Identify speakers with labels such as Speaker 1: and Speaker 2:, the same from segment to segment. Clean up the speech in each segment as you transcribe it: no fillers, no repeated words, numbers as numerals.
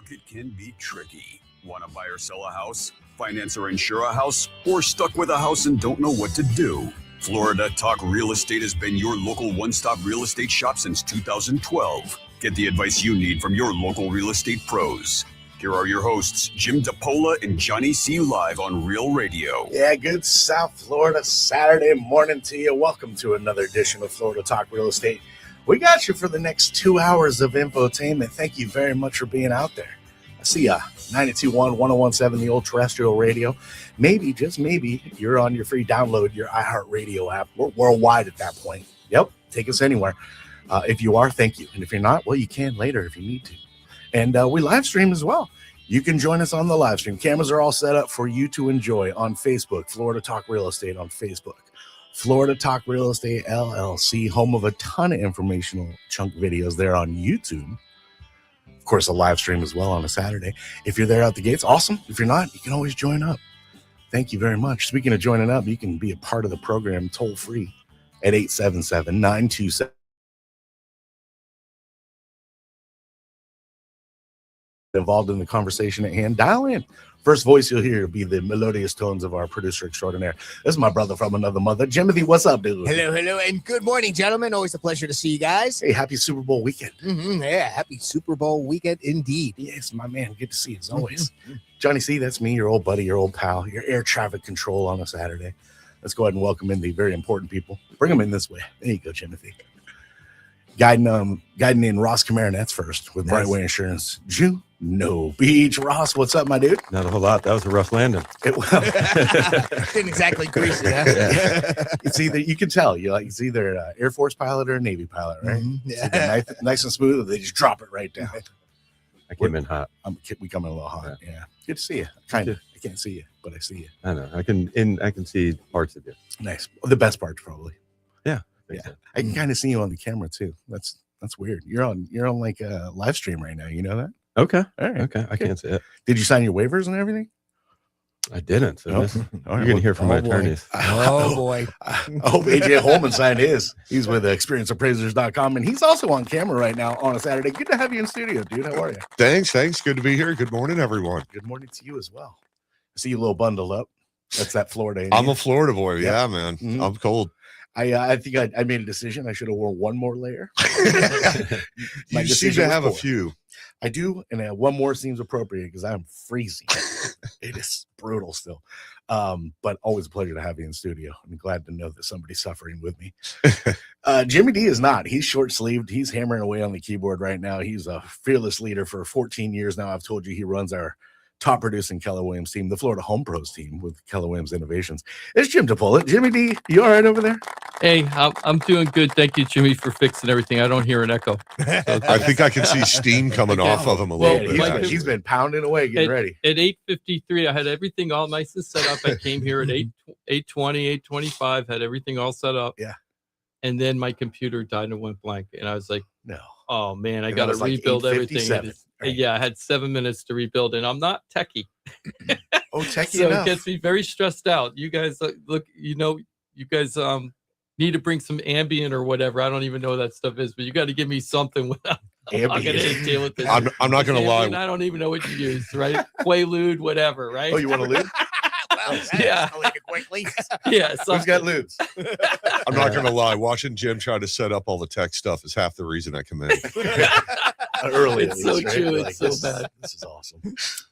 Speaker 1: market can be tricky. Want to buy or sell a house, finance or insure a house, or stuck with a house and don't know what to do? Florida Talk Real Estate has been your local one-stop real estate shop since 2012. Get the advice you need from your local real estate pros. Here are your hosts, Jim DePola and Johnny C. live on Real Radio.
Speaker 2: Yeah, good South Florida Saturday morning to you. Welcome to another edition of Florida Talk Real Estate. We got you for the next 2 hours of infotainment. Thank you very much for being out there. I see ya. 92.1, 101.7, the old terrestrial radio. Maybe, just maybe, you're on your free download, your iHeartRadio app. We're worldwide at that point. Yep, take us anywhere. If you are, thank you. And if you're not, well, you can later if you need to. And we live stream as well. You can join us on the live stream. Cameras are all set up for you to enjoy on Facebook, Florida Talk Real Estate on Facebook. Florida Talk Real Estate LLC, home of a ton of informational chunk videos there on YouTube. Of course, a live stream as well on a Saturday. If you're there out the gates, awesome. If you're not, you can always join up. Thank you very much. Speaking of joining up, you can be a part of the program toll free at 877-927. Involved in the conversation at hand. Dial in. First voice you'll hear will be the melodious tones of our producer extraordinaire. This is my brother from another mother, Jimothy. What's up, dude?
Speaker 3: Hello, and good morning, gentlemen. Always a pleasure to see you guys.
Speaker 2: Hey, happy Super Bowl weekend.
Speaker 3: Yeah, happy Super Bowl weekend indeed.
Speaker 2: Yes, my man. Good to see you as always. Johnny C, that's me, your old buddy, your old pal, your air traffic control on a Saturday. Let's go ahead and welcome in the very important people. Bring them in this way. There you go, Jimothy. Guiding in Ross Camaronets first with Brightway Insurance. Juno Beach. Ross, what's up, my dude?
Speaker 4: Not a whole lot. That was a rough landing.
Speaker 3: Didn't exactly grease it, huh?
Speaker 2: Yeah. It's either, you can tell, it's either an Air Force pilot or a Navy pilot, right?
Speaker 3: Yeah.
Speaker 2: Nice and smooth, they just drop it right down.
Speaker 4: I came in hot.
Speaker 2: We come in a little hot. Yeah. Good to see you. Kind of. I can't see you, but I see you.
Speaker 4: I know. I can see parts of you.
Speaker 2: Nice. The best parts, probably.
Speaker 4: Yeah.
Speaker 2: Yeah. I can kind of see you on the camera too. That's weird. You're on like a live stream right now. You know that?
Speaker 4: Okay.
Speaker 2: All right.
Speaker 4: Okay. I can't see it.
Speaker 2: Did you sign your waivers and everything?
Speaker 4: I didn't. So
Speaker 2: Oh.
Speaker 4: this,
Speaker 2: All
Speaker 4: you're
Speaker 2: right.
Speaker 4: going to hear from my
Speaker 2: boy.
Speaker 4: attorneys.
Speaker 3: Oh, boy.
Speaker 2: I hope AJ Holman signed his. He's with experienceappraisers.com, and he's also on camera right now on a Saturday. Good to have you in studio, dude. How are you?
Speaker 5: Thanks. Good to be here. Good morning, everyone.
Speaker 2: Good morning to you as well. I see you a little bundled up. That's that Florida.
Speaker 5: I'm a Florida boy.
Speaker 2: Yeah.
Speaker 5: Yeah, man.
Speaker 2: Mhm.
Speaker 5: I'm cold.
Speaker 2: I think I made a decision. I should have worn one more layer. My
Speaker 5: You seem
Speaker 2: decision
Speaker 5: to
Speaker 2: was
Speaker 5: have a
Speaker 2: poor.
Speaker 5: few.
Speaker 2: I do, and one more seems appropriate because I'm freezing. It is brutal still. But always a pleasure to have you in studio. I'm glad to know that somebody's suffering with me. Jimmy D is not. He's short-sleeved. He's hammering away on the keyboard right now. He's a fearless leader for 14 years now. I've told you he runs our top producing Keller Williams team, the Florida Home Pros team with Keller Williams Innovations. It's Jim DePola. Jimmy D, you all right over there?
Speaker 6: Hey, I'm doing good. Thank you, Jimmy, for fixing everything. I don't hear an echo.
Speaker 5: I think I can see steam coming off of him a
Speaker 6: Well,
Speaker 5: little bit.
Speaker 6: Mike,
Speaker 5: actually.
Speaker 2: He's been pounding away, getting ready.
Speaker 6: At 8:53, I had everything all nice and set up. I came here at 8:20, 8:25, had everything all set up.
Speaker 2: Yeah.
Speaker 6: And then my computer died and went blank. And I was like,
Speaker 2: No.
Speaker 6: oh, man, I
Speaker 2: And
Speaker 6: got
Speaker 2: that
Speaker 6: to
Speaker 2: was like
Speaker 6: rebuild everything.
Speaker 2: 8:57,
Speaker 6: And
Speaker 2: right?
Speaker 6: Yeah, I had 7 minutes to rebuild, and I'm not techie.
Speaker 2: Oh, techie
Speaker 6: So
Speaker 2: enough.
Speaker 6: it gets me very stressed out. You guys, look, you guys need to bring some Ambien or whatever. I don't even know what that stuff is, but you got to give me something without I'm going to
Speaker 2: Ambien.
Speaker 6: deal with this.
Speaker 5: I'm not going to
Speaker 6: Ambien,
Speaker 5: lie.
Speaker 6: I don't even know what you use, right? Quaalude, whatever, right?
Speaker 2: Oh, you want to lose?
Speaker 3: Well, that
Speaker 6: Yeah.
Speaker 3: escalated quickly.
Speaker 6: Yeah.
Speaker 2: Who's got lose?
Speaker 5: I'm not going to lie. Watching Jim try to set up all the tech stuff is half the reason I come in.
Speaker 2: Early.
Speaker 6: It's
Speaker 2: at
Speaker 6: so
Speaker 2: least, right?
Speaker 6: true.
Speaker 2: You're
Speaker 6: It's so
Speaker 2: this,
Speaker 6: bad.
Speaker 2: This is awesome. This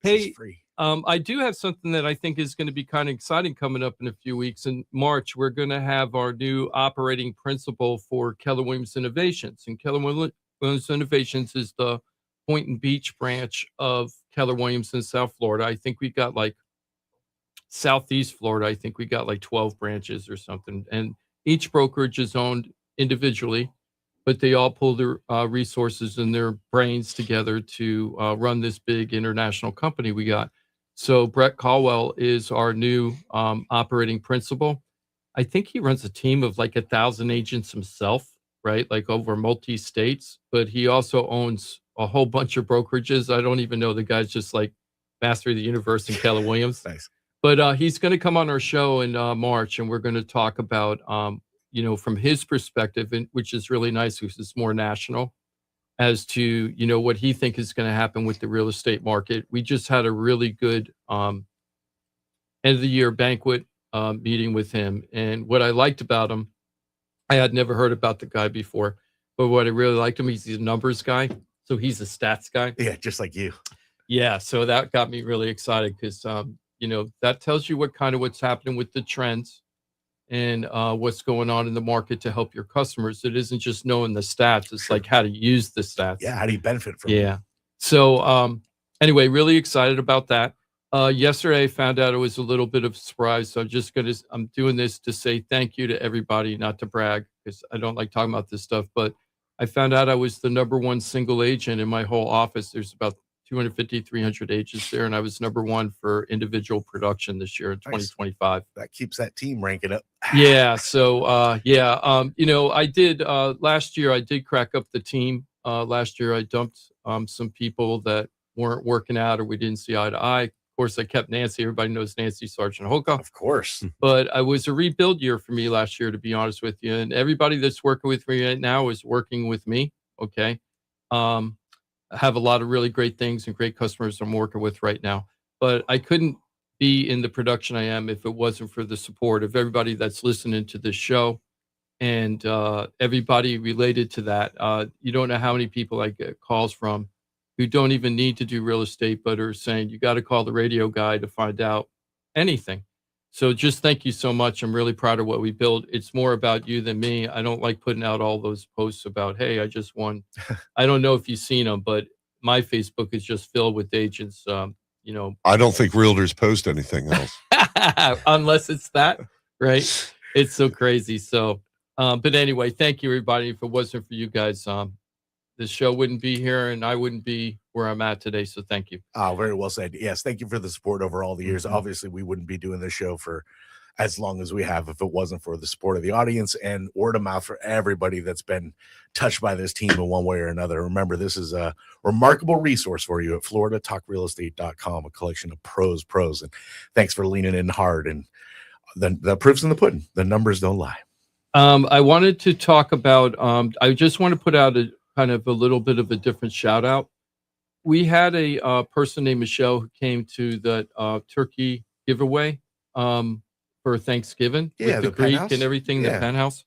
Speaker 6: Hey,
Speaker 2: is free.
Speaker 6: I do have something that I think is going to be kind of exciting coming up in a few weeks. In March, we're going to have our new operating principle for Keller Williams Innovations. And Keller Williams Innovations is the Point and Beach branch of Keller Williams in South Florida. I think we got like Southeast Florida. I think we got like 12 branches or something. And each brokerage is owned individually, but they all pull their resources and their brains together to run this big international company we got. So Brett Caldwell is our new operating principal. I think he runs a team of like 1,000 agents himself, right? Like over multi-states, but he also owns a whole bunch of brokerages. I don't even know the guy's just like master of the universe in Keller Williams.
Speaker 2: Nice.
Speaker 6: But he's going to come on our show in March, and we're going to talk about, from his perspective, which is really nice because it's more national. as to, you know, what he think is going to happen with the real estate market. We just had a really good end of the year banquet meeting with him. And what I liked about him, I had never heard about the guy before, but what I really liked him, he's a numbers guy. So he's a stats guy.
Speaker 2: Yeah, just like you.
Speaker 6: Yeah. So that got me really excited because, you know, that tells you what's happening with the trends and what's going on in the market to help your customers. It isn't just knowing the stats. It's like how to use the stats.
Speaker 2: Yeah, how do you benefit from
Speaker 6: Yeah. So anyway, really excited about that. Yesterday I found out it was a little bit of a surprise. So I'm doing this to say thank you to everybody, not to brag, because I don't like talking about this stuff, but I found out I was the number one single agent in my whole office. There's about 250, 300 agents there, and I was number one for individual production this year in 2025.
Speaker 2: That keeps that team ranking up.
Speaker 6: Yeah. So, you know, I did last year, I did crack up the team. Last year, I dumped some people that weren't working out or we didn't see eye to eye. Of course, I kept Nancy. Everybody knows Nancy Sargent Hoka.
Speaker 2: Of course.
Speaker 6: But it was a rebuild year for me last year, to be honest with you. And everybody that's working with me right now is working with me. Okay. I have a lot of really great things and great customers I'm working with right now. But I couldn't be in the production I am if it wasn't for the support of everybody that's listening to this show and everybody related to that. You don't know how many people I get calls from who don't even need to do real estate, but are saying, you got to call the radio guy to find out anything. So just thank you so much. I'm really proud of what we built. It's more about you than me. I don't like putting out all those posts about, hey, I just won. I don't know if you've seen them, but my Facebook is just filled with agents. You know,
Speaker 5: I don't think realtors post anything else.
Speaker 6: unless it's that, right? It's so crazy. So, but anyway, thank you, everybody. If it wasn't for you guys, this show wouldn't be here and I wouldn't be where I'm at today. So thank you.
Speaker 2: Oh, very well said. Yes, thank you for the support over all the years. Obviously, we wouldn't be doing this show for as long as we have if it wasn't for the support of the audience and word of mouth for everybody that's been touched by this team in one way or another. Remember, this is a remarkable resource for you at floridatalkrealestate.com, a collection of pros. And thanks for leaning in hard. And the proof's in the pudding. The numbers don't lie.
Speaker 6: I wanted to talk about, I just want to put out a kind of a little bit of a different shout out. We had a person named Michelle who came to the turkey giveaway for Thanksgiving with the Greek
Speaker 2: penthouse
Speaker 6: and everything,
Speaker 2: Yeah.
Speaker 6: the penthouse.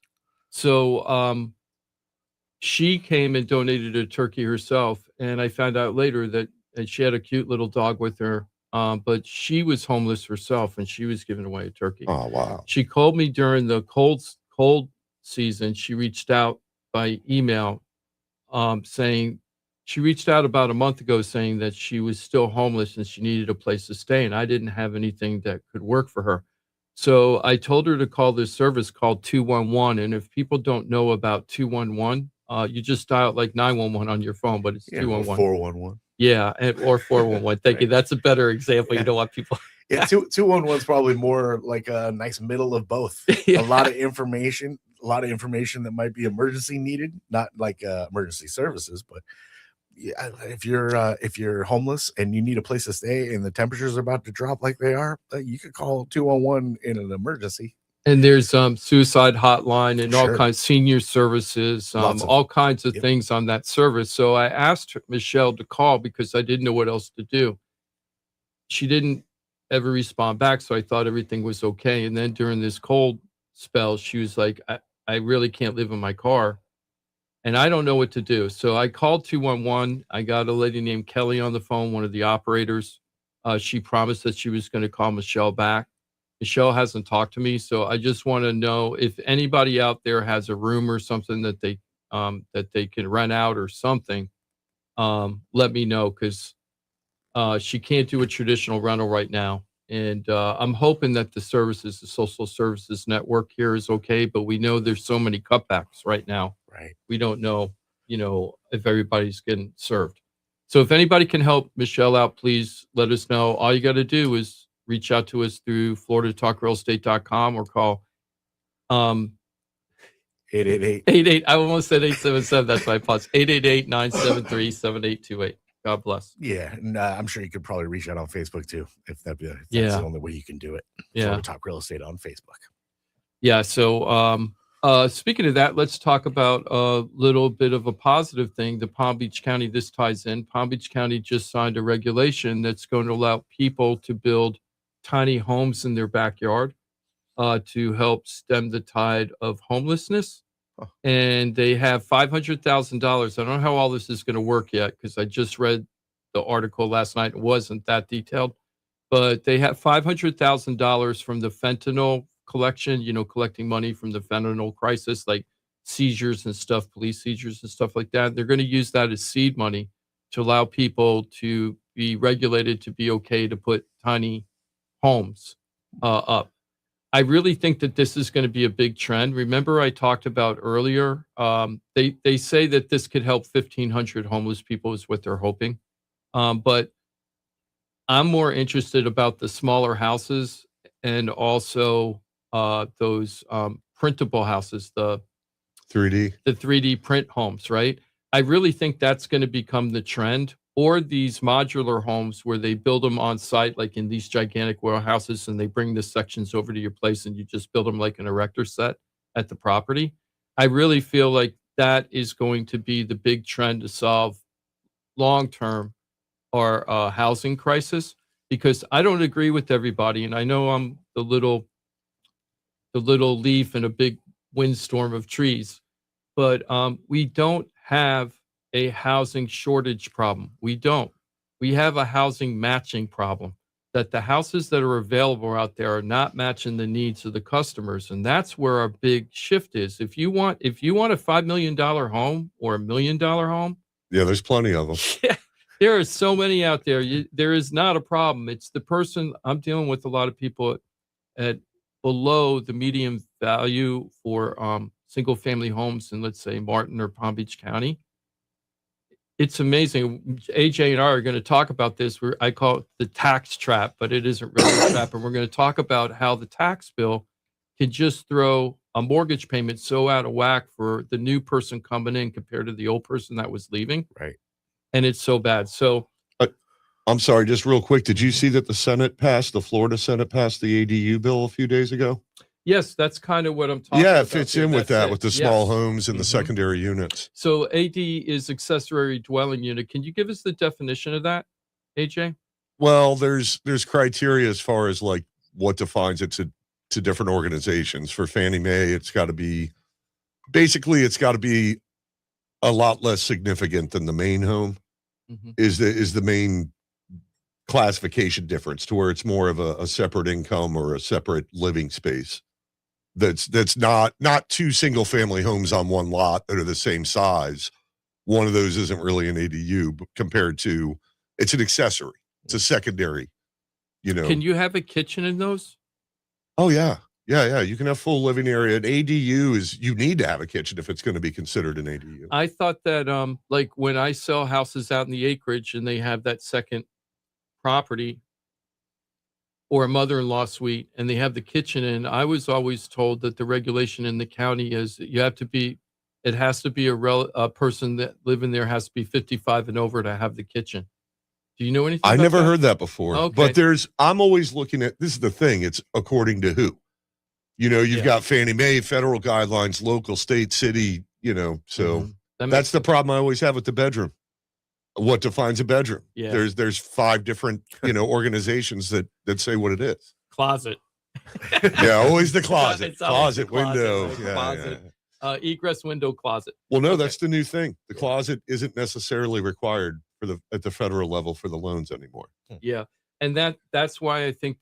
Speaker 6: So she came and donated a turkey herself. And I found out later that she had a cute little dog with her, but she was homeless herself and she was giving away a turkey.
Speaker 5: Oh, wow.
Speaker 6: She called me during the cold season. She reached out by email saying she reached out about a month ago saying that she was still homeless and she needed a place to stay. And I didn't have anything that could work for her. So I told her to call this service called 211. And if people don't know about 211, you just dial like 911 on your phone, but it's 211.
Speaker 2: 411.
Speaker 6: Yeah, or 411. Thank you. That's a better example. You don't want people.
Speaker 2: Yeah, 211 is probably more like a nice middle of both.
Speaker 6: Yeah.
Speaker 2: A lot of information that might be emergency needed, not like emergency services, but yeah, if you're homeless and you need a place to stay and the temperatures are about to drop like they are, you could call 211 in an emergency.
Speaker 6: And there's suicide hotline and all
Speaker 2: Sure.
Speaker 6: kinds, senior services,
Speaker 2: Lots of-
Speaker 6: all kinds of
Speaker 2: Yep.
Speaker 6: things on that service. So I asked Michelle to call because I didn't know what else to do. She didn't ever respond back, so I thought everything was okay. And then during this cold spell, she was like, I really can't live in my car. And I don't know what to do. So I called 211. I got a lady named Kelly on the phone, one of the operators. She promised that she was going to call Michelle back. Michelle hasn't talked to me. So I just want to know if anybody out there has a room or something that they can rent out or something. Let me know because she can't do a traditional rental right now. And I'm hoping that the social services network here is okay, but we know there's so many cutbacks right now.
Speaker 2: Right.
Speaker 6: We don't know, if everybody's getting served. So if anybody can help Michelle out, please let us know. All you got to do is reach out to us through floridatalkrealestate.com or call
Speaker 2: 888.
Speaker 6: I almost said 877. That's my pause. 888-973-7828. God bless.
Speaker 2: Yeah, and I'm sure you could probably reach out on Facebook too, if that's
Speaker 6: Yeah.
Speaker 2: the only way you can do it.
Speaker 6: Yeah.
Speaker 2: Florida Talk Real Estate on Facebook.
Speaker 6: Yeah. So, Speaking of that, let's talk about a little bit of a positive thing. The Palm Beach County, this ties in. Palm Beach County just signed a regulation that's going to allow people to build tiny homes in their backyard to help stem the tide of homelessness. And they have $500,000. I don't know how all this is going to work yet because I just read the article last night. It wasn't that detailed, but they have $500,000 from the fentanyl collection, collecting money from the fentanyl crisis, like seizures and stuff, police seizures and stuff like that. They're going to use that as seed money to allow people to be regulated to be okay to put tiny homes up. I really think that this is going to be a big trend. Remember, I talked about earlier, they say that this could help 1,500 homeless people is what they're hoping. But I'm more interested about the smaller houses and also those printable houses, the 3D print homes, right? I really think that's going to become the trend. Or these modular homes where they build them on site, like in these gigantic warehouses, and they bring the sections over to your place and you just build them like an erector set at the property. I really feel like that is going to be the big trend to solve long-term our housing crisis, because I don't agree with everybody. And I know I'm the little leaf in a big windstorm of trees, but we don't have a housing shortage problem. We don't. We have a housing matching problem, that the houses that are available out there are not matching the needs of the customers. And that's where our big shift is. If you want a $5 million home or $1 million home,
Speaker 5: Yeah, there's plenty of them.
Speaker 6: yeah, there are so many out there. There is not a problem. It's the person. I'm dealing with a lot of people at below the median value for single family homes in, let's say, Martin or Palm Beach County. It's amazing. AJ and I are going to talk about this. I call it the tax trap, but it isn't really a trap. And we're going to talk about how the tax bill can just throw a mortgage payment so out of whack for the new person coming in compared to the old person that was leaving.
Speaker 2: Right.
Speaker 6: And it's so bad. So
Speaker 5: I'm sorry, just real quick. Did you see that the Florida Senate passed the ADU bill a few days ago?
Speaker 6: yes, that's kind of what I'm talking
Speaker 5: Yeah,
Speaker 6: about.
Speaker 5: it fits
Speaker 6: here.
Speaker 5: in with
Speaker 6: That's
Speaker 5: that,
Speaker 6: it.
Speaker 5: with the small
Speaker 6: Yes.
Speaker 5: homes and the
Speaker 6: Mhm.
Speaker 5: secondary units.
Speaker 6: So AD is accessory dwelling unit. Can you give us the definition of that, AJ?
Speaker 5: Well, there's criteria as far as like what defines it to different organizations. For Fannie Mae, it's got to be a lot less significant than the main home.
Speaker 6: Mhm.
Speaker 5: Is the main classification difference, to where it's more of a separate income or a separate living space. That's not two single family homes on one lot that are the same size. One of those isn't really an ADU compared to, it's an accessory. It's a secondary,
Speaker 6: Can you have a kitchen in those?
Speaker 5: Oh yeah. Yeah. You can have full living area. An ADU you need to have a kitchen if it's going to be considered an ADU.
Speaker 6: I thought that like when I sell houses out in the acreage and they have that second property or a mother-in-law suite and they have the kitchen in, I was always told that the regulation in the county is that it has to be a person that live in there has to be 55 and over to have the kitchen. Do you know anything
Speaker 5: I
Speaker 6: about
Speaker 5: never
Speaker 6: that?
Speaker 5: heard that before.
Speaker 6: Okay.
Speaker 5: But I'm always looking at, this is the thing, it's according to who. You've
Speaker 6: Yeah.
Speaker 5: got Fannie Mae, federal guidelines, local, state, city, so
Speaker 6: Mhm. That
Speaker 5: that's
Speaker 6: makes
Speaker 5: the problem I always have with the bedroom. What defines a bedroom?
Speaker 6: Yeah.
Speaker 5: There's 5 different, organizations that say what it is.
Speaker 6: closet.
Speaker 5: Yeah, always the closet.
Speaker 6: It's always the
Speaker 5: Closet, window.
Speaker 6: right?
Speaker 5: Yeah,
Speaker 6: Closet.
Speaker 5: yeah.
Speaker 6: Egress window closet.
Speaker 5: Well, no,
Speaker 6: Okay.
Speaker 5: that's the new thing. The
Speaker 6: Yeah.
Speaker 5: closet isn't necessarily required at the federal level for the loans anymore.
Speaker 6: Yeah. And that's why I think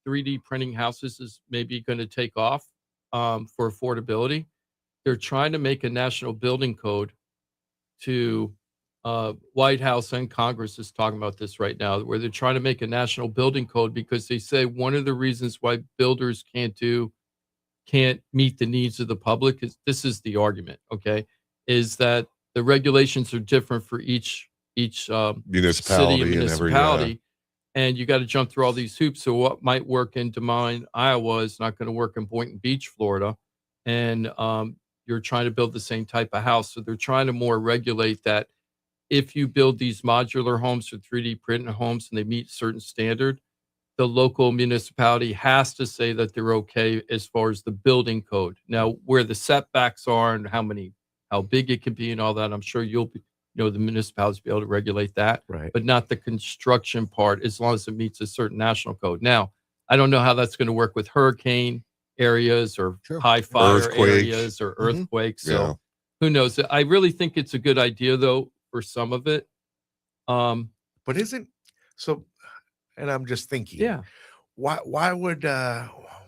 Speaker 6: 3D printing houses is maybe going to take off for affordability. They're trying to make a national building code to White House and Congress is talking about this right now, where they're trying to make a national building code because they say one of the reasons why builders can't meet the needs of the public is, this is the argument, okay, is that the regulations are different for each
Speaker 5: Municipality
Speaker 6: city and
Speaker 5: and
Speaker 6: municipality, and you got to jump through all these hoops. So what might work in Des Moines, Iowa, is not going to work in Boynton Beach, Florida, and you're trying to build the same type of house. So they're trying to more regulate that. If you build these modular homes or 3D printed homes and they meet certain standard, the local municipality has to say that they're okay as far as the building code. Now, where the setbacks are and how big it can be and all that, I'm sure the municipalities be able to regulate that,
Speaker 2: Right.
Speaker 6: but not the construction part, as long as it meets a certain national code. Now, I don't know how that's going to work with hurricane areas or
Speaker 3: Sure.
Speaker 6: high fire
Speaker 5: Earthquake.
Speaker 6: areas or
Speaker 3: Mhm.
Speaker 6: earthquakes.
Speaker 5: Yeah.
Speaker 6: So who knows? I really think it's a good idea, though, for some of it.
Speaker 2: But isn't so? And I'm just thinking,
Speaker 6: Yeah.
Speaker 2: why would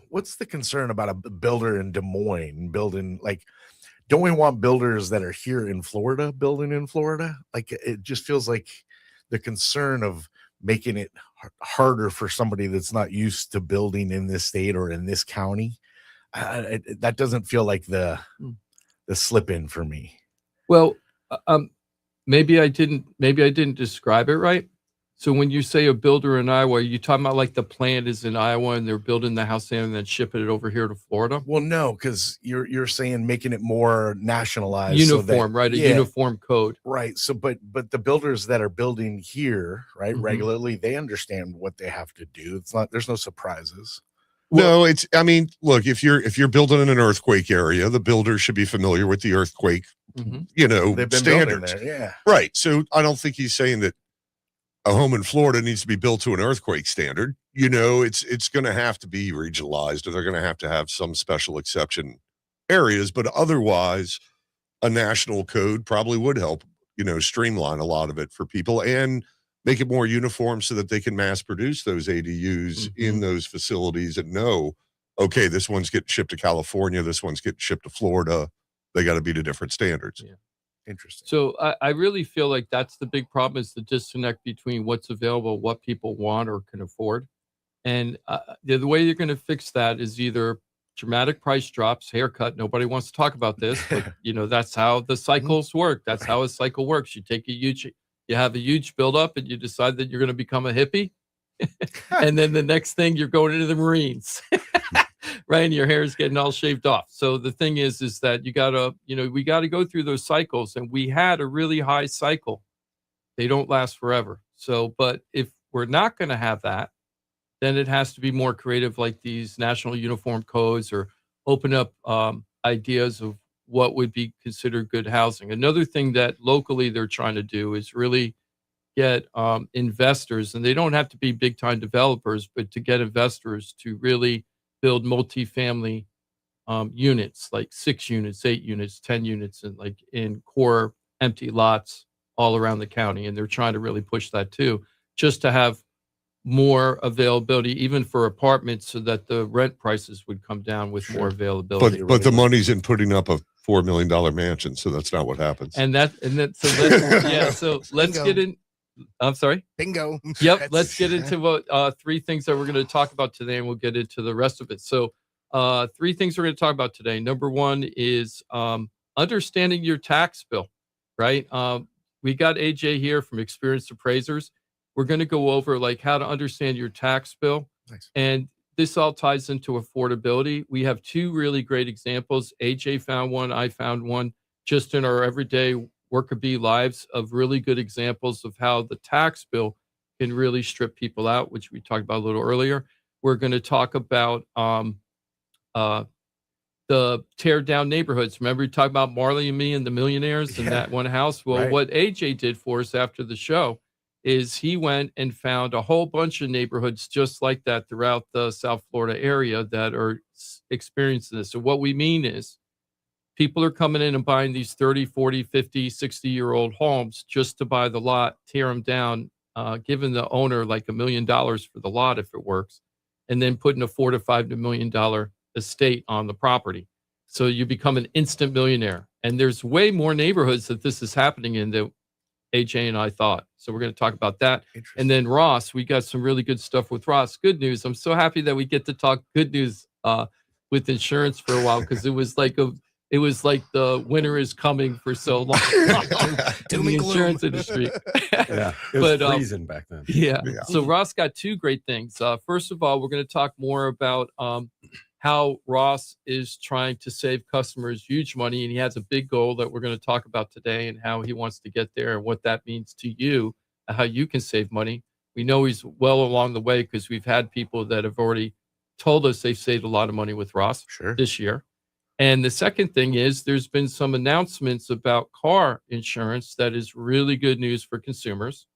Speaker 2: what's the concern about a builder in Des Moines building, like, don't we want builders that are here in Florida building in Florida? Like, it just feels like the concern of making it harder for somebody that's not used to building in this state or in this county. That doesn't feel like the slip in for me.
Speaker 6: Well, maybe I didn't describe it right. So when you say a builder in Iowa, are you talking about like the plant is in Iowa and they're building the house there and then shipping it over here to Florida?
Speaker 2: Well, no, because you're saying making it more nationalized, so that-
Speaker 6: Uniform, right? A
Speaker 2: yeah,
Speaker 6: uniform code.
Speaker 2: right. So, but the builders that are building here, right,
Speaker 6: Mhm.
Speaker 2: regularly, they understand what they have to do. There's no surprises.
Speaker 5: No, I mean, look, if you're building in an earthquake area, the builder should be familiar with the earthquake,
Speaker 6: Mhm.
Speaker 2: They've been building
Speaker 5: standards.
Speaker 2: there, yeah.
Speaker 5: Right. So I don't think he's saying that a home in Florida needs to be built to an earthquake standard. It's going to have to be regionalized, or they're going to have some special exception areas. But otherwise, a national code probably would help, streamline a lot of it for people and make it more uniform so that they can mass produce those ADUs in those facilities and know, okay, this one's getting shipped to California, this one's getting shipped to Florida. They got to be to different standards.
Speaker 6: Yeah.
Speaker 2: Interesting.
Speaker 6: So I really feel like that's the big problem, is the disconnect between what's available, what people want or can afford. And the way you're going to fix that is either dramatic price drops, haircut. Nobody wants to talk about this, but that's how the cycles work. That's how a cycle works. You have a huge buildup and you decide that you're going to become a hippie. And then the next thing, you're going into the Marines. Right, and your hair is getting all shaved off. So the thing is that we got to go through those cycles, and we had a really high cycle. They don't last forever. So, but if we're not going to have that, then it has to be more creative, like these national uniform codes, or open up ideas of what would be considered good housing. Another thing that locally they're trying to do is really get investors, and they don't have to be big time developers, but to get investors to really build multifamily units, like 6 units, 8 units, 10 units, and like in core empty lots all around the county. And they're trying to really push that too, just to have more availability, even for apartments, so that the rent prices would come down with more availability.
Speaker 5: But the money's in putting up a $4 million mansion, so that's not what happens.
Speaker 6: So let's
Speaker 3: Bingo.
Speaker 6: get in. I'm sorry.
Speaker 3: Bingo.
Speaker 6: Yep.
Speaker 3: That's-
Speaker 6: Let's get into what 3 things that we're going to talk about today, and we'll get into the rest of it. So 3 things we're going to talk about today. Number 1 is understanding your tax bill, right? We got AJ here from Experienced Appraisers. We're going to go over like how to understand your tax bill.
Speaker 2: Nice.
Speaker 6: And this all ties into affordability. We have 2 really great examples. AJ found one, I found one, just in our everyday worker bee lives, of really good examples of how the tax bill can really strip people out, which we talked about a little earlier. We're going to talk about the tear down neighborhoods. Remember we talked about Marley and Me and the millionaires in that one house? Well,
Speaker 2: Right.
Speaker 6: what AJ did for us after the show is he went and found a whole bunch of neighborhoods just like that throughout the South Florida area that are experiencing this. So what we mean is people are coming in and buying these 30, 40, 50, 60-year-old homes just to buy the lot, tear them down, giving the owner like $1 million for the lot if it works, and then putting a $4 to $5 million estate on the property. So you become an instant millionaire. And there's way more neighborhoods that this is happening in than AJ and I thought. So we're going to talk about that. And then Ross, we got some really good stuff with Ross. Good news. I'm so happy that we get to talk good news with insurance for a while, because it was like the winter is coming for so long in
Speaker 3: Doom
Speaker 6: the
Speaker 3: and gloom.
Speaker 6: insurance industry.
Speaker 4: Yeah, it was
Speaker 6: But,
Speaker 4: freezing back then.
Speaker 6: Yeah.
Speaker 5: Yeah.
Speaker 6: So Ross got 2 great things. First of all, we're going to talk more about how Ross is trying to save customers huge money. And he has a big goal that we're going to talk about today, and how he wants to get there and what that means to you, how you can save money. We know he's well along the way because we've had people that have already told us they've saved a lot of money with Ross
Speaker 2: Sure.
Speaker 6: this year. And the second thing is there's been some announcements about car insurance that is really good news for consumers.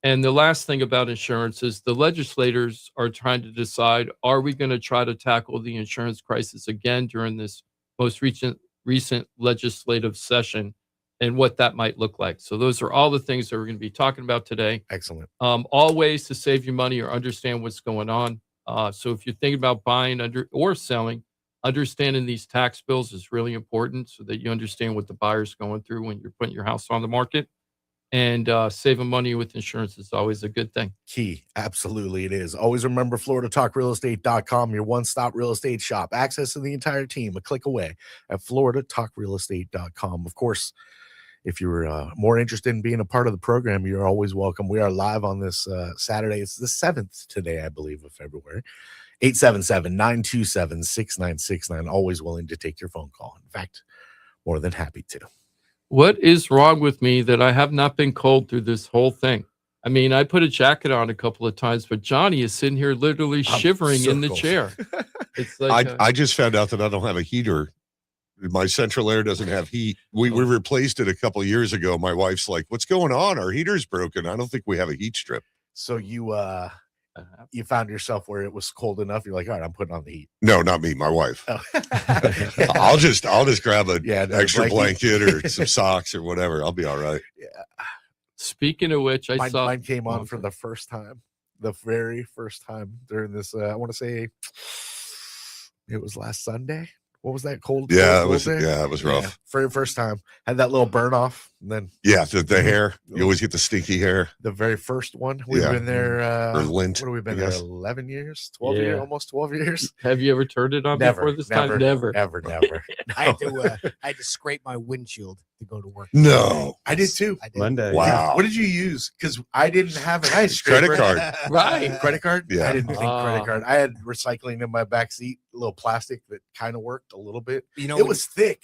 Speaker 6: And the last thing about insurance is the legislators are trying to decide, are we going to try to tackle the insurance crisis again during this most recent legislative session and what that might look like. So those are all the things that we're going to be talking about today.
Speaker 2: Excellent.
Speaker 6: All ways to save you money or understand what's going on. So if you're thinking about buying or selling, understanding these tax bills is really important so that you understand what the buyer's going through when you're putting your house on the market. And saving money with insurance is always a good thing.
Speaker 2: Key. Absolutely, it is. Always remember FloridaTalkRealEstate.com, your one-stop real estate shop. Access to the entire team, a click away at FloridaTalkRealEstate.com. Of course, if you're more interested in being a part of the program, you're always welcome. We are live on this Saturday. It's the 7th today, I believe, of February. 877-927-6969. Always willing to take your phone call. In fact, more than happy to.
Speaker 6: What is wrong with me that I have not been cold through this whole thing? I mean, I put a jacket on a couple of times, but Johnny is sitting here literally shivering in the chair. It's like
Speaker 5: I just found out that I don't have a heater. My central air doesn't have heat. We replaced it a couple of years ago. My wife's like, "What's going on? Our heater's broken." I don't think we have a heat strip.
Speaker 2: So you found yourself where it was cold enough. You're like, all right, I'm putting on the heat.
Speaker 5: No, not me. My wife.
Speaker 2: Oh.
Speaker 5: I'll just grab an
Speaker 2: another
Speaker 5: extra blanket or some socks or whatever. I'll be all right.
Speaker 2: Yeah.
Speaker 6: Speaking of which,
Speaker 2: mine came on for the first time, the very first time during this. I want to say it was last Sunday. What was that cold?
Speaker 5: Yeah,
Speaker 2: cold
Speaker 5: it was.
Speaker 2: day?
Speaker 5: Yeah, it was rough.
Speaker 2: For first time, had that little burn off, and then
Speaker 5: the hair. You always get the stinky hair.
Speaker 2: the very first one. We've been there.
Speaker 5: Or lint.
Speaker 2: What have we been
Speaker 5: I
Speaker 2: there?
Speaker 5: guess.
Speaker 2: 11 years, 12 years, almost 12 years.
Speaker 6: Have you ever turned it on before this time? Never.
Speaker 2: Never.
Speaker 3: I had to scrape my windshield to go to work.
Speaker 5: No.
Speaker 2: I did too.
Speaker 3: I did.
Speaker 4: Monday.
Speaker 5: Wow.
Speaker 2: What did you use? Because I didn't have an ice scraper.
Speaker 5: Credit card.
Speaker 6: Right.
Speaker 2: Credit card?
Speaker 5: Yeah.
Speaker 2: I didn't think credit card. I had recycling in my back seat, a little plastic that kind of worked a little bit.
Speaker 3: You know,
Speaker 2: It was thick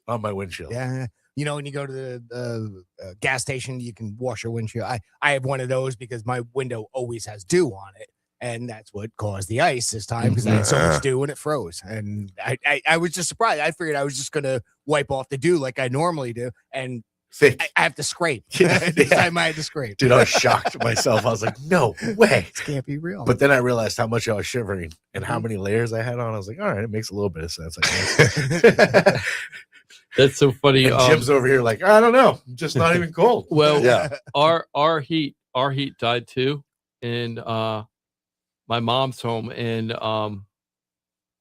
Speaker 2: on my windshield.
Speaker 3: Yeah. You know, when you go to the gas station, you can wash your windshield. I have one of those because my window always has dew on it. And that's what caused the ice this time because I had so much dew and it froze. And I was just surprised. I figured I was just going to wipe off the dew like I normally do. And
Speaker 2: Thick.
Speaker 3: I have to scrape.
Speaker 2: Yeah.
Speaker 3: This time I had to scrape.
Speaker 2: Dude, I was shocked myself. I was like, no way.
Speaker 3: This can't be real.
Speaker 2: But then I realized how much I was shivering and how many layers I had on. I was like, all right, it makes a little bit of sense, I guess.
Speaker 6: That's so funny.
Speaker 2: And Jim's over here like, I don't know. I'm just not even cold.
Speaker 6: Well,
Speaker 5: Yeah.
Speaker 6: our heat died too, and my mom's home, and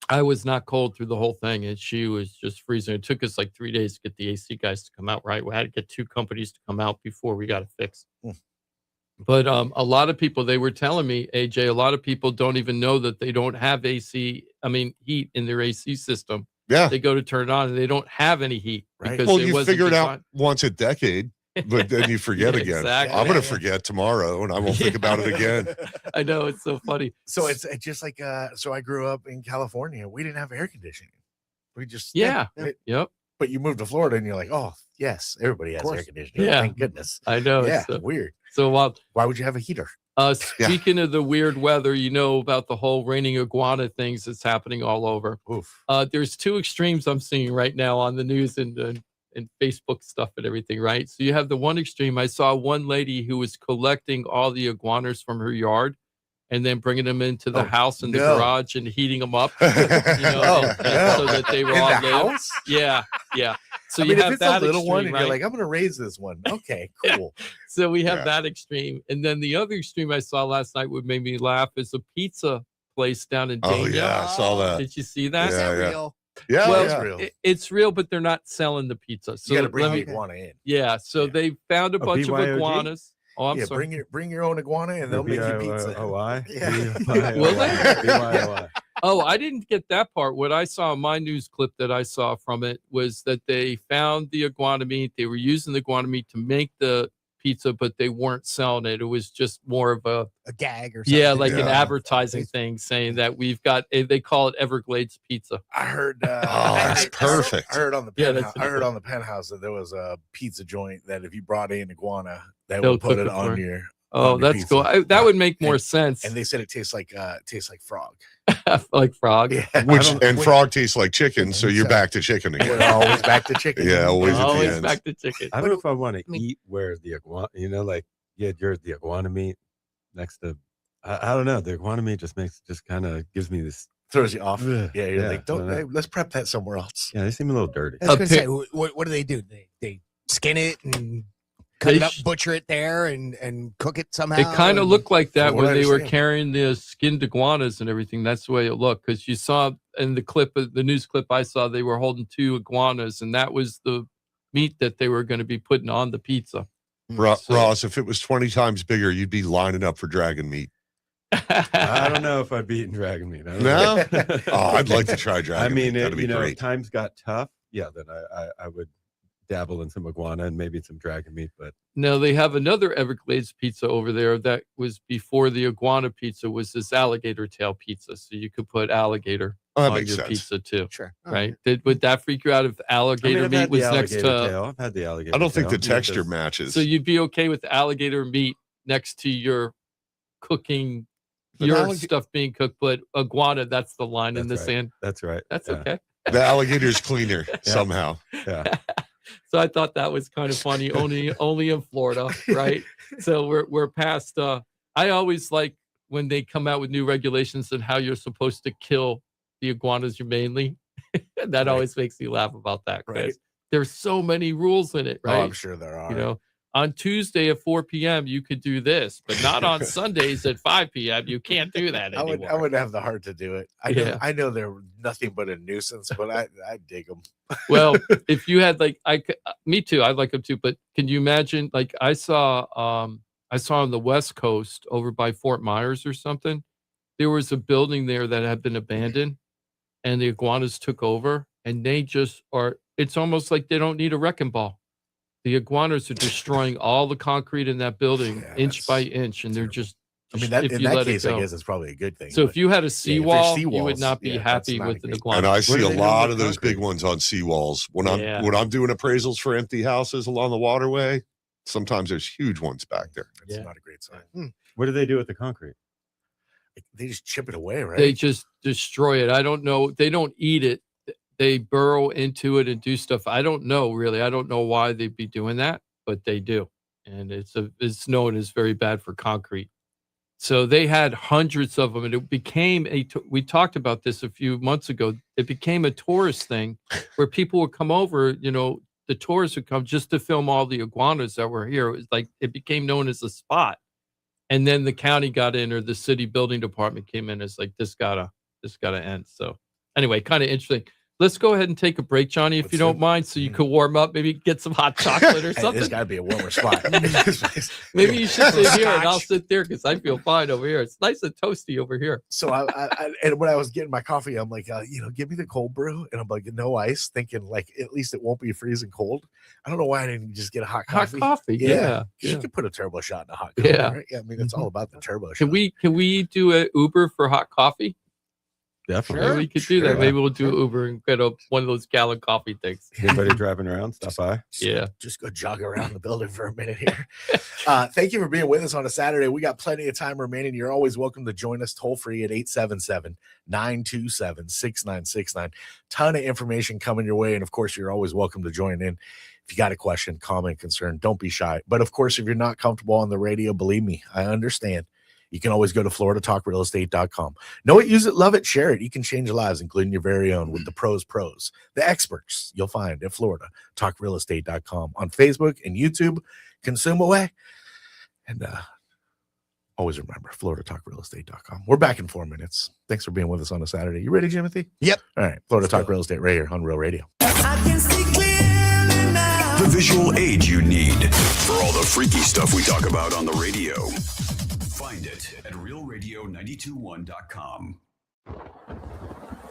Speaker 6: I was not cold through the whole thing, and she was just freezing. It took us like 3 days to get the AC guys to come out. Right, we had to get 2 companies to come out before we got it fixed. But a lot of people, they were telling me, AJ, a lot of people don't even know that they don't have heat in their AC system.
Speaker 5: Yeah.
Speaker 6: They go to turn it on and they don't have any heat
Speaker 2: Right.
Speaker 6: because
Speaker 5: Well,
Speaker 6: it
Speaker 5: you
Speaker 6: wasn't
Speaker 5: figure it out
Speaker 6: designed.
Speaker 5: once a decade, but then you forget again.
Speaker 6: Exactly.
Speaker 5: I'm going to forget tomorrow and I won't think about it again.
Speaker 6: I know, it's so funny.
Speaker 2: So it's just like, so I grew up in California. We didn't have air conditioning. We just,
Speaker 6: Yeah.
Speaker 2: it-
Speaker 6: Yep.
Speaker 2: but you moved to Florida and you're like, oh, yes, everybody has air conditioning.
Speaker 6: Yeah.
Speaker 2: Thank goodness.
Speaker 6: I know.
Speaker 2: Yeah.
Speaker 6: It's
Speaker 2: Weird.
Speaker 6: so wild.
Speaker 2: Why would you have a heater?
Speaker 6: Speaking of the weird weather, you know about the whole raining iguana things that's happening all over.
Speaker 2: Oof.
Speaker 6: There's 2 extremes I'm seeing right now on the news and Facebook stuff and everything, right? So you have the one extreme. I saw one lady who was collecting all the iguanas from her yard and then bringing them into the house in the garage and heating them up, so that they were
Speaker 2: In
Speaker 6: all
Speaker 2: the
Speaker 6: there.
Speaker 2: house?
Speaker 6: Yeah. So
Speaker 2: I
Speaker 6: you
Speaker 2: mean, if
Speaker 6: have
Speaker 2: it's a
Speaker 6: that
Speaker 2: little
Speaker 6: extreme,
Speaker 2: one and
Speaker 6: right?
Speaker 2: you're like, I'm going to raise this one. Okay, cool.
Speaker 6: So we have
Speaker 5: Yeah.
Speaker 6: that extreme. And then the other extreme I saw last night, what made me laugh, is a pizza place down in
Speaker 5: Oh,
Speaker 6: Dania.
Speaker 5: yeah. I saw that.
Speaker 6: Did you see that?
Speaker 3: Is that
Speaker 5: Yeah, yeah.
Speaker 3: real?
Speaker 5: Yeah.
Speaker 6: Well,
Speaker 2: it's real.
Speaker 6: It's real, but they're not selling the pizza. So
Speaker 2: You got to bring
Speaker 6: let
Speaker 2: the
Speaker 6: me-
Speaker 2: iguana in.
Speaker 6: yeah. So
Speaker 2: Yeah.
Speaker 6: they found a bunch of
Speaker 4: BYOD?
Speaker 6: iguanas. Oh, I'm
Speaker 2: Yeah,
Speaker 6: sorry.
Speaker 2: bring your own iguana and they'll make you pizza.
Speaker 4: BYOI?
Speaker 2: Yeah.
Speaker 6: Will they?
Speaker 4: BYOI.
Speaker 6: Oh, I didn't get that part. What I saw in my news clip that I saw from it was that they found the iguana meat. They were using the iguana meat to make the pizza, but they weren't selling it. It was just more of a
Speaker 3: gag or something.
Speaker 6: yeah, like an
Speaker 5: Yeah.
Speaker 6: advertising thing saying that we've got. They call it Everglades pizza.
Speaker 2: I heard.
Speaker 5: that's perfect.
Speaker 2: I heard on the
Speaker 6: Yeah,
Speaker 2: penthouse.
Speaker 6: that's
Speaker 2: I heard on the penthouse that there was a pizza joint that if you brought in iguana, they
Speaker 6: They'll
Speaker 2: would put
Speaker 6: cook
Speaker 2: it
Speaker 6: it for
Speaker 2: on
Speaker 6: you.
Speaker 2: your
Speaker 6: Oh,
Speaker 2: on your
Speaker 6: that's cool.
Speaker 2: pizza.
Speaker 6: That would make more sense.
Speaker 2: And they said it tastes like frog.
Speaker 6: Like frog.
Speaker 2: Yeah,
Speaker 5: And frog tastes like chicken, so you're
Speaker 2: So-
Speaker 5: back to chicken again.
Speaker 2: We're always back to chicken.
Speaker 5: Yeah, always at the
Speaker 6: Always
Speaker 5: end.
Speaker 6: back to chicken.
Speaker 4: I don't know if I want to
Speaker 3: I mean-
Speaker 4: eat where the iguana, like the iguana meat next to. I don't know. The iguana meat just kind of gives me this.
Speaker 2: Throws you off.
Speaker 4: Ugh,
Speaker 2: Yeah, you're like,
Speaker 4: I don't know.
Speaker 2: hey, let's prep that somewhere else.
Speaker 4: Yeah, they seem a little dirty.
Speaker 3: I was
Speaker 6: A
Speaker 3: gonna
Speaker 6: pi-
Speaker 3: say, what do? They skin it and cut
Speaker 6: They
Speaker 3: it up,
Speaker 6: sh-
Speaker 3: butcher it there, and cook it somehow.
Speaker 6: It kind of
Speaker 3: and-
Speaker 6: looked like that
Speaker 2: From what
Speaker 6: when
Speaker 2: I
Speaker 6: they were
Speaker 2: understand.
Speaker 6: carrying the skinned iguanas and everything. That's the way it looked, because you saw in the news clip I saw, they were holding 2 iguanas, and that was the meat that they were going to be putting on the pizza. So-
Speaker 5: Ross, if it was 20 times bigger, you'd be lining up for dragon meat.
Speaker 4: I don't know if I'd be eating dragon meat. I don't
Speaker 5: No?
Speaker 4: know.
Speaker 5: Oh, I'd like to try dragon
Speaker 4: I mean,
Speaker 5: meat. That'd be
Speaker 4: if
Speaker 5: great.
Speaker 4: times got tough, yeah, then I would dabble in some iguana and maybe some dragon meat. But
Speaker 6: Now they have another Everglades pizza over there that was before the iguana pizza, was this alligator tail pizza. So you could put alligator
Speaker 5: Oh, that
Speaker 6: on
Speaker 5: makes
Speaker 6: your
Speaker 5: sense.
Speaker 6: pizza too,
Speaker 3: Sure.
Speaker 6: right? Would that freak you out if alligator
Speaker 4: I've
Speaker 6: meat
Speaker 4: had
Speaker 6: was
Speaker 4: the
Speaker 6: next
Speaker 4: alligator
Speaker 6: to?
Speaker 4: tail. I've had the alligator.
Speaker 5: I don't think the
Speaker 4: tail.
Speaker 5: texture
Speaker 4: Just-
Speaker 5: matches.
Speaker 6: So you'd be okay with alligator meat next to your cooking,
Speaker 3: But
Speaker 6: your
Speaker 3: allig-
Speaker 6: stuff being cooked, but iguana, that's the line in the
Speaker 4: That's right.
Speaker 6: sand.
Speaker 4: That's right.
Speaker 6: That's
Speaker 4: yeah,
Speaker 6: okay.
Speaker 5: The alligator's cleaner somehow.
Speaker 4: Yeah.
Speaker 6: So I thought that was kind of funny. Only in Florida, right? So we're past. I always like when they come out with new regulations and how you're supposed to kill the iguanas humanely. That
Speaker 2: Right.
Speaker 6: always makes me laugh about that. 'Cause
Speaker 2: Right.
Speaker 6: there's so many rules in it,
Speaker 2: Oh,
Speaker 6: right?
Speaker 2: I'm sure there are.
Speaker 6: You know, on Tuesday at 4 p.m. you could do this, but not on Sundays at 5 p.m. You can't do that
Speaker 2: I
Speaker 6: anymore.
Speaker 2: wouldn't have the heart to do it.
Speaker 6: Yeah.
Speaker 2: I know they're nothing but a nuisance, but I dig them.
Speaker 6: Well, if you had me too, I like them too. But can you imagine? Like I saw on the West Coast over by Fort Myers or something. There was a building there that had been abandoned, and the iguanas took over, and they just are. It's almost like they don't need a wrecking ball. The iguanas are destroying all the concrete in that building
Speaker 2: Yeah,
Speaker 6: inch by
Speaker 2: that's
Speaker 6: inch, and they're
Speaker 2: terrible.
Speaker 6: just.
Speaker 2: I mean,
Speaker 6: just-
Speaker 2: that
Speaker 6: if
Speaker 2: in
Speaker 6: you
Speaker 2: that
Speaker 6: let it
Speaker 2: case, I
Speaker 6: go.
Speaker 2: guess it's probably a good thing.
Speaker 6: So
Speaker 2: but
Speaker 6: if you had a
Speaker 2: there's
Speaker 6: seawall, you would
Speaker 2: seawalls,
Speaker 6: not be
Speaker 2: yeah, that's
Speaker 6: happy
Speaker 2: not
Speaker 6: with
Speaker 2: a
Speaker 6: an
Speaker 2: good-
Speaker 6: iguana.
Speaker 5: And I
Speaker 4: do
Speaker 5: see a
Speaker 4: they do
Speaker 5: lot
Speaker 4: with
Speaker 5: of those big
Speaker 4: concrete?
Speaker 5: ones on seawalls. When
Speaker 6: Yeah.
Speaker 5: I'm doing appraisals for empty houses along the waterway, sometimes there's huge ones back there.
Speaker 2: it's
Speaker 6: Yeah.
Speaker 2: not a great sign.
Speaker 4: What do they do with the concrete?
Speaker 2: They just chip it away, right?
Speaker 6: They just destroy it. I don't know. They don't eat it. They burrow into it and do stuff. I don't know really. I don't know why they'd be doing that, but they do. And it's known as very bad for concrete. So they had hundreds of them, and it became we talked about this a few months ago. It became a tourist thing where people would come over, the tourists would come just to film all the iguanas that were here. It was like, it became known as a spot. And then the county got in, or the city building department came in. It's like, this gotta end. So anyway, kind of interesting. Let's go ahead and take a break, Johnny, if
Speaker 2: Let's
Speaker 6: you
Speaker 2: do
Speaker 6: don't
Speaker 2: it.
Speaker 6: mind, so you
Speaker 2: Mhm.
Speaker 6: could warm up, maybe get some hot chocolate or
Speaker 2: Hey,
Speaker 6: something.
Speaker 2: there's got to be a warmer spot.
Speaker 6: Maybe you should sit here and I'll
Speaker 3: Scotch.
Speaker 6: sit there because I feel fine over here. It's nice and toasty over here.
Speaker 2: So and when I was getting my coffee, I'm like, give me the cold brew, and I'm like, no ice, thinking like at least it won't be freezing cold. I don't know why I didn't just get a hot coffee.
Speaker 6: Hot coffee,
Speaker 2: Yeah.
Speaker 6: yeah.
Speaker 2: 'Cause
Speaker 6: yeah.
Speaker 2: You can put a turbo shot in a hot coffee,
Speaker 6: Yeah.
Speaker 2: right? Yeah, I mean, it's all about the turbo shot.
Speaker 6: Can we do an Uber for hot coffee?
Speaker 4: Definitely.
Speaker 6: Maybe we could do that.
Speaker 2: sure.
Speaker 6: Maybe we'll do Uber and get one of those gallon coffee things.
Speaker 4: Anybody driving around, stop by.
Speaker 6: Yeah.
Speaker 2: Just go jog around the building for a minute here. Thank you for being with us on a Saturday. We got plenty of time remaining. You're always welcome to join us toll free at 877-927-6969. Ton of information coming your way. And of course, you're always welcome to join in. If you got a question, comment, concern, don't be shy. But of course, if you're not comfortable on the radio, believe me, I understand. You can always go to FloridaTalkRealEstate.com. Know it, use it, love it, share it. You can change lives, including your very own, with the pros, the experts you'll find at FloridaTalkRealEstate.com on Facebook and YouTube. Consume away. And always remember, FloridaTalkRealEstate.com. We're back in 4 minutes. Thanks for being with us on a Saturday. You ready, Jimothy?
Speaker 3: Yep.
Speaker 2: All right. Florida Talk Real Estate right here on Real Radio.
Speaker 1: The visual aid you need for all the freaky stuff we talk about on the radio. Find it at realradio921.com.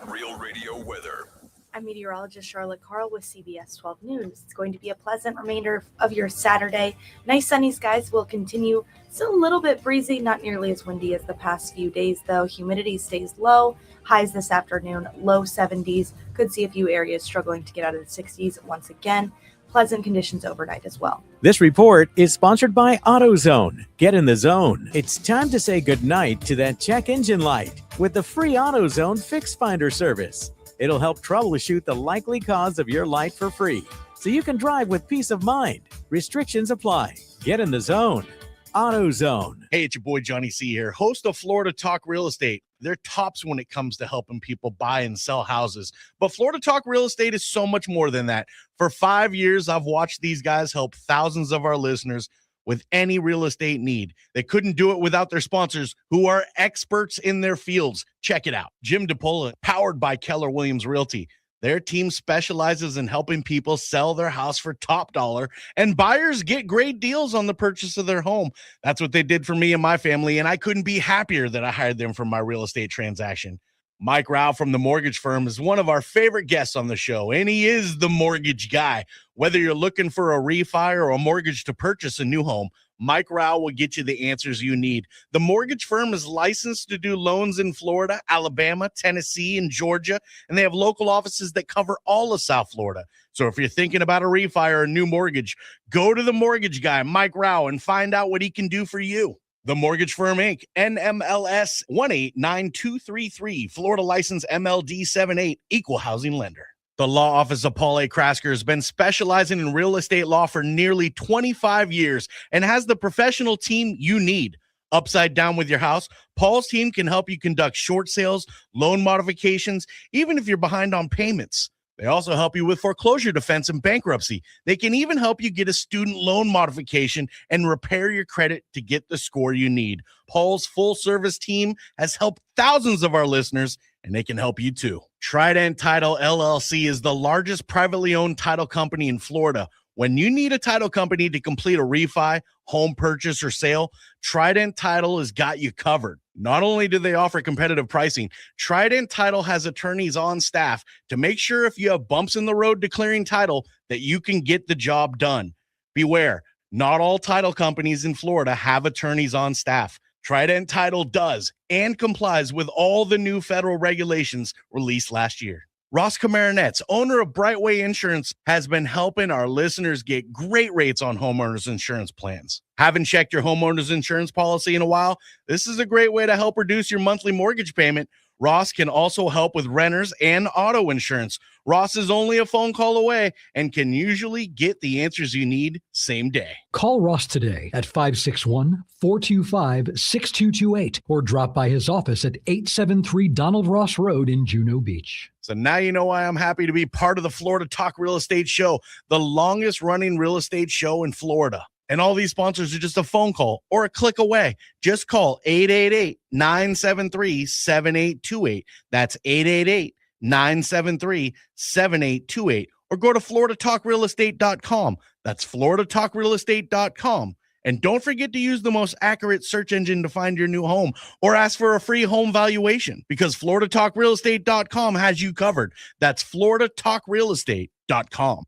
Speaker 1: Real Radio weather.
Speaker 7: I'm meteorologist Charlotte Carl with CBS 12 News. It's going to be a pleasant remainder of your Saturday. Nice sunny skies will continue. Still a little bit breezy, not nearly as windy as the past few days, though. Humidity stays low. Highs this afternoon, low 70s. Could see a few areas struggling to get out of the 60s once again. pleasant conditions overnight as well.
Speaker 8: This report is sponsored by AutoZone. Get in the zone. It's time to say goodnight to that check engine light with the free AutoZone Fix Finder service. It'll help troubleshoot the likely cause of your light for free, so you can drive with peace of mind. Restrictions apply. Get in the zone. AutoZone.
Speaker 2: Hey, it's your boy Johnny C here, host of Florida Talk Real Estate. They're tops when it comes to helping people buy and sell houses. But Florida Talk Real Estate is so much more than that. For 5 years, I've watched these guys help thousands of our listeners with any real estate need. They couldn't do it without their sponsors, who are experts in their fields. Check it out. Jim DePola, powered by Keller Williams Realty. Their team specializes in helping people sell their house for top dollar, and buyers get great deals on the purchase of their home. That's what they did for me and my family, and I couldn't be happier that I hired them for my real estate transaction. Mike Rao from the mortgage firm is one of our favorite guests on the show, and he is the mortgage guy. Whether you're looking for a refi or a mortgage to purchase a new home, Mike Rao will get you the answers you need. The mortgage firm is licensed to do loans in Florida, Alabama, Tennessee, and Georgia, and they have local offices that cover all of South Florida. So if you're thinking about a refi or a new mortgage, go to the mortgage guy, Mike Rao, and find out what he can do for you. The Mortgage Firm, Inc., NMLS 189233, Florida license MLD 78, equal housing lender. The law office of Paul A. Krasker has been specializing in real estate law for nearly 25 years and has the professional team you need. Upside down with your house, Paul's team can help you conduct short sales, loan modifications, even if you're behind on payments. They also help you with foreclosure defense and bankruptcy. They can even help you get a student loan modification and repair your credit to get the score you need. Paul's full-service team has helped thousands of our listeners, and they can help you too. Trident Title LLC is the largest privately owned title company in Florida. When you need a title company to complete a refi, home purchase, or sale, Trident Title has got you covered. Not only do they offer competitive pricing, Trident Title has attorneys on staff to make sure if you have bumps in the road declaring title that you can get the job done. Beware, not all title companies in Florida have attorneys on staff. Trident Title does and complies with all the new federal regulations released last year. Ross Camaronets, owner of Brightway Insurance, has been helping our listeners get great rates on homeowners insurance plans. Haven't checked your homeowners insurance policy in a while? This is a great way to help reduce your monthly mortgage payment. Ross can also help with renters and auto insurance. Ross is only a phone call away and can usually get the answers you need same day.
Speaker 9: Call Ross today at 561-425-6228 or drop by his office at 873 Donald Ross Road in Juno Beach.
Speaker 2: So now you know why I'm happy to be part of the Florida Talk Real Estate Show, the longest running real estate show in Florida. And all these sponsors are just a phone call or a click away. Just call 888-973-7828. That's 888-973-7828. Or go to floridatalkrealestate.com. That's floridatalkrealestate.com. And don't forget to use the most accurate search engine to find your new home or ask for a free home valuation because floridatalkrealestate.com has you covered. That's floridatalkrealestate.com.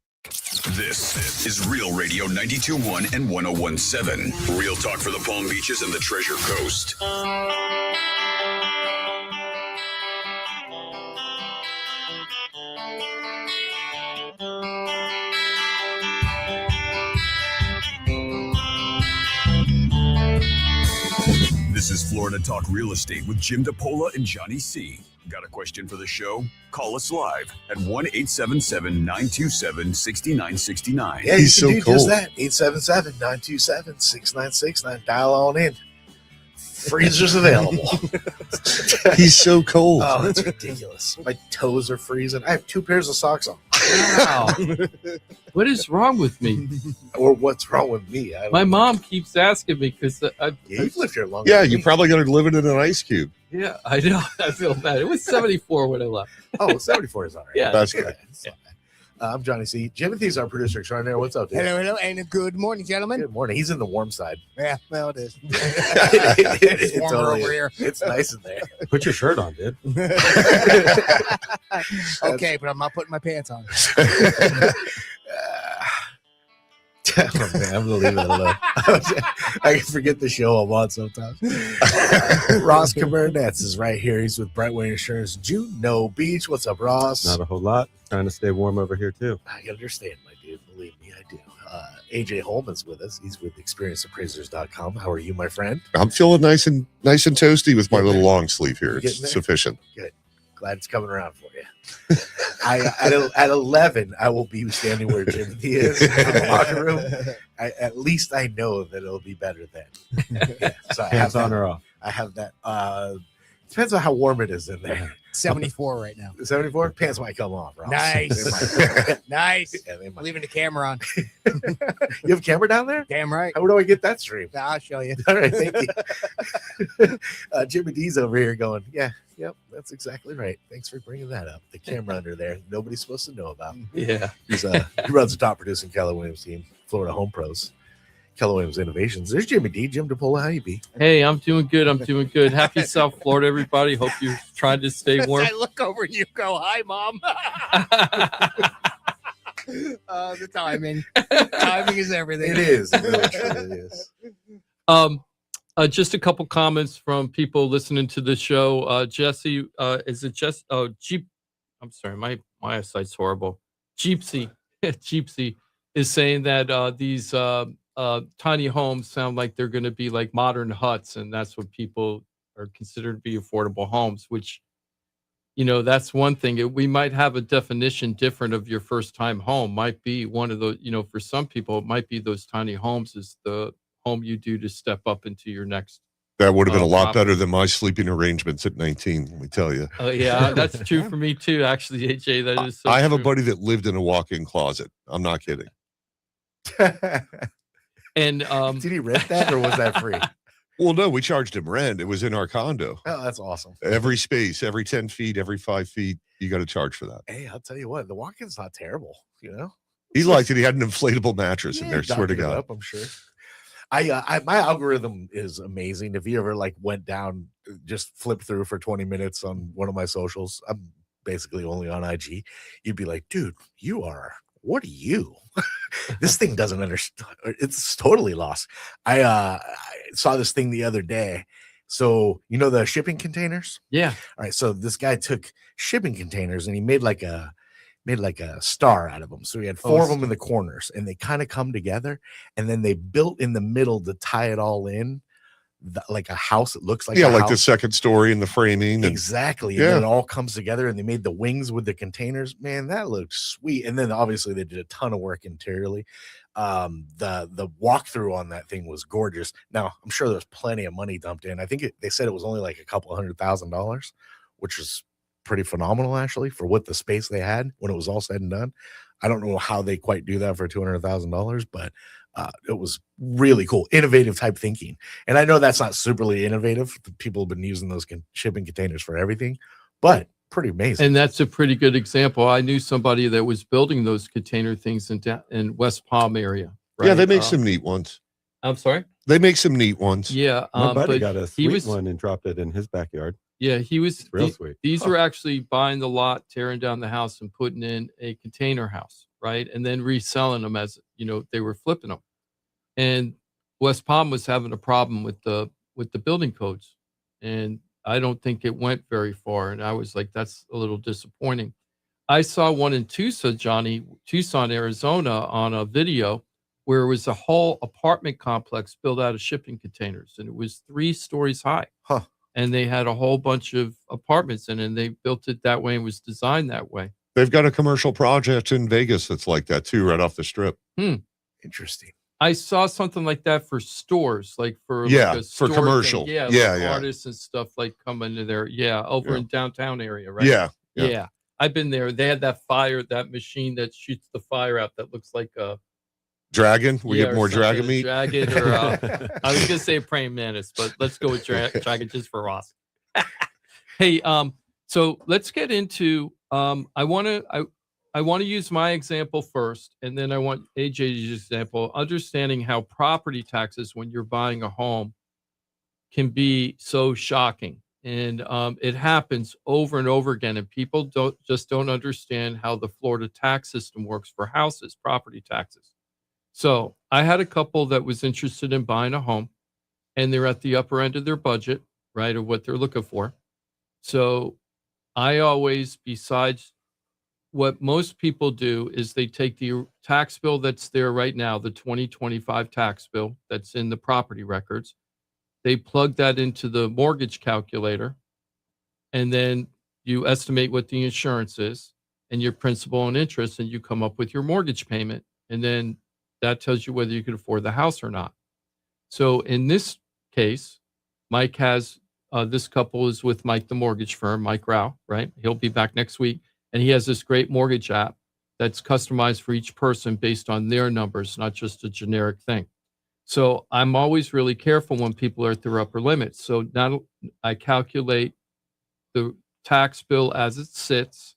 Speaker 1: This is Real Radio 92.1 and 101.7. Real talk for the Palm Beaches and the Treasure Coast. This is Florida Talk Real Estate with Jim DePola and Johnny C. Got a question for the show? Call us live at 1-877-927-6969.
Speaker 2: Yeah,
Speaker 5: He's
Speaker 2: you can
Speaker 5: so
Speaker 2: do
Speaker 5: cool.
Speaker 2: just that. 877-927-6969. Dial on in. Freezer's available.
Speaker 5: He's so cold.
Speaker 2: Oh, that's ridiculous. My toes are freezing. I have 2 pairs of socks on.
Speaker 6: Wow. What is wrong with me?
Speaker 2: Or what's wrong with me? I don't
Speaker 6: My
Speaker 2: know.
Speaker 6: mom keeps asking me because
Speaker 2: Yeah, you've lived here longer.
Speaker 5: Yeah,
Speaker 2: than
Speaker 5: you're
Speaker 2: me.
Speaker 5: probably going to live in an ice cube.
Speaker 6: yeah, I know. I feel bad. It was 74 when I left.
Speaker 2: Oh, 74 is all right.
Speaker 6: Yeah.
Speaker 5: That's
Speaker 2: Yeah,
Speaker 5: good.
Speaker 2: it's not bad. I'm Johnny C. Timothy's our producer extraordinaire. What's up, dude?
Speaker 3: Hello, and good morning, gentlemen.
Speaker 2: Good morning. He's in the warm side.
Speaker 3: Yeah, well, it is.
Speaker 2: It's
Speaker 3: It's warmer
Speaker 2: totally
Speaker 3: over here.
Speaker 2: It's nice in there.
Speaker 4: Put your shirt on, dude.
Speaker 3: Okay, but I'm not putting my pants on.
Speaker 2: Oh, man, I'm gonna leave it alone. I forget the show I'm on sometimes. Ross Camaronets is right here. He's with Brightway Insurance, Juno Beach. What's up, Ross?
Speaker 4: Not a whole lot. Trying to stay warm over here too.
Speaker 2: I understand, my dude. Believe me, I do. AJ Holman's with us. He's with experienceappraisers.com. How are you, my friend?
Speaker 5: I'm feeling nice and toasty with my
Speaker 2: Getting
Speaker 5: little
Speaker 2: there.
Speaker 5: long sleeve here.
Speaker 2: Getting
Speaker 5: It's
Speaker 2: there?
Speaker 5: sufficient.
Speaker 2: Good. Glad it's coming around for you. At 11, I will be standing where Jimothy is in the locker room. At least I know that it'll be better then. Yeah, so I have
Speaker 4: Hands on
Speaker 2: that.
Speaker 4: or off?
Speaker 2: I have that. Depends on how warm it is in there.
Speaker 3: 74 right now.
Speaker 2: 74? Pants might come off, Ross.
Speaker 3: Nice.
Speaker 2: They might.
Speaker 3: Nice.
Speaker 2: Yeah, they might.
Speaker 3: Leaving the camera on.
Speaker 2: You have a camera down there?
Speaker 3: Damn right.
Speaker 2: How do I get that stream?
Speaker 3: I'll show you.
Speaker 2: All right, thank you. Jimmy D's over here going, yeah, yep, that's exactly right. Thanks for bringing that up. The camera under there, nobody's supposed to know about.
Speaker 6: Yeah.
Speaker 2: He runs the top producing Keller Williams team, Florida Home Pros, Keller Williams Innovations. There's Jimmy D. Jim DePola, how you be?
Speaker 6: Hey, I'm doing good. I'm doing good. Happy South Florida, everybody. Hope you're trying to stay warm.
Speaker 3: I look over and you go, hi, Mom. The timing. Timing is everything.
Speaker 2: It is. It really truly is.
Speaker 6: Just a couple comments from people listening to the show. Jesse, is it just Jeep? I'm sorry, my eyesight's horrible. Jeepsy is saying that these tiny homes sound like they're going to be like modern huts, and that's what people are considered to be affordable homes. Which, that's one thing. We might have a definition different of your first time home. Might be one of the, for some people, it might be those tiny homes is the home you do to step up into your next.
Speaker 5: That would have been a lot
Speaker 6: property.
Speaker 5: better than my sleeping arrangements at 19, let me tell you.
Speaker 6: Oh yeah, that's true for me too. Actually, AJ, that is. So
Speaker 5: I have a
Speaker 6: true.
Speaker 5: buddy that lived in a walk-in closet. I'm not kidding.
Speaker 6: And
Speaker 2: Did he rent that or was that free?
Speaker 5: Well, no, we charged him rent. It was in our condo.
Speaker 2: Oh, that's awesome.
Speaker 5: Every space, every 10 feet, every 5 feet, you got to charge for that.
Speaker 2: Hey, I'll tell you what, the walk-in's not terrible,
Speaker 5: He liked it. He had an inflatable mattress in there,
Speaker 2: Yeah,
Speaker 5: swear to
Speaker 2: doctored it
Speaker 5: God.
Speaker 2: up, I'm sure. I my algorithm is amazing. If you ever went down, just flip through for 20 minutes on one of my socials, I'm basically only on IG. You'd be like, dude, what are you? This thing doesn't understand. It's totally lost. I saw this thing the other day. So the shipping containers.
Speaker 6: yeah,
Speaker 2: All right, so this guy took shipping containers and he made like a star out of them. So he had four of them in the corners, and they kind of come together, and then they built in the middle to tie it all in, like a house. It looks like
Speaker 5: Yeah,
Speaker 2: a
Speaker 5: like
Speaker 2: house.
Speaker 5: the second story and the framing. And
Speaker 2: Exactly. And then it all comes together, and they made the wings with the containers. Man, that looked sweet. And then obviously they did a ton of work interiorly. The walkthrough on that thing was gorgeous. Now, I'm sure there's plenty of money dumped in. I think they said it was only like a couple $100,000, which is pretty phenomenal actually for what the space they had when it was all said and done. I don't know how they quite do that for $200,000, but it was really cool, innovative type thinking. And I know that's not superly innovative. People have been using those shipping containers for everything, but pretty amazing.
Speaker 6: and that's a pretty good example. I knew somebody that was building those container things in West Palm area.
Speaker 5: yeah, they
Speaker 6: right?
Speaker 5: make some neat ones.
Speaker 6: I'm sorry.
Speaker 5: They make some neat ones.
Speaker 6: Yeah,
Speaker 4: My buddy
Speaker 6: but
Speaker 4: got a
Speaker 6: he
Speaker 4: sweet
Speaker 6: was
Speaker 4: one and dropped it in his backyard.
Speaker 6: yeah he was
Speaker 4: It's real
Speaker 6: he-
Speaker 4: sweet.
Speaker 6: These were actually buying the lot, tearing down the house, and putting in a container house, right? And then reselling them as they were flipping them. And West Palm was having a problem with the building codes, and I don't think it went very far. And I was like, that's a little disappointing. I saw one in Tucson, Arizona, on a video where it was a whole apartment complex built out of shipping containers, and it was 3 stories high.
Speaker 2: Huh.
Speaker 6: And they had a whole bunch of apartments in it, and they built it that way and was designed that way.
Speaker 5: They've got a commercial project in Vegas that's like that too, right off the strip.
Speaker 2: Interesting.
Speaker 6: I saw something like that for stores, like for
Speaker 5: Yeah,
Speaker 6: like a
Speaker 5: for
Speaker 6: store
Speaker 5: commercial.
Speaker 6: thing. Yeah,
Speaker 5: Yeah,
Speaker 6: like
Speaker 5: yeah.
Speaker 6: artists and stuff like coming to there. Yeah, over
Speaker 5: Yeah.
Speaker 6: in downtown area, right?
Speaker 5: Yeah.
Speaker 6: Yeah. I've been there. They had that machine that shoots the fire out that looks like a
Speaker 5: Dragon. We
Speaker 6: yeah,
Speaker 5: get
Speaker 6: or
Speaker 5: more
Speaker 6: something,
Speaker 5: dragon
Speaker 6: a
Speaker 5: meat.
Speaker 6: Dragon or I was gonna say a praying mantis, but let's go with dragon just for Ross. Hey, so let's get into I want to use my example first, and then I want AJ's example, understanding how property taxes when you're buying a home can be so shocking. And it happens over and over again, and people don't understand how the Florida tax system works for houses, property taxes. So I had a couple that was interested in buying a home, and they're at the upper end of their budget, right, of what they're looking for. So I always, besides what most people do is they take the tax bill that's there right now, the 2025 tax bill that's in the property records. They plug that into the mortgage calculator, and then you estimate what the insurance is and your principal and interest, and you come up with your mortgage payment. And then that tells you whether you can afford the house or not. So in this case, Mike has this couple is with Mike, the mortgage firm, Mike Rao, right? He'll be back next week. And he has this great mortgage app that's customized for each person based on their numbers, not just a generic thing. So I'm always really careful when people are at their upper limit. So now I calculate the tax bill as it sits,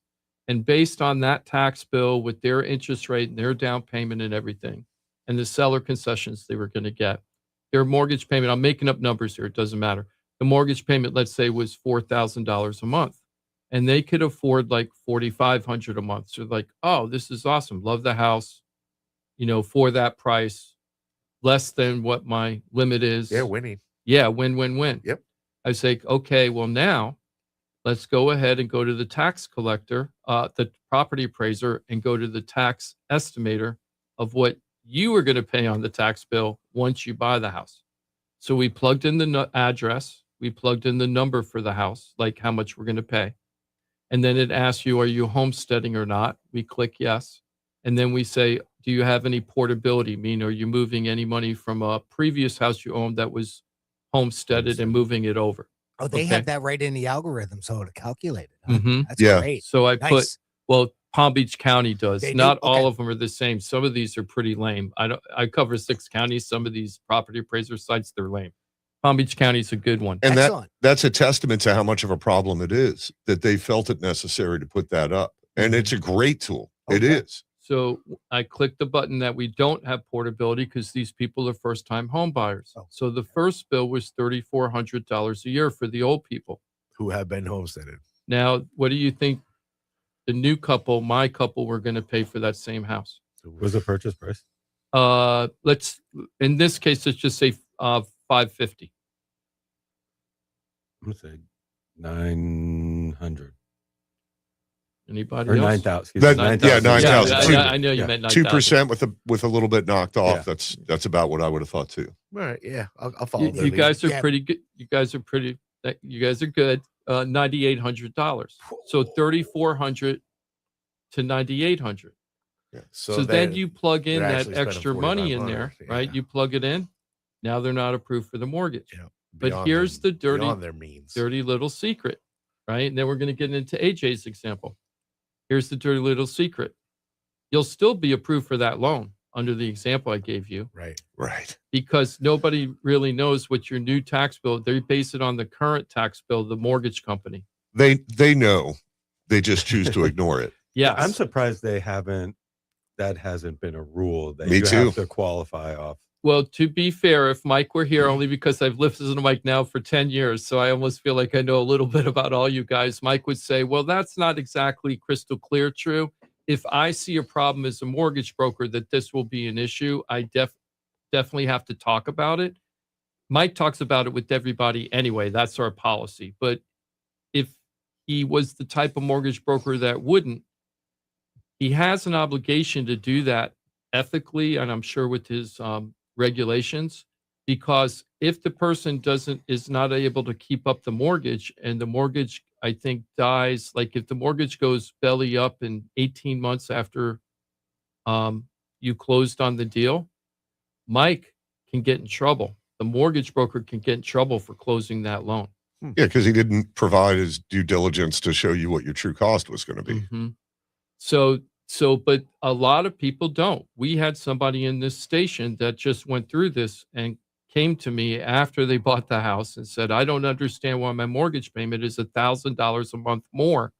Speaker 6: and based on that tax bill with their interest rate and their down payment and everything, and the seller concessions they were going to get, their mortgage payment, I'm making up numbers here, it doesn't matter. The mortgage payment, let's say, was $4,000 a month. And they could afford like $4,500 a month. So like, oh, this is awesome. Love the house, for that price, less than what my limit is.
Speaker 2: Yeah, winning.
Speaker 6: Yeah, win, win, win.
Speaker 2: Yep.
Speaker 6: I say, okay, well now let's go ahead and go to the tax collector, the property appraiser, and go to the tax estimator of what you are going to pay on the tax bill once you buy the house. So we plugged in the address, we plugged in the number for the house, like how much we're going to pay. And then it asks you, are you homesteading or not? We click yes. And then we say, do you have any portability? Meaning, are you moving any money from a previous house you owned that was homesteaded and moving it over?
Speaker 3: Oh, they
Speaker 6: Okay.
Speaker 3: have that right in the algorithm, so to calculate it. Huh?
Speaker 6: Mhm.
Speaker 3: That's
Speaker 5: Yeah.
Speaker 3: great.
Speaker 6: So I
Speaker 3: Nice.
Speaker 6: put, Palm Beach County does.
Speaker 3: They do?
Speaker 6: Not all
Speaker 3: Okay.
Speaker 6: of them are the same. Some of these are pretty lame. I cover 6 counties. Some of these property appraiser sites, they're lame. Palm Beach County is a good one.
Speaker 5: And
Speaker 3: Excellent.
Speaker 5: that's a testament to how much of a problem it is that they felt it necessary to put that up. And it's a great tool. It
Speaker 3: Okay.
Speaker 5: is.
Speaker 6: So I clicked the button that we don't have portability because these people are first-time home buyers.
Speaker 3: Oh.
Speaker 6: So the first bill was $3,400 a year for the old people.
Speaker 2: Who have been homesteaded.
Speaker 6: Now, what do you think the new couple, my couple, were going to pay for that same house?
Speaker 4: What was the purchase price?
Speaker 6: In this case, let's just say $550.
Speaker 4: I'm gonna say 900
Speaker 6: Anybody
Speaker 4: or
Speaker 6: else?
Speaker 4: 9,000. excuse
Speaker 5: That-
Speaker 4: me,
Speaker 5: yeah, 9,000.
Speaker 6: I know you
Speaker 4: Yeah.
Speaker 6: meant 9,000.
Speaker 5: 2% with a little bit knocked off.
Speaker 4: Yeah.
Speaker 5: That's about what I would have thought too.
Speaker 2: All right. Yeah. I'll follow
Speaker 6: You,
Speaker 2: their
Speaker 6: you
Speaker 2: lead.
Speaker 6: guys are
Speaker 3: Yeah.
Speaker 6: pretty good. You guys are good. $9,800. So 3,400 to 9,800.
Speaker 2: Yeah.
Speaker 6: So then you plug in
Speaker 2: they're
Speaker 6: that
Speaker 2: actually spending
Speaker 6: extra money in
Speaker 2: 4,500,
Speaker 6: there, right?
Speaker 2: yeah.
Speaker 6: You plug it in. Now they're not approved for the mortgage.
Speaker 2: Yeah.
Speaker 6: But
Speaker 2: Beyond
Speaker 6: here's
Speaker 2: their-
Speaker 6: the dirty,
Speaker 2: beyond their means.
Speaker 6: dirty little secret, right? And then we're going to get into AJ's example. Here's the dirty little secret. You'll still be approved for that loan under the example I gave you,
Speaker 2: Right.
Speaker 5: Right.
Speaker 6: because nobody really knows what your new tax bill. They base it on the current tax bill, the mortgage company.
Speaker 5: They know. They just choose to ignore it.
Speaker 6: Yes.
Speaker 4: I'm surprised that hasn't been a rule that
Speaker 5: Me
Speaker 4: you
Speaker 5: too.
Speaker 4: have to qualify off.
Speaker 6: Well, to be fair, if Mike were here, only because I've listened to Mike now for 10 years, so I almost feel like I know a little bit about all you guys, Mike would say, well, that's not exactly crystal clear true. If I see a problem as a mortgage broker that this will be an issue, I definitely have to talk about it. Mike talks about it with everybody anyway. That's our policy. But if he was the type of mortgage broker that wouldn't, he has an obligation to do that ethically, and I'm sure with his regulations, because if the person is not able to keep up the mortgage, and the mortgage, I think, dies, like if the mortgage goes belly up in 18 months after you closed on the deal, Mike can get in trouble. The mortgage broker can get in trouble for closing that loan.
Speaker 5: Yeah, because he didn't provide his due diligence to show you what your true cost was going to be.
Speaker 6: Mhm. But a lot of people don't. We had somebody in this station that just went through this and came to me after they bought the house and said, I don't understand why my mortgage payment is $1,000 a month more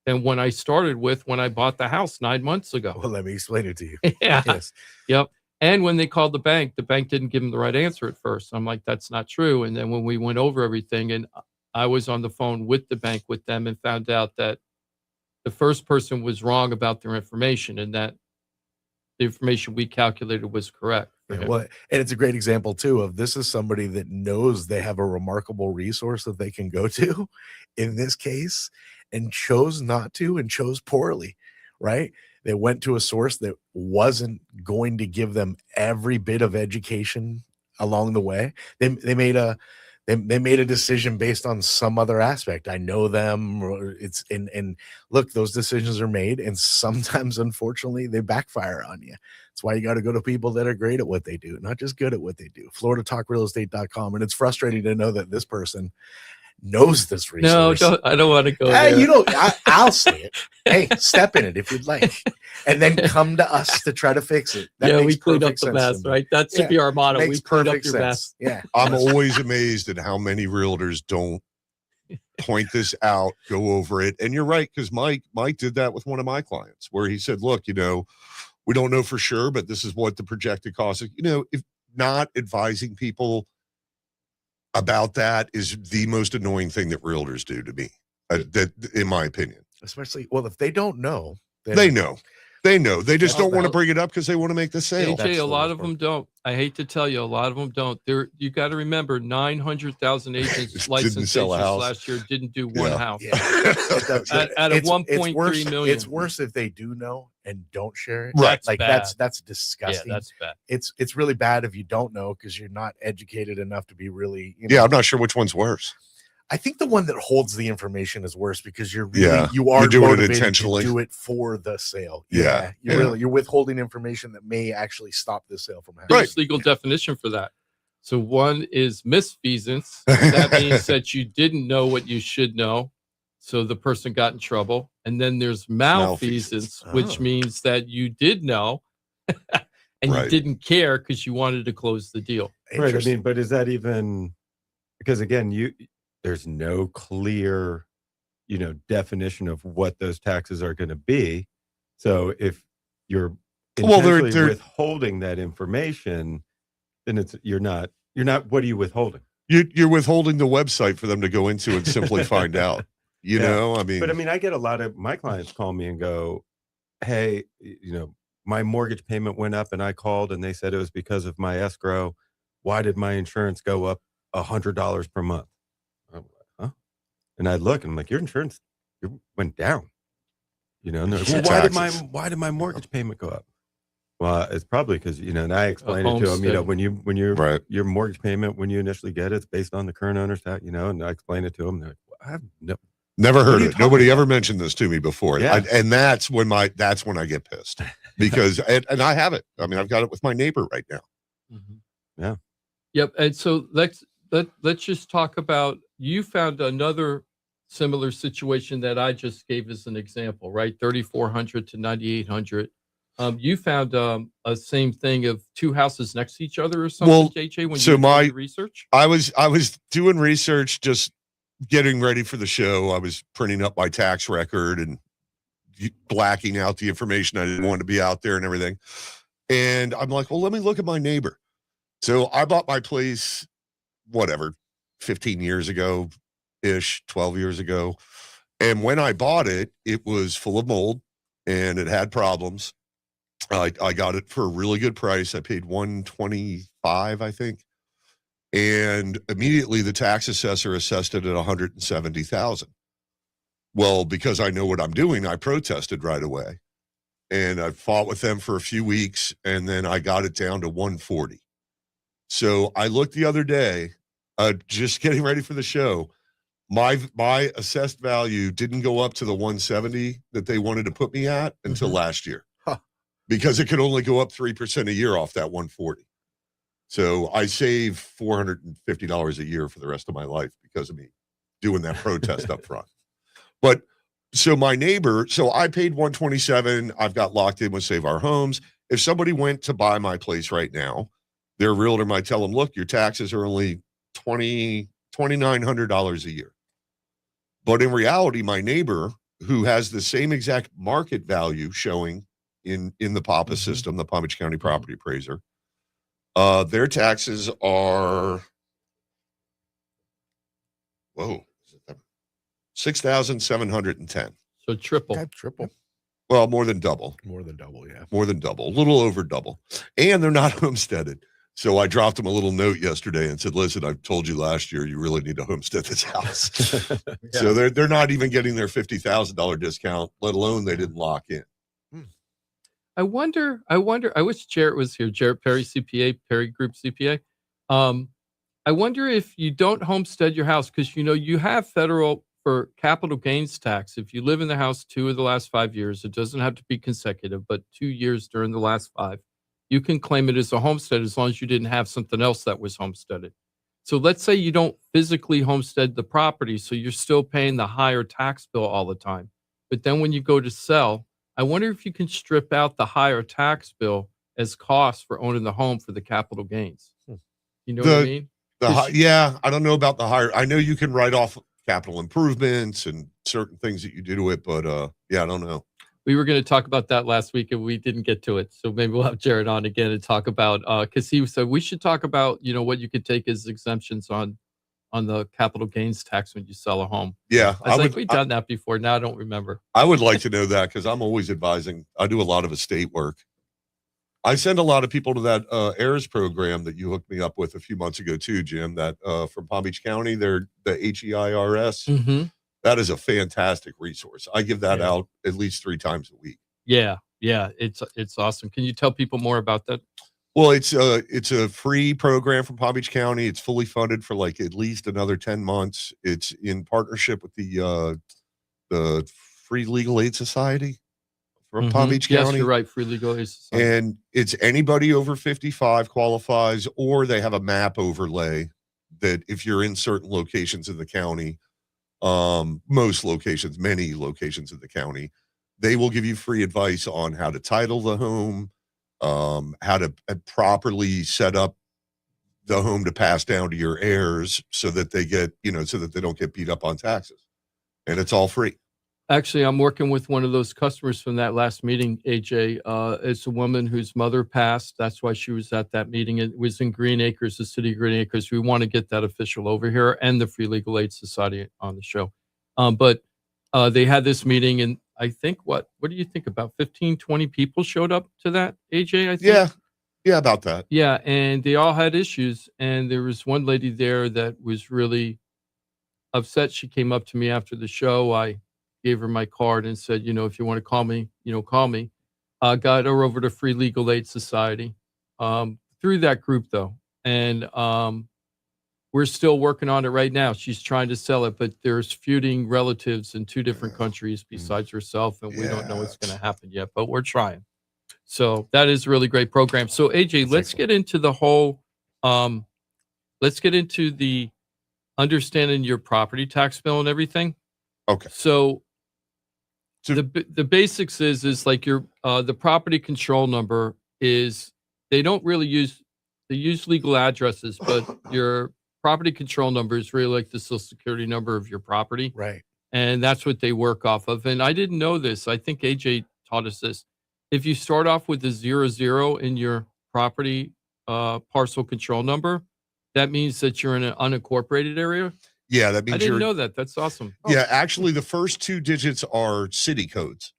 Speaker 6: than when I started with when I bought the house 9 months ago.
Speaker 2: Well, let me explain it to you.
Speaker 6: Yeah.
Speaker 2: Yes.
Speaker 6: Yep. And when they called the bank didn't give them the right answer at first. I'm like, that's not true. And then when we went over everything, and I was on the phone with the bank with them, and found out that the first person was wrong about their information, and that the information we calculated was correct. for
Speaker 2: Yeah,
Speaker 6: him.
Speaker 2: well, and it's a great example too of this is somebody that knows they have a remarkable resource that they can go to in this case, and chose not to, and chose poorly. right? They went to a source that wasn't going to give them every bit of education along the way. They made a decision based on some other aspect. I know them. Or it's and look, those decisions are made, and sometimes, unfortunately, they backfire on you. That's why you got to go to people that are great at what they do, not just good at what they do. FloridaTalkRealEstate.com, and it's frustrating to know that this person knows this resource.
Speaker 6: No, I don't want to go
Speaker 2: Hey,
Speaker 6: there.
Speaker 2: you don't. I'll say it. Hey, step in it if you'd like, and then come to us to try to fix it. That
Speaker 6: Yeah, we
Speaker 2: makes
Speaker 6: cleaned up
Speaker 2: perfect
Speaker 6: the
Speaker 2: sense
Speaker 6: mess,
Speaker 2: to me.
Speaker 6: right? That should
Speaker 2: Yeah,
Speaker 6: be our motto. We
Speaker 2: Makes
Speaker 6: cleaned up
Speaker 2: perfect
Speaker 6: your
Speaker 2: sense.
Speaker 6: mess.
Speaker 2: Yeah,
Speaker 5: I'm always amazed at how many realtors don't point this out, go over it. And you're right, because Mike did that with one of my clients where he said, look, we don't know for sure, but this is what the projected cost is. If not advising people about that is the most annoying thing that realtors do to me, that in my opinion.
Speaker 2: especially if they don't know, then
Speaker 5: They know. They just
Speaker 2: Yeah,
Speaker 5: don't want to
Speaker 2: well-
Speaker 5: bring it up because they want to make the sale.
Speaker 2: That's
Speaker 6: AJ,
Speaker 2: the
Speaker 6: a lot
Speaker 2: worst
Speaker 6: of
Speaker 2: part.
Speaker 6: them don't. I hate to tell you, a lot of them don't. You got to remember, 900,000 agents
Speaker 5: Didn't
Speaker 6: licensed
Speaker 5: sell a
Speaker 6: agents
Speaker 5: house.
Speaker 6: last year didn't do one
Speaker 5: Yeah.
Speaker 6: house.
Speaker 2: Yeah.
Speaker 6: Out of
Speaker 2: It's
Speaker 6: 1.3
Speaker 2: worse-
Speaker 6: million.
Speaker 2: It's worse if they do know and don't share it.
Speaker 5: Right.
Speaker 6: That's
Speaker 2: Like
Speaker 6: bad.
Speaker 2: that's
Speaker 6: Yeah,
Speaker 2: disgusting.
Speaker 6: that's bad.
Speaker 2: It's really bad if you don't know because you're not educated enough to be really.
Speaker 5: Yeah, I'm not sure which one's worse.
Speaker 2: I think the one that holds the information is worse because you
Speaker 5: Yeah,
Speaker 2: are
Speaker 5: you're doing it
Speaker 2: motivated
Speaker 5: intentionally.
Speaker 2: to do it for the sale.
Speaker 5: Yeah,
Speaker 2: You're withholding information that may actually stop the sale from happening.
Speaker 6: There's legal definition for that. So one is misfeasance. That means that you didn't know what you should know. So the person got in trouble. And then there's malfeasance, which
Speaker 2: Oh.
Speaker 6: means that you did know and
Speaker 5: Right.
Speaker 6: you didn't care because you wanted to close the deal.
Speaker 4: Right. I
Speaker 2: Interesting.
Speaker 4: mean, but is that even because again, there's no clear, definition of what those taxes are going to be. So if you're
Speaker 5: Well, they're-
Speaker 4: intentionally withholding that information, then you're not. What are you withholding?
Speaker 5: You're withholding the website for them to go into and simply find out. You
Speaker 4: Yeah.
Speaker 5: know, I mean,
Speaker 4: But I mean, I get a lot of my clients call me and go, "Hey, my mortgage payment went up, and I called, and they said it was because of my escrow. Why did my insurance go up $100 per month?" I'm like, "Huh?" And I look, and I'm like, "Your insurance went down." And they're like,
Speaker 5: Your
Speaker 4: "Well,
Speaker 5: taxes.
Speaker 4: why did my mortgage payment go up?" Well, it's probably because and I explained it to them.
Speaker 6: homestead.
Speaker 4: When you're
Speaker 5: right.
Speaker 4: your mortgage payment when you initially get it, it's based on the current owner's tax. And I explained it to them. They're like, well, I have no.
Speaker 5: Never
Speaker 4: What
Speaker 5: heard
Speaker 4: are you
Speaker 5: it. Nobody
Speaker 4: talking
Speaker 5: ever mentioned this to me before.
Speaker 4: Yeah.
Speaker 5: And that's when I get pissed because, and I have it. I mean, I've got it with my neighbor right now.
Speaker 4: Yeah.
Speaker 6: Yep. And so let's just talk about, you found another similar situation that I just gave as an example, right? 3,400 to 9,800. You found a same thing of two houses next to each other or something,
Speaker 5: Well,
Speaker 6: JJ, when
Speaker 5: so
Speaker 6: you were doing
Speaker 5: my-
Speaker 6: your research?
Speaker 5: I was doing research, just getting ready for the show. I was printing up my tax record and blacking out the information I didn't want to be out there and everything. And I'm like, well, let me look at my neighbor. So I bought my place, 15 years ago ish, 12 years ago. And when I bought it, it was full of mold and it had problems. I got it for a really good price. I paid $125, I think. And immediately the tax assessor assessed it at $170,000. Well, because I know what I'm doing, I protested right away. And I fought with them for a few weeks, and then I got it down to $140. So I looked the other day, just getting ready for the show. My assessed value didn't go up to the $170 that they wanted to put me at until last year.
Speaker 2: Huh.
Speaker 5: Because it could only go up 3% a year off that $140. So I save $450 a year for the rest of my life because of me doing that protest up front. But so my neighbor, so I paid $127. I've got locked in with Save Our Homes. If somebody went to buy my place right now, their realtor might tell them, look, your taxes are only $2,900 a year. But in reality, my neighbor, who has the same exact market value showing in the PAPA system, the Palm Beach County Property Appraiser, their taxes are, $6,710.
Speaker 6: So triple.
Speaker 2: Okay, triple,
Speaker 5: Well, more than double.
Speaker 2: more than double. Yeah.
Speaker 5: More than double, a little over double. And they're not homesteaded. So I dropped them a little note yesterday and said, listen, I've told you last year, you really need to homestead this house. So they're not even getting their $50,000 discount, let alone they didn't lock in.
Speaker 6: I wonder. I wish Jarrett was here. Jarrett Perry, CPA, Perry Group CPA. I wonder if you don't homestead your house because you have federal for capital gains tax. If you live in the house 2 of the last 5 years, it doesn't have to be consecutive, but 2 years during the last 5, you can claim it as a homestead as long as you didn't have something else that was homesteaded. So let's say you don't physically homestead the property, so you're still paying the higher tax bill all the time. But then when you go to sell, I wonder if you can strip out the higher tax bill as costs for owning the home for the capital gains. You know what I mean?
Speaker 5: Yeah, I don't know about the higher. I know you can write off capital improvements and certain things that you do to it, but yeah, I don't know.
Speaker 6: We were going to talk about that last week and we didn't get to it. So maybe we'll have Jared on again and talk about, because he said we should talk about, what you could take as exemptions on the capital gains tax when you sell a home.
Speaker 5: Yeah.
Speaker 6: I was we've done that before. Now I don't remember.
Speaker 5: I would like to know that because I'm always advising. I do a lot of estate work. I send a lot of people to that AIRS program that you hooked me up with a few months ago too, Jim, that from Palm Beach County, they're the HEIRS.
Speaker 6: Mm-hmm.
Speaker 5: That is a fantastic resource. I give that out at least 3 times a week.
Speaker 6: Yeah. It's awesome. Can you tell people more about that?
Speaker 5: Well, it's a free program from Palm Beach County. It's fully funded for like at least another 10 months. It's in partnership with the Free Legal Aid Society from Palm Beach County.
Speaker 6: Yes, you're right. Free Legal Aid Society.
Speaker 5: And it's anybody over 55 qualifies, or they have a map overlay that if you're in certain locations in the county, many locations in the county, they will give you free advice on how to title the home, how to properly set up the home to pass down to your heirs so that they get, so that they don't get beat up on taxes. And it's all free.
Speaker 6: Actually, I'm working with one of those customers from that last meeting, AJ. It's a woman whose mother passed. That's why she was at that meeting. It was in Green Acres, the city of Green Acres. We want to get that official over here and the Free Legal Aid Society on the show. But they had this meeting, and I think, what do you think? About 15, 20 people showed up to that, AJ, I think?
Speaker 5: Yeah, about that.
Speaker 6: Yeah, and they all had issues. And there was one lady there that was really upset. She came up to me after the show. I gave her my card and said, if you want to call me, call me. Got her over to Free Legal Aid Society through that group, though. And we're still working on it right now. She's trying to sell it, but there's feuding relatives in 2 different countries besides herself, and we don't know what's going to happen yet, but we're trying. So that is a really great program. So AJ, let's get into the whole, let's get into the understanding your property tax bill and everything.
Speaker 5: Okay.
Speaker 6: So the basics is like your the property control number is, they don't really use, they use legal addresses, but your property control number is really like the social security number of your property.
Speaker 2: Right.
Speaker 6: And that's what they work off of. And I didn't know this. I think AJ taught us this. If you start off with a 00 in your property parcel control number, that means that you're in an unincorporated area.
Speaker 5: Yeah, that means
Speaker 6: I didn't know that. That's awesome.
Speaker 5: Yeah, actually, the first 2 digits are city codes,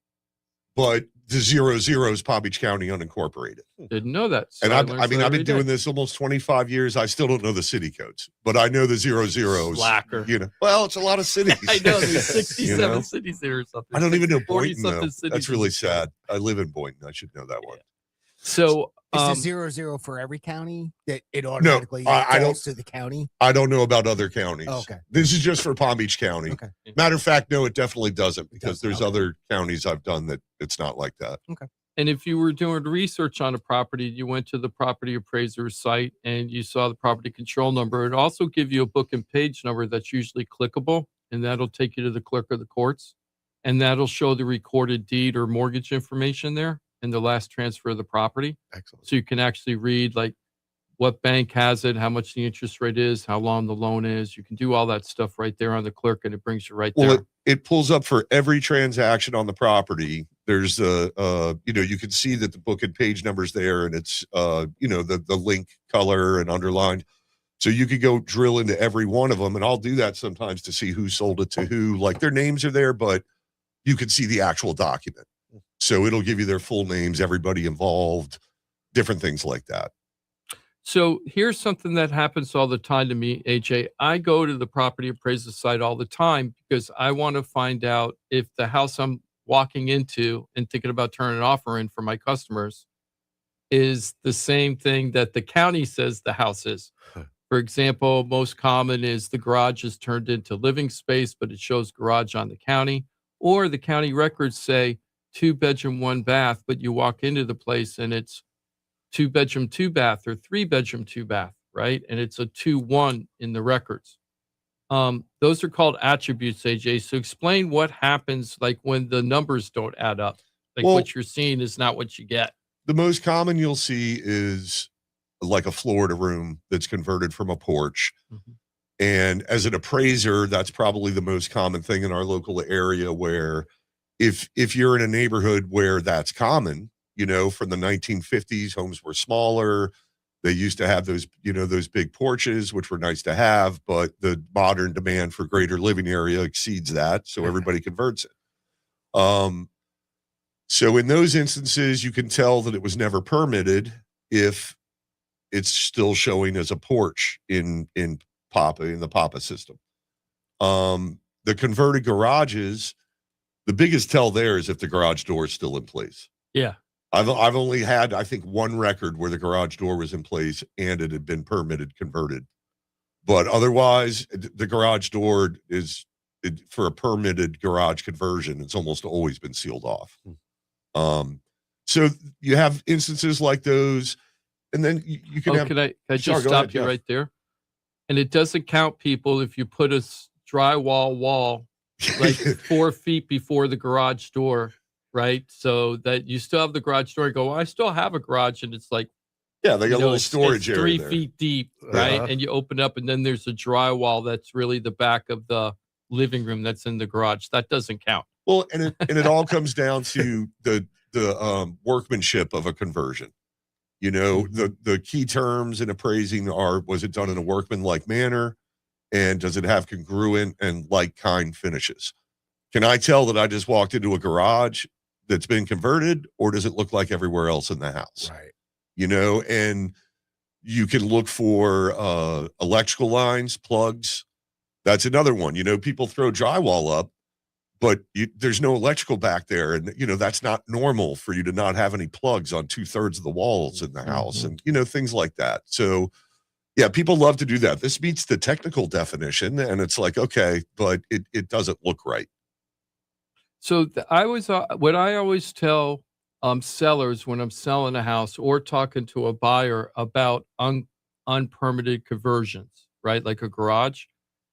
Speaker 5: but the 00 is Palm Beach County unincorporated.
Speaker 6: Didn't know that. So
Speaker 5: And I've been
Speaker 6: every
Speaker 5: doing
Speaker 6: day.
Speaker 5: this almost 25 years. I still don't know the city codes, but I know the 00s.
Speaker 6: Slacker.
Speaker 5: Well, it's a lot of cities.
Speaker 6: I know there's 67
Speaker 5: You know?
Speaker 6: cities there or something.
Speaker 5: I don't even know
Speaker 6: 40
Speaker 5: Boynton, though.
Speaker 6: something cities
Speaker 5: That's
Speaker 6: in
Speaker 5: really
Speaker 6: this county.
Speaker 5: sad. I live in Boynton. I should know that one.
Speaker 6: So
Speaker 3: Is the 00 for every county that it automatically
Speaker 5: I
Speaker 3: falls
Speaker 5: don't-
Speaker 3: to the county?
Speaker 5: I don't know about other counties.
Speaker 3: Oh, okay.
Speaker 5: This is just for Palm Beach County.
Speaker 3: Okay.
Speaker 5: Matter of fact, no, it definitely doesn't, because
Speaker 3: doesn't,
Speaker 5: there's
Speaker 3: okay.
Speaker 5: other counties I've done that it's not like that.
Speaker 6: And if you were doing research on a property, you went to the property appraiser site and you saw the property control number, it also give you a book and page number that's usually clickable, and that'll take you to the clerk of the courts, and that'll show the recorded deed or mortgage information there and the last transfer of the property.
Speaker 2: Excellent.
Speaker 6: So you can actually read like what bank has it, how much the interest rate is, how long the loan is. You can do all that stuff right there on the clerk, and it brings you right
Speaker 5: Well,
Speaker 6: there.
Speaker 5: it pulls up for every transaction on the property. There's you can see that the book and page number's there, and it's the link color and underlined. So you could go drill into every one of them, and I'll do that sometimes to see who sold it to who. Like, their names are there, but you can see the actual document. So it'll give you their full names, everybody involved, different things like that.
Speaker 6: So here's something that happens all the time to me, AJ. I go to the property appraisal site all the time because I want to find out if the house I'm walking into and thinking about turning an offer in for my customers is the same thing that the county says the house is. For example, most common is the garage is turned into living space, but it shows garage on the county, or the county records say 2-bedroom, 1-bath, but you walk into the place and it's 2-bedroom, 2-bath, or 3-bedroom, 2-bath, right? And it's a 2-1 in the records. Those are called attributes, AJ. So explain what happens like when the numbers don't add up. Like
Speaker 5: Well-
Speaker 6: what you're seeing is not what you get.
Speaker 5: The most common you'll see is like a Florida room that's converted from a porch.
Speaker 6: Mhm.
Speaker 5: And as an appraiser, that's probably the most common thing in our local area, where if you're in a neighborhood where that's common, from the 1950s, homes were smaller. They used to have those, those big porches, which were nice to have, but the modern demand for greater living area exceeds that. So everybody converts it. So in those instances, you can tell that it was never permitted if it's still showing as a porch in the PAPA system. The converted garages, the biggest tell there is if the garage door is still in place.
Speaker 6: Yeah.
Speaker 5: I've only had, I think, one record where the garage door was in place and it had been permitted converted. But otherwise, the garage door is for a permitted garage conversion. It's almost always been sealed off. So you have instances like those, and then you can have.
Speaker 6: Can I
Speaker 5: Sure,
Speaker 6: just
Speaker 5: go
Speaker 6: stop
Speaker 5: ahead,
Speaker 6: you
Speaker 5: yeah.
Speaker 6: right there? And it doesn't count people if you put a drywall wall like 4 feet before the garage door, right? So that you still have the garage door. You go, well, I still have a garage, and it's like,
Speaker 5: Yeah, they got a little
Speaker 6: it's
Speaker 5: storage area
Speaker 6: 3
Speaker 5: there.
Speaker 6: feet deep, right?
Speaker 5: Uh-huh.
Speaker 6: And you open up, and then there's a drywall that's really the back of the living room that's in the garage. That doesn't count.
Speaker 5: Well, and it all comes down to the workmanship of a conversion. The key terms in appraising are: was it done in a workmanlike manner, and does it have congruent and like kind finishes? Can I tell that I just walked into a garage that's been converted, or does it look like everywhere else in the house?
Speaker 2: Right.
Speaker 5: And you can look for electrical lines, plugs. That's another one. People throw drywall up, but there's no electrical back there. And, that's not normal for you to not have any plugs on 2/3 of the walls in the house and, things like that. So, yeah, people love to do that. This meets the technical definition, and it's like, okay, but it doesn't look right.
Speaker 6: So what I always tell sellers when I'm selling a house or talking to a buyer about unpermitted conversions, right? Like a garage.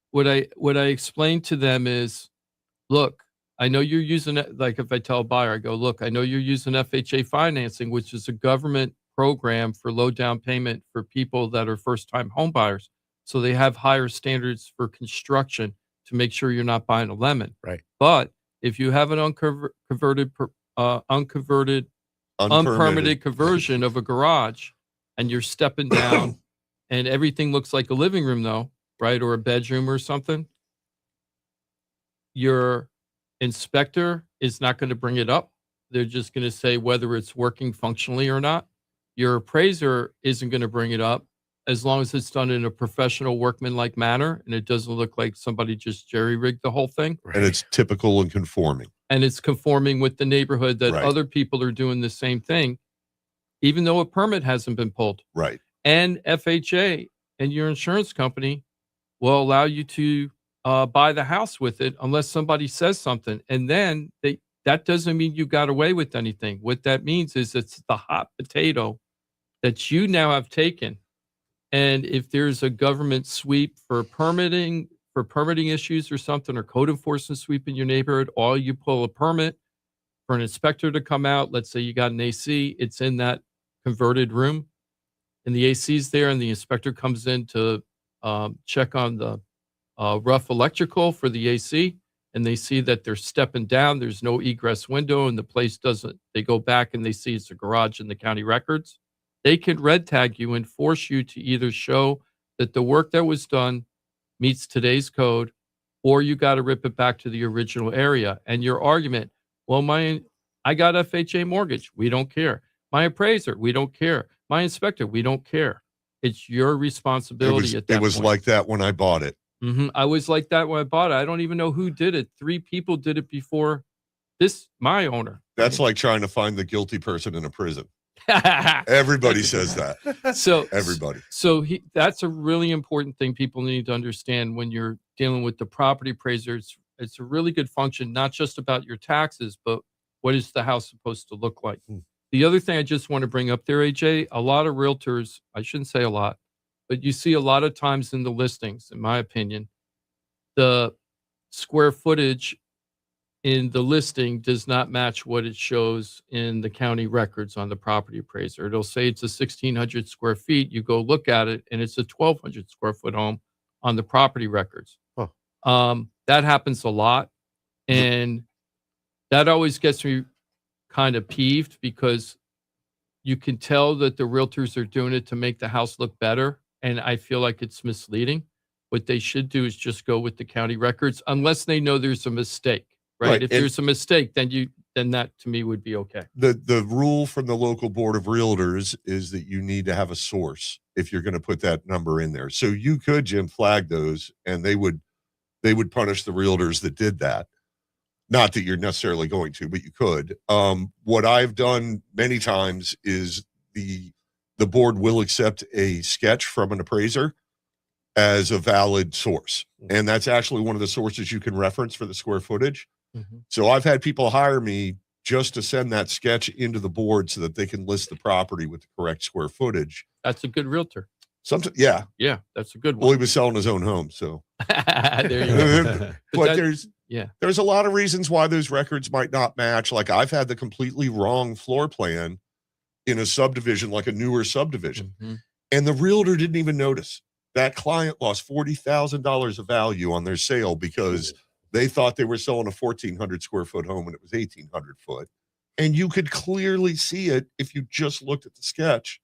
Speaker 6: What I explain to them is, look, I know you're using it. Like if I tell a buyer, I go, look, I know you're using FHA financing, which is a government program for low down payment for people that are first time home buyers. So they have higher standards for construction to make sure you're not buying a lemon.
Speaker 2: Right.
Speaker 6: But if you have an unpermitted conversion of a garage and you're stepping down and everything looks like a living room though, right? Or a bedroom or something, your inspector is not going to bring it up. They're just going to say whether it's working functionally or not. Your appraiser isn't going to bring it up as long as it's done in a professional workmanlike manner and it doesn't look like somebody just jerry-rigged the whole thing.
Speaker 2: Right.
Speaker 5: And it's typical and conforming.
Speaker 6: And it's conforming with the neighborhood that
Speaker 5: Right.
Speaker 6: other people are doing the same thing, even though a permit hasn't been pulled.
Speaker 5: Right.
Speaker 6: And FHA and your insurance company will allow you to buy the house with it unless somebody says something. And then that doesn't mean you got away with anything. What that means is it's the hot potato that you now have taken. And if there's a government sweep for permitting issues or something, or code enforcement sweep in your neighborhood, or you pull a permit for an inspector to come out, let's say you got an AC, it's in that converted room, and the AC's there, and the inspector comes in to check on the rough electrical for the AC, and they see that they're stepping down, there's no egress window, and the place doesn't, they go back and they see it's a garage in the county records. They can red tag you and force you to either show that the work that was done meets today's code, or you got to rip it back to the original area. And your argument, well, I got FHA mortgage. We don't care. My appraiser, we don't care. My inspector, we don't care. It's your responsibility at that
Speaker 5: It was
Speaker 6: point.
Speaker 5: like that when I bought it.
Speaker 6: I was like that when I bought it. I don't even know who did it. 3 people did it before my owner.
Speaker 5: That's like trying to find the guilty person in a prison. Everybody says that.
Speaker 6: So
Speaker 5: Everybody.
Speaker 6: So that's a really important thing people need to understand when you're dealing with the property appraiser. It's a really good function, not just about your taxes, but what is the house supposed to look like? The other thing I just want to bring up there, AJ, a lot of realtors, I shouldn't say a lot, but you see a lot of times in the listings, in my opinion, the square footage in the listing does not match what it shows in the county records on the property appraiser. It'll say it's a 1,600 square feet. You go look at it, and it's a 1,200 square foot home on the property records. That happens a lot, and that always gets me kind of peeved because you can tell that the realtors are doing it to make the house look better, and I feel like it's misleading. What they should do is just go with the county records, unless they know there's a mistake. Right. If there's a mistake, then that to me would be okay.
Speaker 5: The rule from the local board of realtors is that you need to have a source if you're going to put that number in there. So you could, Jim, flag those, and they would punish the realtors that did that. Not that you're necessarily going to, but you could. What I've done many times is the board will accept a sketch from an appraiser as a valid source, and that's actually one of the sources you can reference for the square footage. So I've had people hire me just to send that sketch into the board so that they can list the property with the correct square footage.
Speaker 6: That's a good realtor.
Speaker 5: Sometimes, yeah,
Speaker 6: that's a good one.
Speaker 5: Well, he was selling his own home, so
Speaker 6: there you go.
Speaker 5: But there's a lot of reasons why those records might not match. Like I've had the completely wrong floor plan in a subdivision, like a newer subdivision, and the realtor didn't even notice. That client lost $40,000 of value on their sale because they thought they were selling a 1,400 square foot home and it was 1,800 foot. And you could clearly see it if you just looked at the sketch.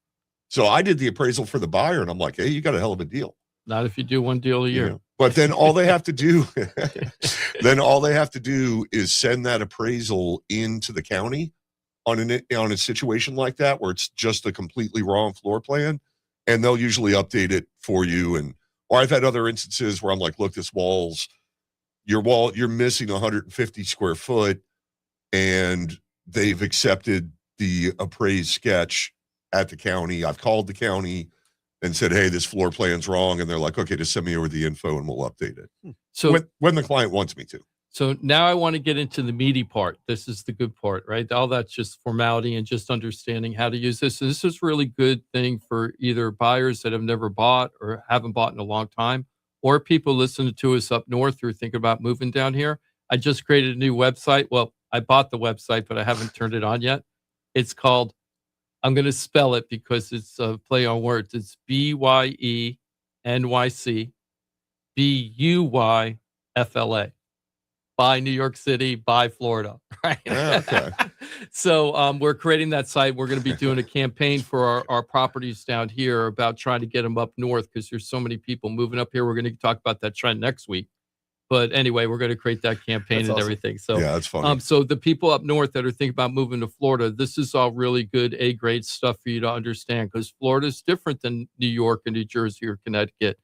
Speaker 5: So I did the appraisal for the buyer and I'm like, hey, you got a hell of a deal.
Speaker 6: Not if you do one deal a year.
Speaker 5: Yeah. But then all they have to do, is send that appraisal into the county on a situation like that, where it's just a completely wrong floor plan. And they'll usually update it for you. Or I've had other instances where I'm like, look, you're missing 150 square foot, and they've accepted the appraised sketch at the county. I've called the county and said, hey, this floor plan's wrong. And they're like, okay, just send me over the info and we'll update it.
Speaker 6: So
Speaker 5: when the client wants me to.
Speaker 6: So now I want to get into the meaty part. This is the good part, right? All that's just formality and just understanding how to use this. And this is a really good thing for either buyers that have never bought or haven't bought in a long time, or people listening to us up north who are thinking about moving down here. I just created a new website. Well, I bought the website, but I haven't turned it on yet. It's called, I'm going to spell it because it's a play on words. It's BYENYC BUYFLA. Buy New York City, buy Florida, right?
Speaker 5: Okay.
Speaker 6: So we're creating that site. We're going to be doing a campaign for our properties down here about trying to get them up north because there's so many people moving up here. We're going to talk about that trend next week. But anyway, we're going to create that campaign and everything. So
Speaker 5: yeah, that's funny.
Speaker 6: So the people up north that are thinking about moving to Florida, this is all really good A-grade stuff for you to understand because Florida is different than New York and New Jersey or Connecticut.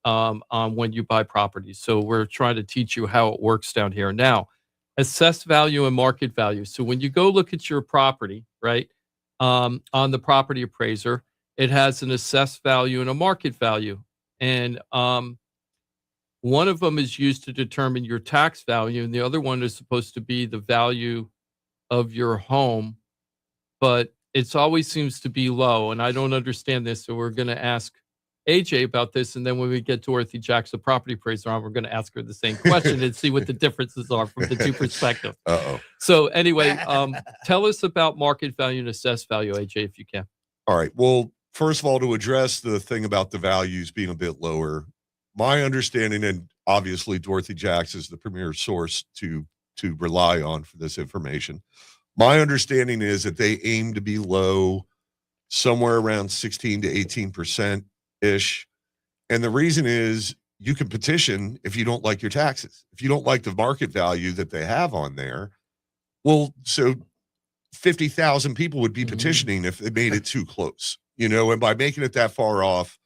Speaker 6: On when you buy properties. So we're trying to teach you how it works down here. Now, assessed value and market value. So when you go look at your property, right, on the property appraiser, it has an assessed value and a market value. And one of them is used to determine your tax value, and the other one is supposed to be the value of your home. But it always seems to be low, and I don't understand this. So we're going to ask AJ about this, and then when we get Dorothy Jackson, property appraiser, on, we're going to ask her the same question and see what the differences are from the two perspectives. So anyway, tell us about market value and assessed value, AJ, if you can.
Speaker 5: All right. Well, first of all, to address the thing about the values being a bit lower, my understanding, and obviously Dorothy Jackson is the premier source to rely on for this information. My understanding is that they aim to be low, somewhere around 16 to 18%. Ish. And the reason is you can petition if you don't like your taxes. If you don't like the market value that they have on there, well, so 50,000 people would be petitioning if they made it too close, and by making it that far off,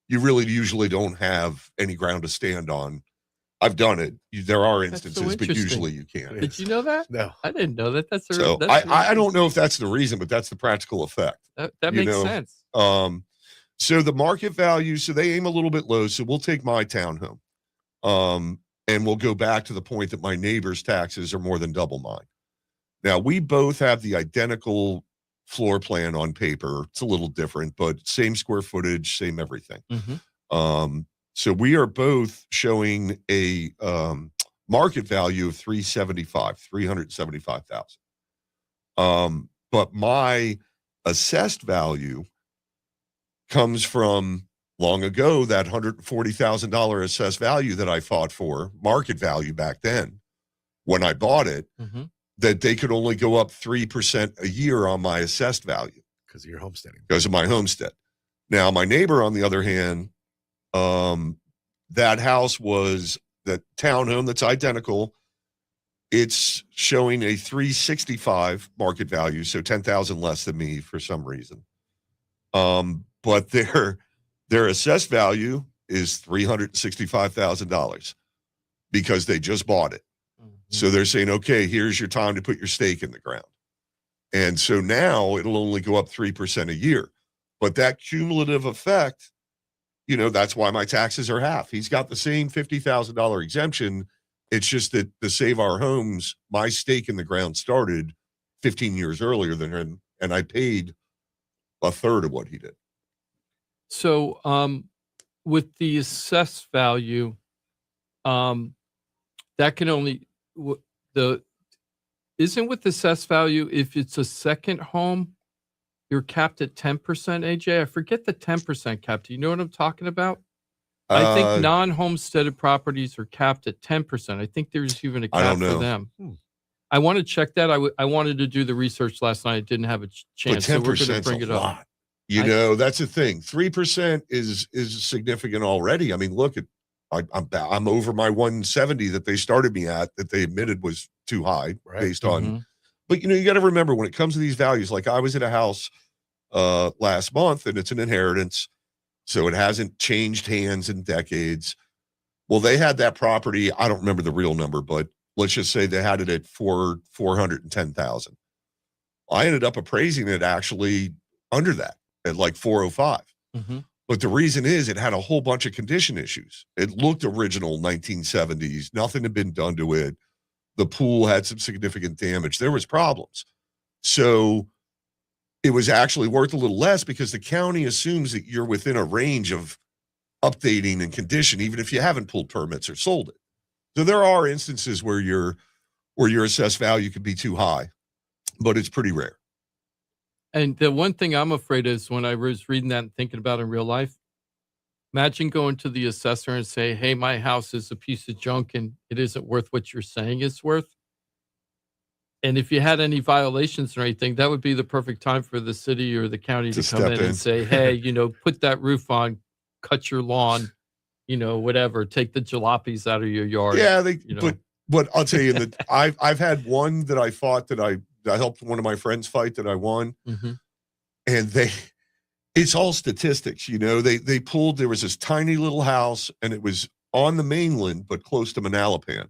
Speaker 5: you really usually don't have any ground to stand on I've done it. There are
Speaker 6: That's so
Speaker 5: instances, but
Speaker 6: interesting.
Speaker 5: usually you can't.
Speaker 6: Did you know that?
Speaker 2: No.
Speaker 6: I didn't know that. That's a,
Speaker 5: So
Speaker 6: that's
Speaker 5: I don't know if that's the reason, but that's the practical effect.
Speaker 6: that
Speaker 5: you
Speaker 6: makes
Speaker 5: know,
Speaker 6: sense.
Speaker 5: So the market value, so they aim a little bit low. So we'll take my townhome. And we'll go back to the point that my neighbor's taxes are more than double mine. Now, we both have the identical floor plan on paper. It's a little different, but same square footage, same everything. So we are both showing a market value of 375,000. But my assessed value comes from long ago, that $140,000 assessed value that I fought for, market value back then, when I bought it, that they could only go up 3% a year on my assessed value.
Speaker 2: Because of your homesteading.
Speaker 5: Because of my homestead. Now, my neighbor, on the other hand, that house was the townhome that's identical. It's showing a 365 market value, so 10,000 less than me for some reason. But their assessed value is $365,000 because they just bought it. So they're saying, okay, here's your time to put your stake in the ground. And so now it'll only go up 3% a year. But that cumulative effect, you know, that's why my taxes are half. He's got the same $50,000 exemption. It's just that to save our homes, my stake in the ground started 15 years earlier than him, and I paid a third of what he did.
Speaker 6: So with the assessed value, that can only isn't with the assessed value, if it's a second home, you're capped at 10%, AJ? I forget the 10% cap. Do you know what I'm talking about? I think non-homesteaded properties are capped at 10%. I think there's even a cap for them. I want to check that. I wanted to do the research last night. I didn't have a chance.
Speaker 5: But 10%
Speaker 6: so we're going to bring
Speaker 5: a
Speaker 6: it up.
Speaker 5: lot. You know, that's the thing. 3% is significant already. I mean, look at I'm over my 170 that they started me at, that they admitted was too high based on. But you know, you got to remember when it comes to these values. Like I was at a house last month, and it's an inheritance, so it hasn't changed hands in decades. Well, they had that property. I don't remember the real number, but let's just say they had it at 410,000. I ended up appraising it actually under that at like 405. But the reason is it had a whole bunch of condition issues. It looked original 1970s. Nothing had been done to it. The pool had some significant damage. There was problems. So it was actually worth a little less because the county assumes that you're within a range of updating and condition, even if you haven't pulled permits or sold it. So there are instances where your assessed value could be too high, but it's pretty rare.
Speaker 6: And the one thing I'm afraid is when I was reading that and thinking about it in real life, imagine going to the assessor and say, hey, my house is a piece of junk and it isn't worth what you're saying it's worth. And if you had any violations or anything, that would be the perfect time for the city or the county to come in and say, hey, you know, put that roof on, cut your lawn, you know, whatever, take the jalopies out of your yard.
Speaker 5: Yeah, but I'll tell you that I've had one that I fought that I helped one of my friends fight that I won. And it's all statistics, you know, they pulled, there was this tiny little house and it was on the mainland, but close to Manalapan.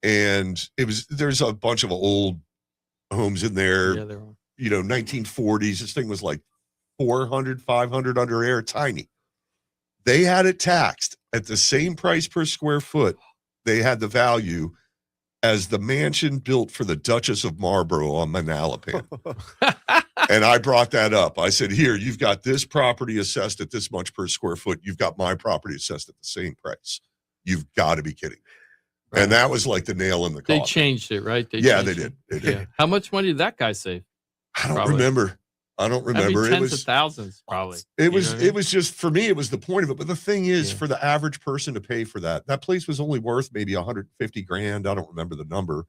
Speaker 5: And there's a bunch of old homes in there, you know, 1940s. This thing was like 400, 500 under air, tiny. They had it taxed at the same price per square foot. They had the value as the mansion built for the Duchess of Marlborough on Manalapan. And I brought that up. I said, here, you've got this property assessed at this much per square foot. You've got my property assessed at the same price. You've got to be kidding. Right. And that was like the nail in the coffin.
Speaker 6: They changed it, right?
Speaker 5: They did. They did.
Speaker 6: Yeah. How much money did that guy save?
Speaker 5: I don't remember.
Speaker 6: Tens of thousands, probably.
Speaker 5: It was just, for me, it was the point of it. But the thing is, for the average person to pay for that place was only worth maybe $150,000. I don't remember the number.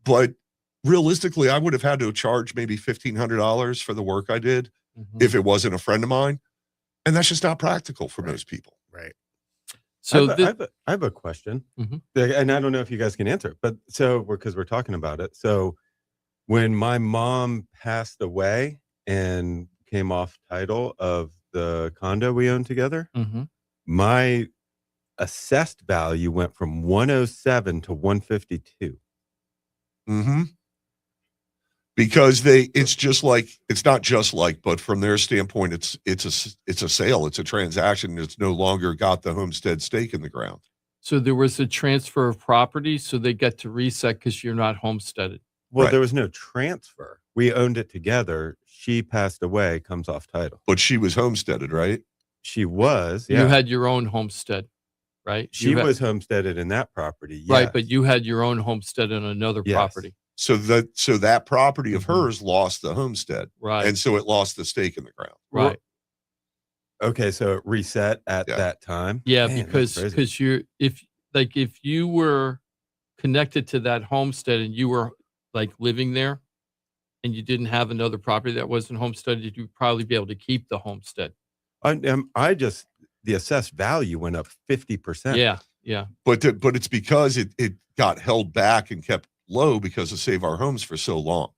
Speaker 5: But realistically, I would have had to charge maybe $1,500 for the work I did if it wasn't a friend of mine. And that's just not practical for most people.
Speaker 2: Right.
Speaker 4: So I have a question, and I don't know if you guys can answer it, but because we're talking about it. So when my mom passed away and came off title of the condo we owned together, my assessed value went from 107 to 152.
Speaker 5: Mm-hmm. Because it's not just like, but from their standpoint, it's a sale, it's a transaction. It's no longer got the homestead stake in the ground.
Speaker 6: So there was a transfer of property, so they get to reset because you're not homesteaded.
Speaker 4: Well,
Speaker 5: Right.
Speaker 4: there was no transfer. We owned it together. She passed away, comes off title.
Speaker 5: But she was homesteaded, right?
Speaker 4: She was,
Speaker 6: You
Speaker 4: yeah.
Speaker 6: had your own homestead, right?
Speaker 4: She
Speaker 6: You had-
Speaker 4: was homesteaded in that property.
Speaker 6: right,
Speaker 4: yes.
Speaker 6: but you had your own homestead on another
Speaker 4: Yes.
Speaker 6: property,
Speaker 5: So that property of
Speaker 4: Mhm.
Speaker 5: hers lost the homestead,
Speaker 6: right?
Speaker 5: and so it lost the stake in the ground.
Speaker 6: right.
Speaker 4: Okay, so it reset at
Speaker 5: Yeah.
Speaker 4: that time.
Speaker 6: Yeah,
Speaker 4: Man,
Speaker 6: because
Speaker 4: that's crazy.
Speaker 6: you're if you were connected to that homestead and you were like living there and you didn't have another property that wasn't homesteaded, you'd probably be able to keep the homestead.
Speaker 4: The assessed value went up 50%.
Speaker 6: Yeah, yeah.
Speaker 5: But it's because it got held back and kept low because of Save Our Homes for so long.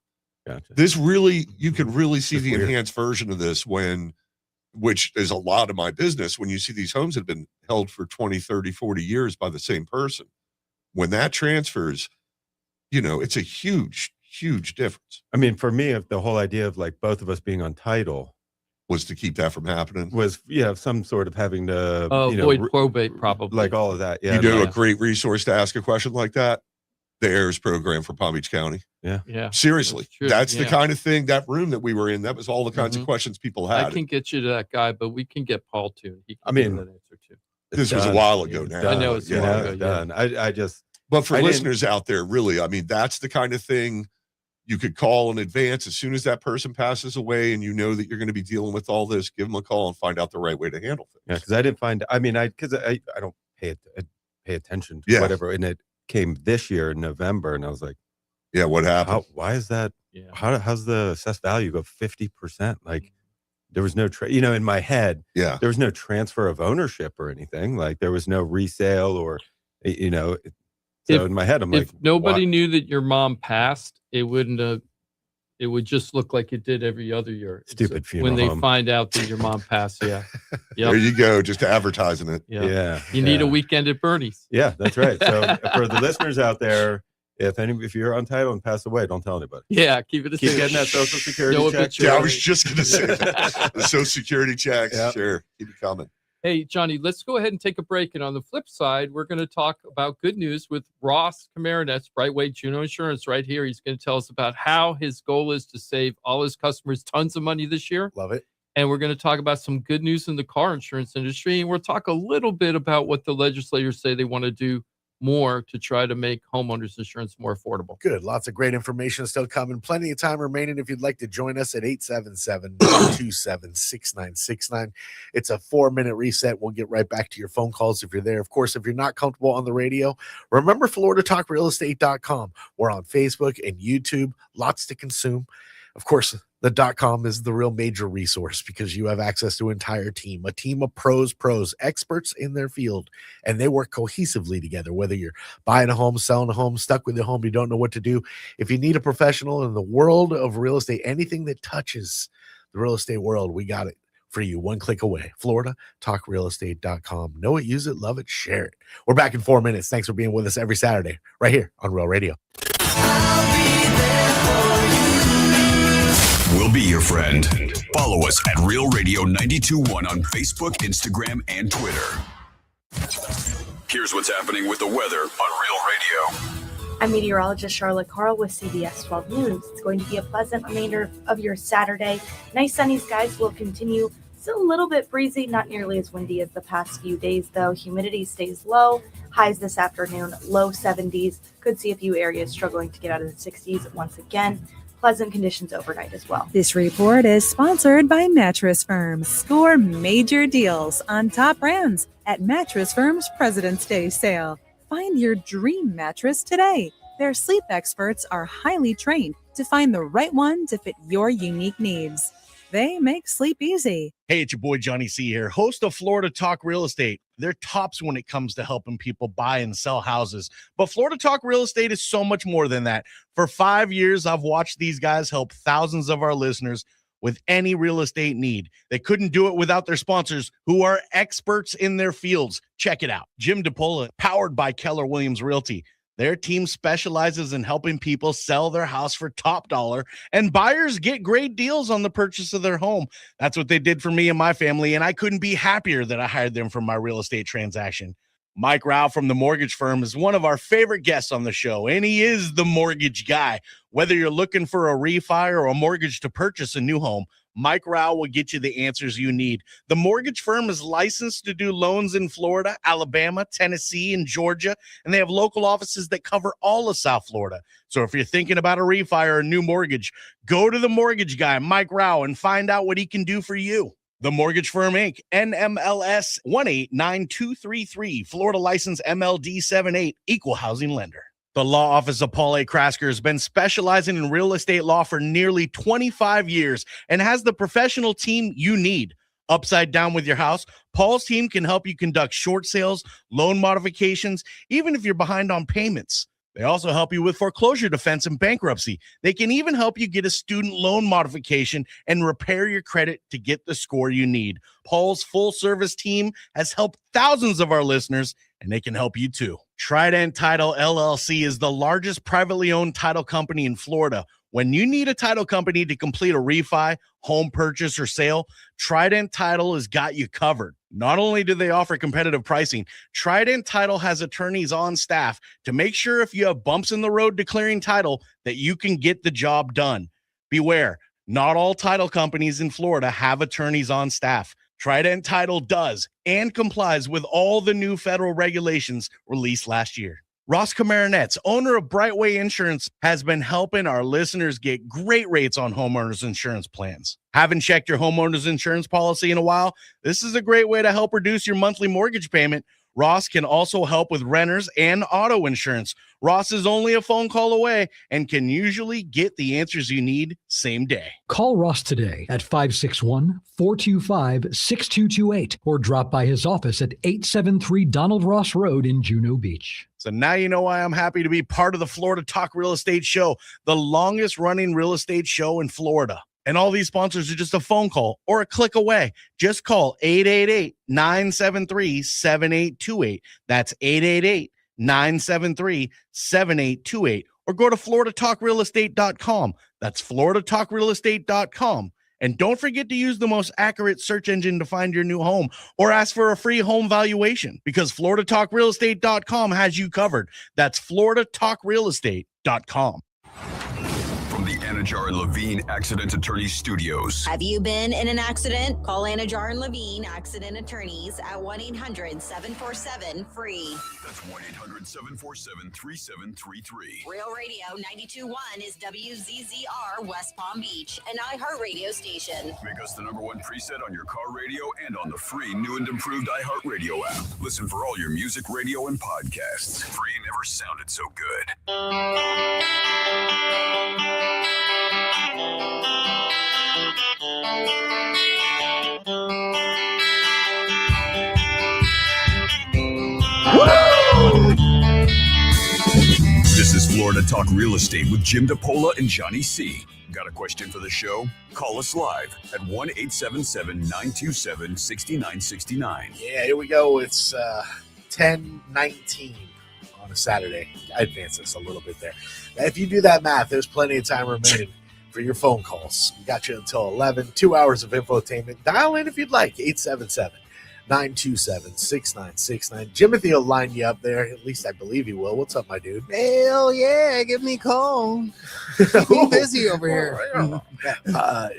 Speaker 4: Gotcha.
Speaker 5: This really, you can really see
Speaker 4: That's
Speaker 5: the
Speaker 4: weird.
Speaker 5: enhanced version of this which is a lot of my business, when you see these homes that have been held for 20, 30, 40 years by the same person. When that transfers, it's a huge, huge difference.
Speaker 4: I mean, for me, if the whole idea of like both of us being on title
Speaker 5: Was to keep that from happening.
Speaker 4: was, some sort of having to,
Speaker 6: Avoid probate, probably.
Speaker 4: like all of that. Yeah.
Speaker 5: You know,
Speaker 6: yeah.
Speaker 5: a great resource to ask a question like that? The heirs program for Palm Beach County.
Speaker 6: Yeah.
Speaker 5: Seriously,
Speaker 6: That's true,
Speaker 5: that's the
Speaker 6: yeah.
Speaker 5: kind of thing, that room that we were in, that was all the kinds of
Speaker 6: Mhm.
Speaker 5: questions people
Speaker 6: I
Speaker 5: had.
Speaker 6: can get you to that guy, but we can get Paul too. He can
Speaker 4: I
Speaker 6: give
Speaker 4: mean,
Speaker 6: that answer too.
Speaker 5: This was a
Speaker 4: done.
Speaker 5: while ago
Speaker 4: It's
Speaker 5: now.
Speaker 4: done.
Speaker 6: I know it's a
Speaker 4: You
Speaker 6: while
Speaker 4: know,
Speaker 6: ago,
Speaker 4: it's
Speaker 6: yeah.
Speaker 4: done. I just,
Speaker 5: But for
Speaker 4: I didn't-
Speaker 5: listeners out there, really, I mean, that's the kind of thing you could call in advance. As soon as that person passes away and you know that you're going to be dealing with all this, give them a call and find out the right way to handle things.
Speaker 4: because I didn't find, I don't pay attention to
Speaker 5: Yeah.
Speaker 4: whatever. And it came this year in November. And I was like,
Speaker 5: Yeah, what happened?
Speaker 4: why is that?
Speaker 6: Yeah.
Speaker 4: How's the assessed value go 50%? Like there was no, in my head,
Speaker 5: Yeah.
Speaker 4: there was no transfer of ownership or anything. Like there was no resale or, so in my head, I'm like,
Speaker 6: If nobody
Speaker 4: why-
Speaker 6: knew that your mom passed, it wouldn't have. It would just look like it did every other year.
Speaker 4: Stupid funeral
Speaker 6: when they
Speaker 4: home.
Speaker 6: find out that your mom passed. Yeah,
Speaker 5: There
Speaker 6: yeah,
Speaker 5: you go, just advertising it.
Speaker 6: yeah.
Speaker 4: Yeah.
Speaker 6: You need a
Speaker 4: yeah.
Speaker 6: weekend at Bernie's.
Speaker 4: Yeah, that's right. So for the listeners out there, if you're on title and pass away, don't tell anybody.
Speaker 6: Yeah, keep it a
Speaker 4: Keep
Speaker 6: secret.
Speaker 4: getting that social security
Speaker 6: No
Speaker 4: check.
Speaker 6: obituary.
Speaker 5: Yeah, I was just going to say that. The Social Security checks.
Speaker 4: Yep.
Speaker 5: Sure. Keep it coming.
Speaker 6: Hey, Johnny, let's go ahead and take a break. And on the flip side, we're going to talk about good news with Ross Camarinets, Brightway Juno Insurance, right here. He's going to tell us about how his goal is to save all his customers tons of money this year.
Speaker 2: Love it.
Speaker 6: And we're going to talk about some good news in the car insurance industry. And we'll talk a little bit about what the legislators say they want to do more to try to make homeowners insurance more affordable.
Speaker 2: Good. Lots of great information still coming. Plenty of time remaining if you'd like to join us at 877-927-6969. It's a 4-minute reset. We'll get right back to your phone calls if you're there. Of course, if you're not comfortable on the radio, remember FloridaTalkRealEstate.com. We're on Facebook and YouTube. Lots to consume. Of course, the .com is the real major resource because you have access to an entire team, a team of pros, experts in their field, and they work cohesively together, whether you're buying a home, selling a home, stuck with a home, you don't know what to do. If you need a professional in the world of real estate, anything that touches the real estate world, we got it for you. One click away. FloridaTalkRealEstate.com. Know it, use it, love it, share it. We're back in 4 minutes. Thanks for being with us every Saturday right here on Real Radio.
Speaker 1: We'll be your friend. Follow us at Real Radio 92.1 on Facebook, Instagram, and Twitter. Here's what's happening with the weather on Real Radio.
Speaker 7: I'm meteorologist Charlotte Carl with CBS 12 News. It's going to be a pleasant remainder of your Saturday. Nice sunny skies will continue. Still a little bit breezy, not nearly as windy as the past few days, though. Humidity stays low. Highs this afternoon, low 70s. Could see a few areas struggling to get out of the 60s once again. Pleasant conditions overnight as well.
Speaker 10: This report is sponsored by Mattress Firm. Score major deals on top brands at Mattress Firm's President's Day sale. Find your dream mattress today. Their sleep experts are highly trained to find the right one to fit your unique needs. They make sleep easy.
Speaker 2: Hey, it's your boy Johnny C here, host of Florida Talk Real Estate. They're tops when it comes to helping people buy and sell houses. But Florida Talk Real Estate is so much more than that. For 5 years, I've watched these guys help thousands of our listeners with any real estate need. They couldn't do it without their sponsors, who are experts in their fields. Check it out. Jim DePola, powered by Keller Williams Realty. Their team specializes in helping people sell their house for top dollar, and buyers get great deals on the purchase of their home. That's what they did for me and my family, and I couldn't be happier that I hired them for my real estate transaction. Mike Rao from the Mortgage Firm is one of our favorite guests on the show, and he is the mortgage guy. Whether you're looking for a refi or a mortgage to purchase a new home, Mike Rao will get you the answers you need. The Mortgage Firm is licensed to do loans in Florida, Alabama, Tennessee, and Georgia, and they have local offices that cover all of South Florida. So if you're thinking about a refi or a new mortgage, go to the mortgage guy, Mike Rao, and find out what he can do for you. The Mortgage Firm, Inc., NMLS 189233, Florida license MLD 78, equal housing lender. The law office of Paul A. Krasker has been specializing in real estate law for nearly 25 years and has the professional team you need. Upside down with your house, Paul's team can help you conduct short sales, loan modifications, even if you're behind on payments. They also help you with foreclosure defense and bankruptcy. They can even help you get a student loan modification and repair your credit to get the score you need. Paul's full-service team has helped thousands of our listeners, and they can help you too. Trident Title LLC is the largest privately owned title company in Florida. When you need a title company to complete a refi, home purchase, or sale, Trident Title has got you covered. Not only do they offer competitive pricing, Trident Title has attorneys on staff to make sure if you have bumps in the road declaring title that you can get the job done. Beware, not all title companies in Florida have attorneys on staff. Trident Title does and complies with all the new federal regulations released last year. Ross Camaronets, owner of Brightway Insurance, has been helping our listeners get great rates on homeowners insurance plans. Haven't checked your homeowners insurance policy in a while? This is a great way to help reduce your monthly mortgage payment. Ross can also help with renters and auto insurance. Ross is only a phone call away and can usually get the answers you need same day.
Speaker 9: Call Ross today at 561-425-6228 or drop by his office at 873 Donald Ross Road in Juno Beach.
Speaker 2: So now you know why I'm happy to be part of the Florida Talk Real Estate Show, the longest running real estate show in Florida. And all these sponsors are just a phone call or a click away. Just call 888-973-7828. That's 888-973-7828. Or go to floridatalkrealestate.com. That's floridatalkrealestate.com. And don't forget to use the most accurate search engine to find your new home or ask for a free home valuation because floridatalkrealestate.com has you covered. That's floridatalkrealestate.com.
Speaker 1: From the Anajar and Levine Accident Attorney Studios.
Speaker 11: Have you been in an accident? Call Anajar and Levine Accident Attorneys at 1-800-747-FREE.
Speaker 1: That's 1-800-747-3733.
Speaker 11: Real Radio 92.1 is WZZR West Palm Beach, an iHeartRadio station.
Speaker 1: Make us the #1 preset on your car radio and on the free new and improved iHeartRadio app. Listen for all your music, radio, and podcasts. Free never sounded so good. This is Florida Talk Real Estate with Jim DePola and Johnny C. Got a question for the show? Call us live at 1-877-927-6969.
Speaker 2: Yeah, here we go. It's 10:19 on a Saturday. I advanced this a little bit there. Now, if you do that math, there's plenty of time remaining for your phone calls. We got you until 11, 2 hours of infotainment. Dial in if you'd like, 877-927-6969. Jimothy will line you up there. At least I believe he will. What's up, my dude?
Speaker 3: Hell yeah, give me a call. Keep me busy over here.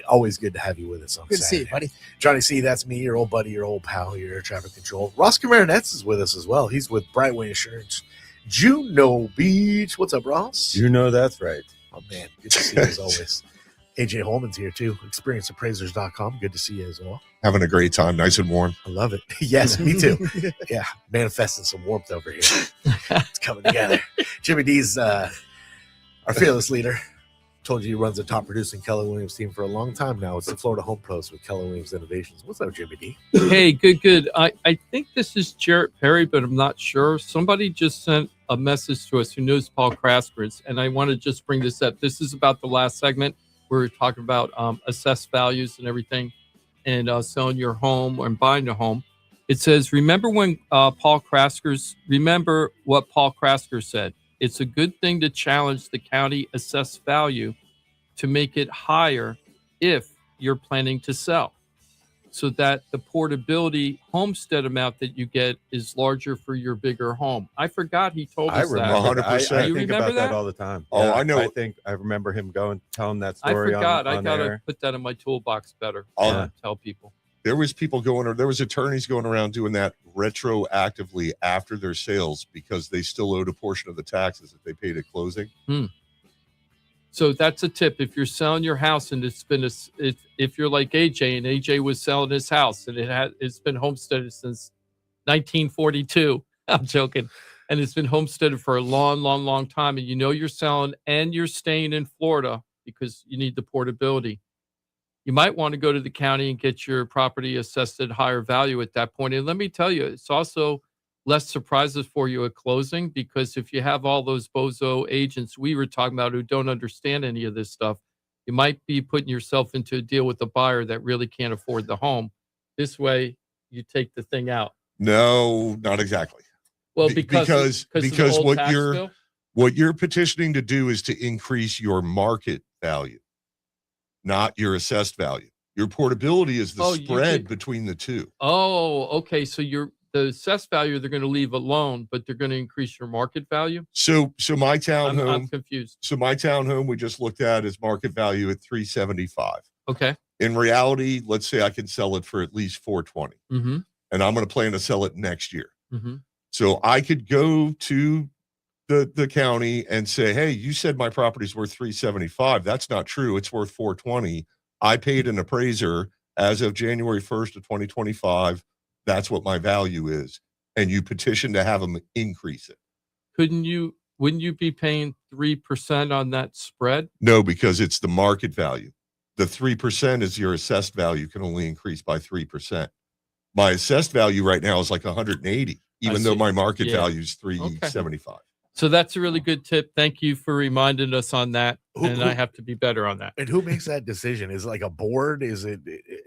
Speaker 2: Always good to have you with us on
Speaker 3: Good to see
Speaker 2: Saturday.
Speaker 3: you, buddy.
Speaker 2: Johnny C, that's me, your old buddy, your old pal, your air traffic control. Ross Camaronets is with us as well. He's with Brightway Insurance, Juno Beach. What's up, Ross?
Speaker 4: You know that's right.
Speaker 2: Oh, man, good to see you as always. AJ Holman's here, too. ExperienceAppraisers.com. Good to see you as well.
Speaker 5: Having a great time, nice and warm.
Speaker 2: I love it. Yes, me too. Yeah, manifesting some warmth over here. It's coming together. Jimmy D's our fearless leader. Told you he runs the top producing Keller Williams team for a long time now. It's the Florida Home Pros with Keller Williams Innovations. What's up, Jimmy D?
Speaker 6: Hey, good. I think this is Jarrett Perry, but I'm not sure. Somebody just sent a message to us who knows Paul Krasker, and I want to just bring this up. This is about the last segment. we're talking about assessed values and everything, and selling your home and buying a home. It says, remember what Paul Krasker said. It's a good thing to challenge the county assessed value to make it higher if you're planning to sell, so that the portability homestead amount that you get is larger for your bigger home. I forgot he told
Speaker 4: I
Speaker 6: us that.
Speaker 4: remember.
Speaker 5: 100%.
Speaker 4: I
Speaker 6: You
Speaker 4: think
Speaker 6: remember
Speaker 4: about that
Speaker 6: that?
Speaker 4: all the time.
Speaker 5: Oh, I know.
Speaker 4: I think I remember him telling that
Speaker 6: I
Speaker 4: story.
Speaker 6: forgot. I
Speaker 4: on
Speaker 6: got to
Speaker 4: air.
Speaker 6: put that in my toolbox better.
Speaker 5: Yeah.
Speaker 6: Tell people.
Speaker 5: There was people there was attorneys going around doing that retroactively after their sales because they still owed a portion of the taxes that they paid at closing.
Speaker 6: So that's a tip. If you're selling your house and if you're like AJ and AJ was selling his house and it's been homesteaded since 1942. I'm joking. And it's been homesteaded for a long, long, long time. And you know you're selling and you're staying in Florida because you need the portability. You might want to go to the county and get your property assessed at higher value at that point. And let me tell you, it's also less surprises for you at closing, because if you have all those bozo agents we were talking about who don't understand any of this stuff, you might be putting yourself into a deal with a buyer that really can't afford the home. This way, you take the thing out.
Speaker 5: No, not exactly.
Speaker 6: Well,
Speaker 5: because
Speaker 6: of the old
Speaker 5: what
Speaker 6: tax
Speaker 5: you're
Speaker 6: bill?
Speaker 5: what you're petitioning to do is to increase your market value, not your assessed value. Your portability is the
Speaker 6: Oh, you
Speaker 5: spread
Speaker 6: could-
Speaker 5: between the two.
Speaker 6: Oh, okay. So the assessed value they're going to leave alone, but they're going to increase your market value.
Speaker 5: So my
Speaker 6: I'm
Speaker 5: townhome,
Speaker 6: confused.
Speaker 5: so my townhome we just looked at is market value at $375.
Speaker 6: Okay.
Speaker 5: In reality, let's say I can sell it for at least $420,
Speaker 6: Mm-hmm.
Speaker 5: and I'm going to plan to sell it next year.
Speaker 6: Mm-hmm.
Speaker 5: So I could go to the county and say, hey, you said my property's worth $375. That's not true. It's worth $420. I paid an appraiser as of January 1st of 2025. That's what my value is. And you petition to have them increase it.
Speaker 6: Wouldn't you be paying 3% on that spread?
Speaker 5: No, because it's the market value. The 3% is your assessed value can only increase by 3%. My assessed value right now is like 180, even though
Speaker 6: see.
Speaker 5: my market
Speaker 6: Yeah.
Speaker 5: value is 375.
Speaker 6: So that's a really good tip. Thank you for reminding us on that. And I have to be better on that.
Speaker 2: And who makes that decision? Is it like a board? Is it?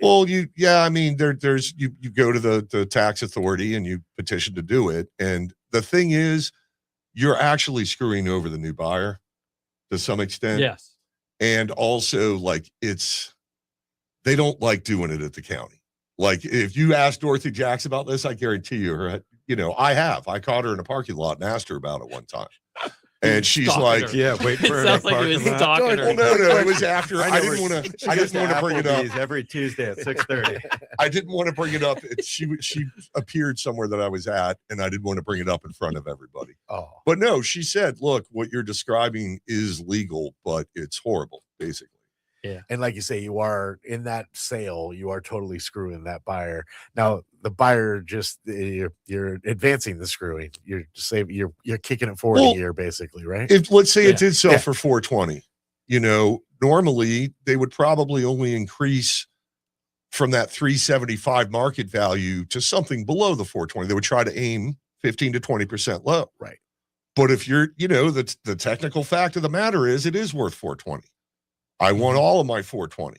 Speaker 5: Well, you go to the tax authority and you petition to do it. And the thing is, you're actually screwing over the new buyer to some extent.
Speaker 6: Yes.
Speaker 5: And also, like, they don't like doing it at the county. Like, if you ask Dorothy Jacks about this, I guarantee you, I caught her in a parking lot and asked her about it one time. And she's
Speaker 6: Stalking
Speaker 5: like,
Speaker 6: her.
Speaker 4: Yeah, wait
Speaker 6: It
Speaker 4: for
Speaker 6: sounds
Speaker 4: the
Speaker 6: like he was
Speaker 4: parking lot.
Speaker 6: stalking her.
Speaker 5: well, no, it was after. I didn't want
Speaker 4: She
Speaker 5: to
Speaker 4: goes
Speaker 5: bring it up.
Speaker 4: Applebee's every Tuesday at 6:30.
Speaker 5: I didn't want to bring it up. She appeared somewhere that I was at, and I didn't want to bring it up in front of everybody.
Speaker 2: Oh,
Speaker 5: But no, she said, look, what you're describing is legal, but it's horrible, basically.
Speaker 2: and like you say, you are in that sale. You are totally screwing that buyer. Now the buyer you're advancing the screwing. You're saving. You're kicking it forward
Speaker 5: Well,
Speaker 2: a year, basically, right?
Speaker 5: If let's say
Speaker 6: Yeah.
Speaker 5: it did sell
Speaker 2: Yeah.
Speaker 5: for 420, normally they would probably only increase from that 375 market value to something below the 420. They would try to aim 15 to 20% low.
Speaker 2: Right.
Speaker 5: But if you're, the technical fact of the matter is it is worth 420. I want all of my 420.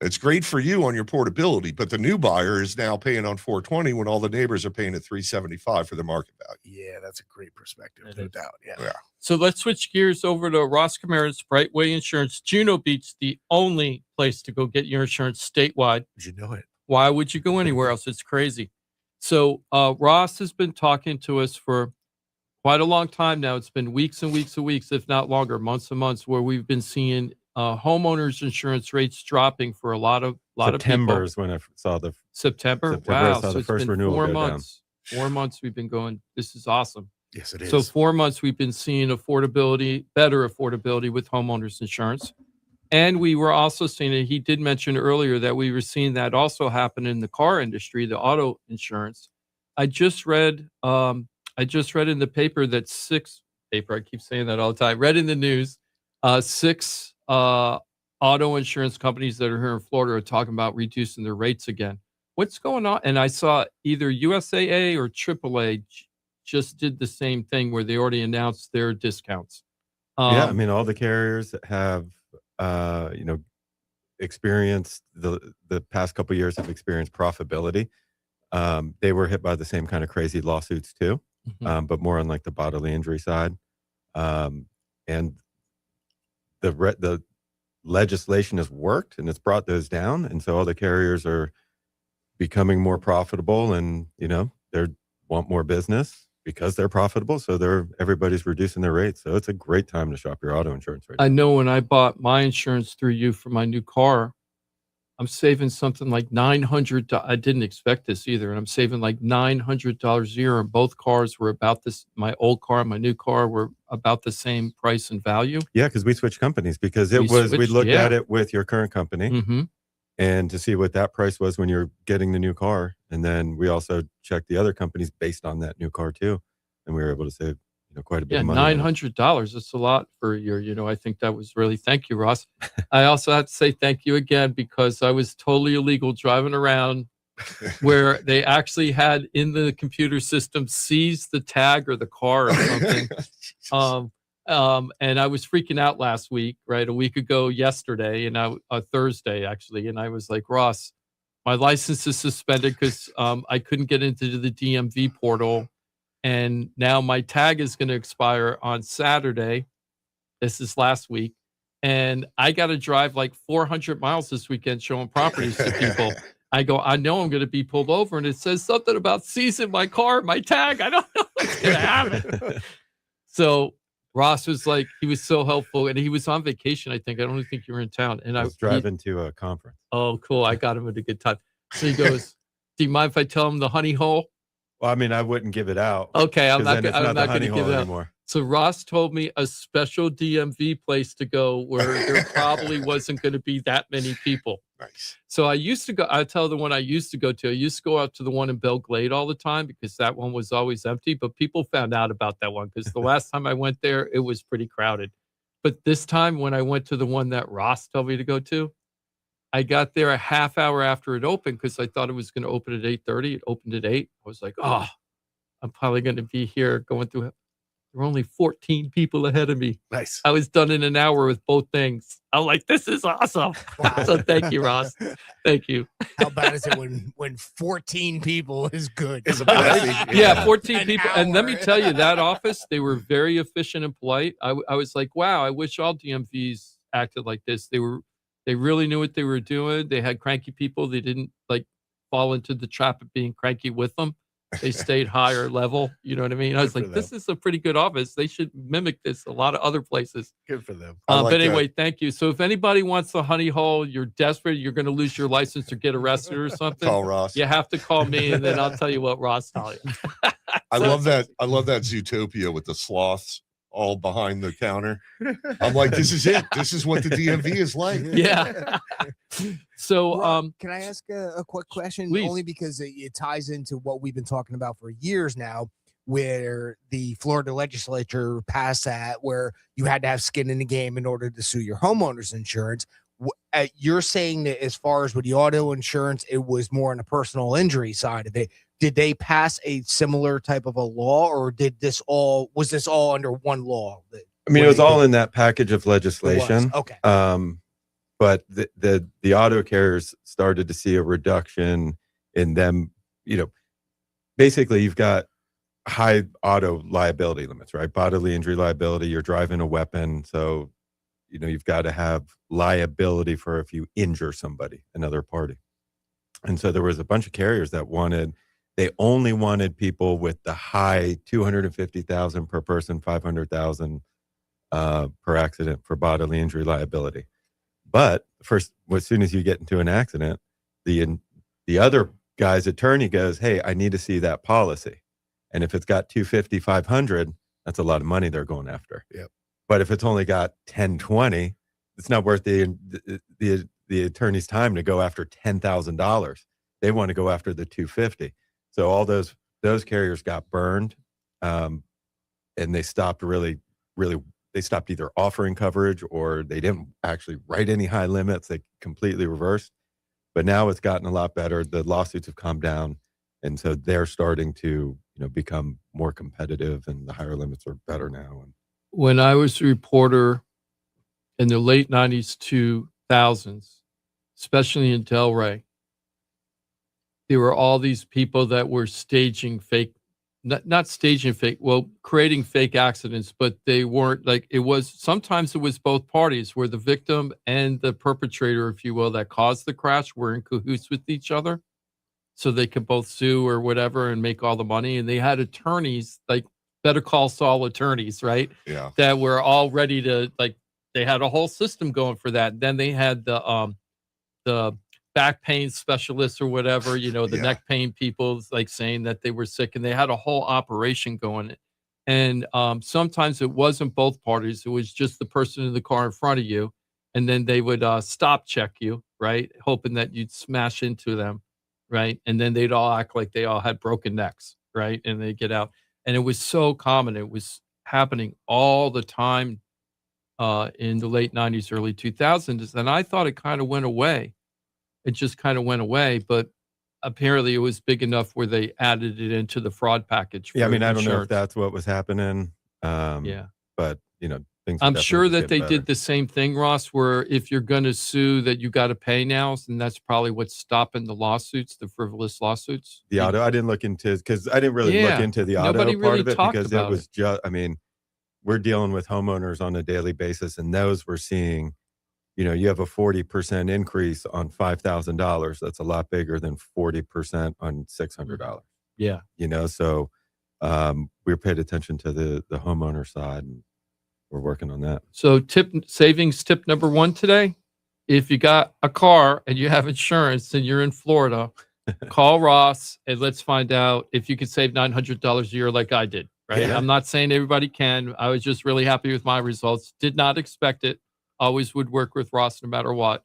Speaker 5: It's great for you on your portability, but the new buyer is now paying on 420 when all the neighbors are paying at 375 for their market value.
Speaker 2: Yeah, that's a great perspective,
Speaker 6: It
Speaker 2: no
Speaker 6: is.
Speaker 2: doubt. Yeah.
Speaker 5: Yeah.
Speaker 6: So let's switch gears over to Ross Camaras, Brightway Insurance, Juno Beach, the only place to go get your insurance statewide.
Speaker 2: Did you know it?
Speaker 6: Why would you go anywhere else? It's crazy. So Ross has been talking to us for quite a long time now. It's been weeks and weeks and weeks, if not longer, months and months, where we've been seeing homeowners insurance rates dropping for a lot of
Speaker 4: September
Speaker 6: people.
Speaker 4: is when I saw the
Speaker 6: September.
Speaker 4: September, I
Speaker 6: Wow.
Speaker 4: saw
Speaker 6: So
Speaker 4: the
Speaker 6: it's
Speaker 4: first
Speaker 6: been
Speaker 4: renewal
Speaker 6: 4
Speaker 4: go down.
Speaker 6: months. 4 months we've been going, this is awesome.
Speaker 2: Yes, it is.
Speaker 6: So 4 months we've been seeing better affordability with homeowners insurance. And we were also seeing it. He did mention earlier that we were seeing that also happen in the car industry, the auto insurance. I just read in the paper that I keep saying that all the time, read in the news, 6 auto insurance companies that are here in Florida are talking about reducing their rates again. What's going on? And I saw either USAA or AAA just did the same thing where they already announced their discounts.
Speaker 4: Yeah, I mean, all the carriers have experienced the past couple of years have experienced profitability. They were hit by the same kind of crazy lawsuits too, but more on like the bodily injury side. And the legislation has worked and it's brought those down. And so all the carriers are becoming more profitable and, they want more business because they're profitable. So everybody's reducing their rates. So it's a great time to shop your auto insurance right now.
Speaker 6: I know when I bought my insurance through you for my new car, I'm saving something like $900. I didn't expect this either. And I'm saving like $900 a year. And both cars were about this. My old car and my new car were about the same price and value.
Speaker 4: Yeah, because we switched companies because we looked at it with your current company and to see what that price was when you're getting the new car. And then we also checked the other companies based on that new car too. And we were able to save quite a bit of money.
Speaker 6: $900. That's a lot for a year. I think that was really, thank you, Ross. I also have to say thank you again because I was totally illegal driving around where they actually had in the computer system seized the tag or the car or something. And I was freaking out last week, right? A week ago yesterday, and Thursday actually. And I was like, Ross, my license is suspended because I couldn't get into the DMV portal. And now my tag is going to expire on Saturday. This is last week. And I got to drive like 400 miles this weekend showing properties to people. I go, I know I'm going to be pulled over. And it says something about seizing my car, my tag. I don't know what's going to happen. So Ross was like, he was so helpful. And he was on vacation, I think. I don't think you were in town. And
Speaker 4: I was driving to a conference.
Speaker 6: Oh, cool. I got him at a good time. So he goes, do you mind if I tell him the honey hole?
Speaker 4: Well, I mean, I wouldn't give it out.
Speaker 6: Okay, I'm not going to give it out
Speaker 4: anymore.
Speaker 6: So Ross told me a special DMV place to go where there probably wasn't going to be that many people.
Speaker 5: Nice.
Speaker 6: So I used to go. I tell the one I used to go to. I used to go out to the one in Belle Glade all the time because that one was always empty. But people found out about that one because the last time I went there, it was pretty crowded. But this time when I went to the one that Ross told me to go to, I got there a half hour after it opened because I thought it was going to open at 8:30. It opened at 8. I was like, oh, I'm probably going to be here going through it. There were only 14 people ahead of me.
Speaker 2: Nice.
Speaker 6: I was done in an hour with both things. I'm like, this is awesome. So thank you, Ross. Thank you.
Speaker 3: How bad is it when 14 people is good?
Speaker 2: It's a blessing.
Speaker 6: Yeah, 14
Speaker 3: An
Speaker 6: people. And let me
Speaker 3: hour.
Speaker 6: tell you, that office, they were very efficient and polite. I was like, wow, I wish all DMVs acted like this. They really knew what they were doing. They had cranky people. They didn't like fall into the trap of being cranky with them. They stayed higher level. You know what I mean? I was
Speaker 2: Good for
Speaker 6: like, this is a pretty good office. They should mimic this a lot of other places.
Speaker 2: Good for them.
Speaker 5: like
Speaker 6: But anyway, thank you. So if anybody wants the honey hole, you're desperate, you're going to lose your license or get arrested or something.
Speaker 5: Call Ross.
Speaker 6: You have to call me, and then I'll tell you what Ross told you.
Speaker 5: I love that. I love that Zootopia with the sloths all behind the counter. I'm like, this is it. This is what the DMV is like.
Speaker 6: Yeah. So,
Speaker 3: Rob, can I ask a quick question?
Speaker 6: Please.
Speaker 3: Only because it ties into what we've been talking about for years now, where the Florida legislature passed that, where you had to have skin in the game in order to sue your homeowner's insurance. You're saying that as far as with the auto insurance, it was more on the personal injury side of it. Did they pass a similar type of a law, or was this all under one law?
Speaker 4: I mean, it was all in that package of legislation.
Speaker 3: Okay.
Speaker 4: But the auto carriers started to see a reduction in them. Basically, you've got high auto liability limits, right? Bodily injury liability. You're driving a weapon, so you've got to have liability for if you injure somebody, another party. And so there was a bunch of carriers that they only wanted people with the high 250,000 per person, 500,000 per accident for bodily injury liability. But first, as soon as you get into an accident, the other guy's attorney goes, hey, I need to see that policy. And if it's got 250, 500, that's a lot of money they're going after.
Speaker 2: Yep.
Speaker 4: But if it's only got 10, 20, it's not worth the attorney's time to go after $10,000. They want to go after the 250. So all those carriers got burned, and they stopped they stopped either offering coverage or they didn't actually write any high limits. They completely reversed. But now it's gotten a lot better. The lawsuits have calmed down, and so they're starting to become more competitive, and the higher limits are better now.
Speaker 6: When I was a reporter in the late 90s, 2000s, especially in Delray, there were all these people that were staging fake, not staging fake, well, creating fake accidents, but they weren't like, sometimes it was both parties where the victim and the perpetrator, if you will, that caused the crash were in cahoots with each other. So they could both sue or whatever and make all the money. And they had attorneys, like Better Call Saul attorneys, right?
Speaker 5: Yeah.
Speaker 6: That were all ready to, like, they had a whole system going for that. Then they had the back pain specialists or whatever, the neck pain people, like saying that they were sick, and they had a whole operation going. And sometimes it wasn't both parties. It was just the person in the car in front of you. And then they would stop check you, right? Hoping that you'd smash into them, right? And then they'd all act like they all had broken necks, right? And they get out. And it was so common. It was happening all the time in the late 90s, early 2000s. And I thought it kind of went away. It just kind of went away, but apparently it was big enough where they added it into the fraud package.
Speaker 4: Yeah, I mean, I don't know if
Speaker 6: insurance.
Speaker 4: that's what was happening.
Speaker 6: Yeah.
Speaker 4: But, things.
Speaker 6: I'm sure that they did the same thing, Ross, where if you're going to sue that you got to pay now, and that's probably what's stopping the lawsuits, the frivolous lawsuits.
Speaker 4: The auto, I didn't look into, because I didn't really look into the auto
Speaker 6: Nobody
Speaker 4: part
Speaker 6: really
Speaker 4: of it,
Speaker 6: talked
Speaker 4: because it
Speaker 6: about
Speaker 4: was just, I mean, we're dealing with homeowners on a daily basis, and those we're seeing, you have a 40% increase on $5,000. That's a lot bigger than 40% on $600.
Speaker 6: Yeah.
Speaker 4: So we're paid attention to the homeowner side, and we're working on that.
Speaker 6: So savings tip number 1 today, if you got a car and you have insurance and you're in Florida, call Ross and let's find out if you could save $900 a year like I did, right?
Speaker 4: Yeah.
Speaker 6: I'm not saying everybody can. I was just really happy with my results. Did not expect it. Always would work with Ross no matter what.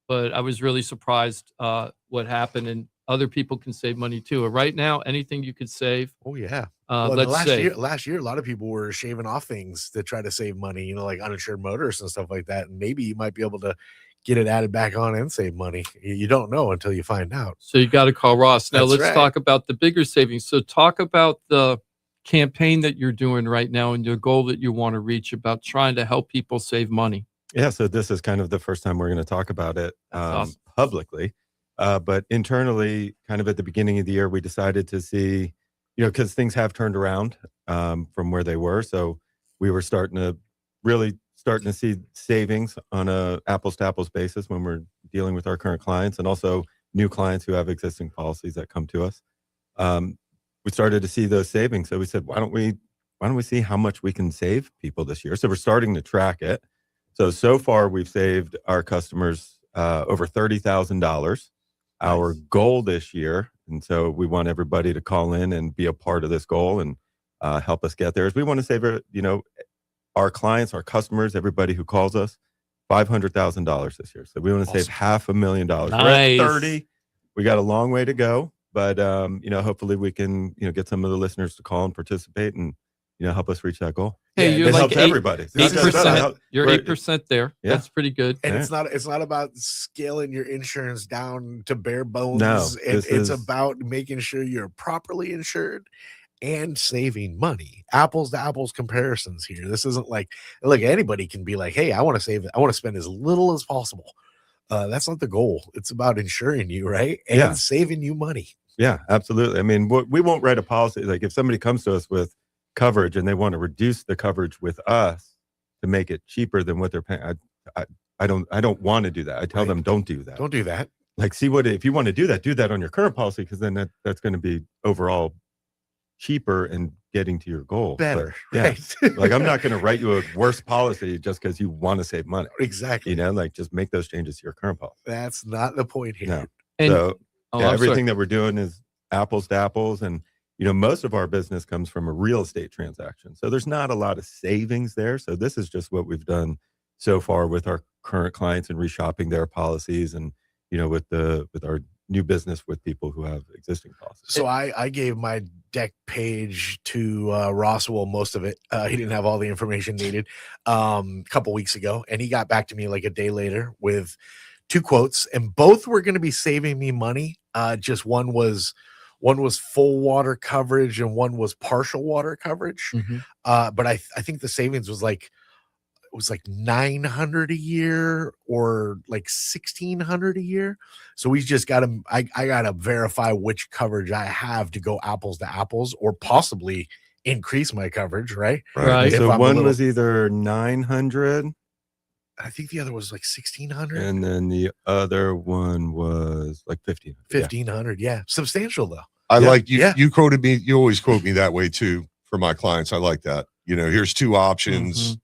Speaker 6: But I was really surprised what happened, and other people can save money too. Right now, anything you could save.
Speaker 2: Oh yeah.
Speaker 6: Let's say
Speaker 2: last year, a lot of people were shaving off things to try to save money, like uninsured motorists and stuff like that. And maybe you might be able to get it added back on and save money. You don't know until you find out.
Speaker 6: So you got to call Ross. Now
Speaker 2: That's
Speaker 6: let's
Speaker 2: right.
Speaker 6: talk about the bigger savings. So talk about the campaign that you're doing right now and the goal that you want to reach about trying to help people save money.
Speaker 4: Yeah, so this is kind of the first time we're going to talk about it
Speaker 6: awesome.
Speaker 4: publicly. But internally, kind of at the beginning of the year, we decided to see, because things have turned around from where they were. So we were starting to see savings on a apples to apples basis when we're dealing with our current clients, and also new clients who have existing policies that come to us. We started to see those savings. So we said, why don't we see how much we can save people this year? So we're starting to track it. So far, we've saved our customers over $30,000. Our goal this year, and so we want everybody to call in and be a part of this goal and help us get there, is we want to save, our clients, our customers, everybody who calls us, $500,000 this year. So we want to save $500,000.
Speaker 6: Nice.
Speaker 4: We're at 30. We got a long way to go, but hopefully we can, get some of the listeners to call and participate and, help us reach that goal.
Speaker 6: Hey, you're
Speaker 4: it
Speaker 6: like
Speaker 4: helps everybody. It's not just us.
Speaker 6: 8%. You're
Speaker 4: We're-
Speaker 6: 8% there.
Speaker 4: Yeah.
Speaker 6: That's pretty good.
Speaker 2: And
Speaker 4: Yeah.
Speaker 2: it's not about scaling your insurance down to bare bones.
Speaker 4: No,
Speaker 2: It's
Speaker 4: this is-
Speaker 2: about making sure you're properly insured and saving money. Apples to apples comparisons here. This isn't like anybody can be like, hey, I want to spend as little as possible. That's not the goal. It's about insuring you, right? And
Speaker 4: Yeah.
Speaker 2: saving you money.
Speaker 4: Yeah, absolutely. I mean, we won't write a policy. Like if somebody comes to us with coverage and they want to reduce the coverage with us to make it cheaper than what they're paying, I don't want to do that. I tell them, don't do that.
Speaker 2: Don't do that.
Speaker 4: Like, if you want to do that on your current policy, because then that's going to be overall cheaper and getting to your goal.
Speaker 2: Better.
Speaker 4: But, yeah.
Speaker 2: Right.
Speaker 4: Like I'm not going to write you a worse policy just because you want to save money.
Speaker 2: Exactly.
Speaker 4: Like just make those changes to your current policy.
Speaker 2: That's not the point here.
Speaker 4: No.
Speaker 6: And
Speaker 4: So
Speaker 6: oh,
Speaker 4: yeah,
Speaker 6: I'm
Speaker 4: everything
Speaker 6: sorry.
Speaker 4: that we're doing is apples to apples. And, most of our business comes from a real estate transaction. So there's not a lot of savings there. So this is just what we've done so far with our current clients and reshopping their policies and, with our new business with people who have existing policies.
Speaker 2: So I gave my deck page to Ross. Well, most of it. He didn't have all the information needed a couple weeks ago. And he got back to me like a day later with 2 quotes. And both were going to be saving me money. Just one was full water coverage and one was partial water coverage.
Speaker 6: Mhm.
Speaker 2: But I think the savings was like it was like 900 a year or like 1600 a year. So we just got to, I got to verify which coverage I have to go apples to apples, or possibly increase my coverage, right?
Speaker 6: Right.
Speaker 2: If
Speaker 4: So
Speaker 2: I'm a
Speaker 4: one
Speaker 2: little-
Speaker 4: was either 900
Speaker 2: I think the other was like 1600,
Speaker 4: and then the other one was like 1500.
Speaker 2: 1500. Yeah. Substantial though.
Speaker 5: I
Speaker 4: Yeah.
Speaker 5: like you.
Speaker 2: Yeah.
Speaker 5: You quoted me. You always quote me that way too for my clients. I like that. Here's two options.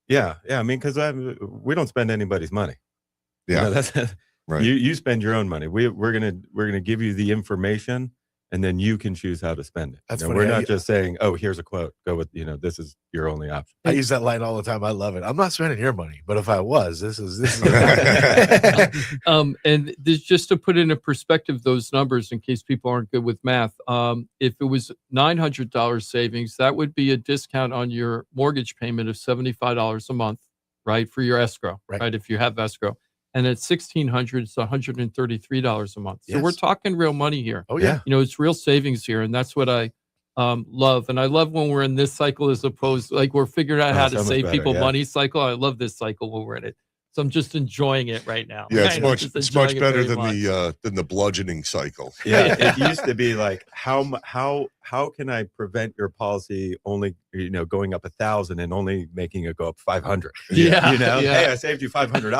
Speaker 4: Yeah. I mean, because we don't spend anybody's money.
Speaker 5: Yeah.
Speaker 4: That's
Speaker 5: Right.
Speaker 4: You spend your own money. We're gonna give you the information, and then you can choose how to spend it.
Speaker 2: That's
Speaker 4: You know,
Speaker 2: funny.
Speaker 4: we're not just saying, oh, here's a quote. Go with, this is your only option.
Speaker 2: I use that line all the time. I love it. I'm not spending your money, but if I was, this is
Speaker 6: And this, just to put into perspective those numbers in case people aren't good with math, if it was $900 savings, that would be a discount on your mortgage payment of $75 a month, right, for your escrow, right, if you have escrow. And at $1,600, it's $133 a month. So we're
Speaker 2: Yes.
Speaker 6: talking real money here.
Speaker 2: Oh yeah.
Speaker 6: It's real savings here, and that's what I love. And I love when we're in this cycle as opposed like we're figuring out how
Speaker 4: so
Speaker 6: to
Speaker 4: much
Speaker 6: save
Speaker 4: better,
Speaker 6: people
Speaker 4: yeah.
Speaker 6: money cycle. I love this cycle when we're in it. So I'm just enjoying it right now.
Speaker 5: Yeah, it's
Speaker 6: I'm
Speaker 5: much
Speaker 6: just
Speaker 5: it's much
Speaker 6: enjoying it
Speaker 5: better
Speaker 6: very
Speaker 5: than
Speaker 6: much.
Speaker 5: the bludgeoning cycle.
Speaker 4: Yeah, it used to be like how can I prevent your policy only going up 1,000 and only making it go up 500?
Speaker 6: Yeah,
Speaker 4: hey, I saved you $500.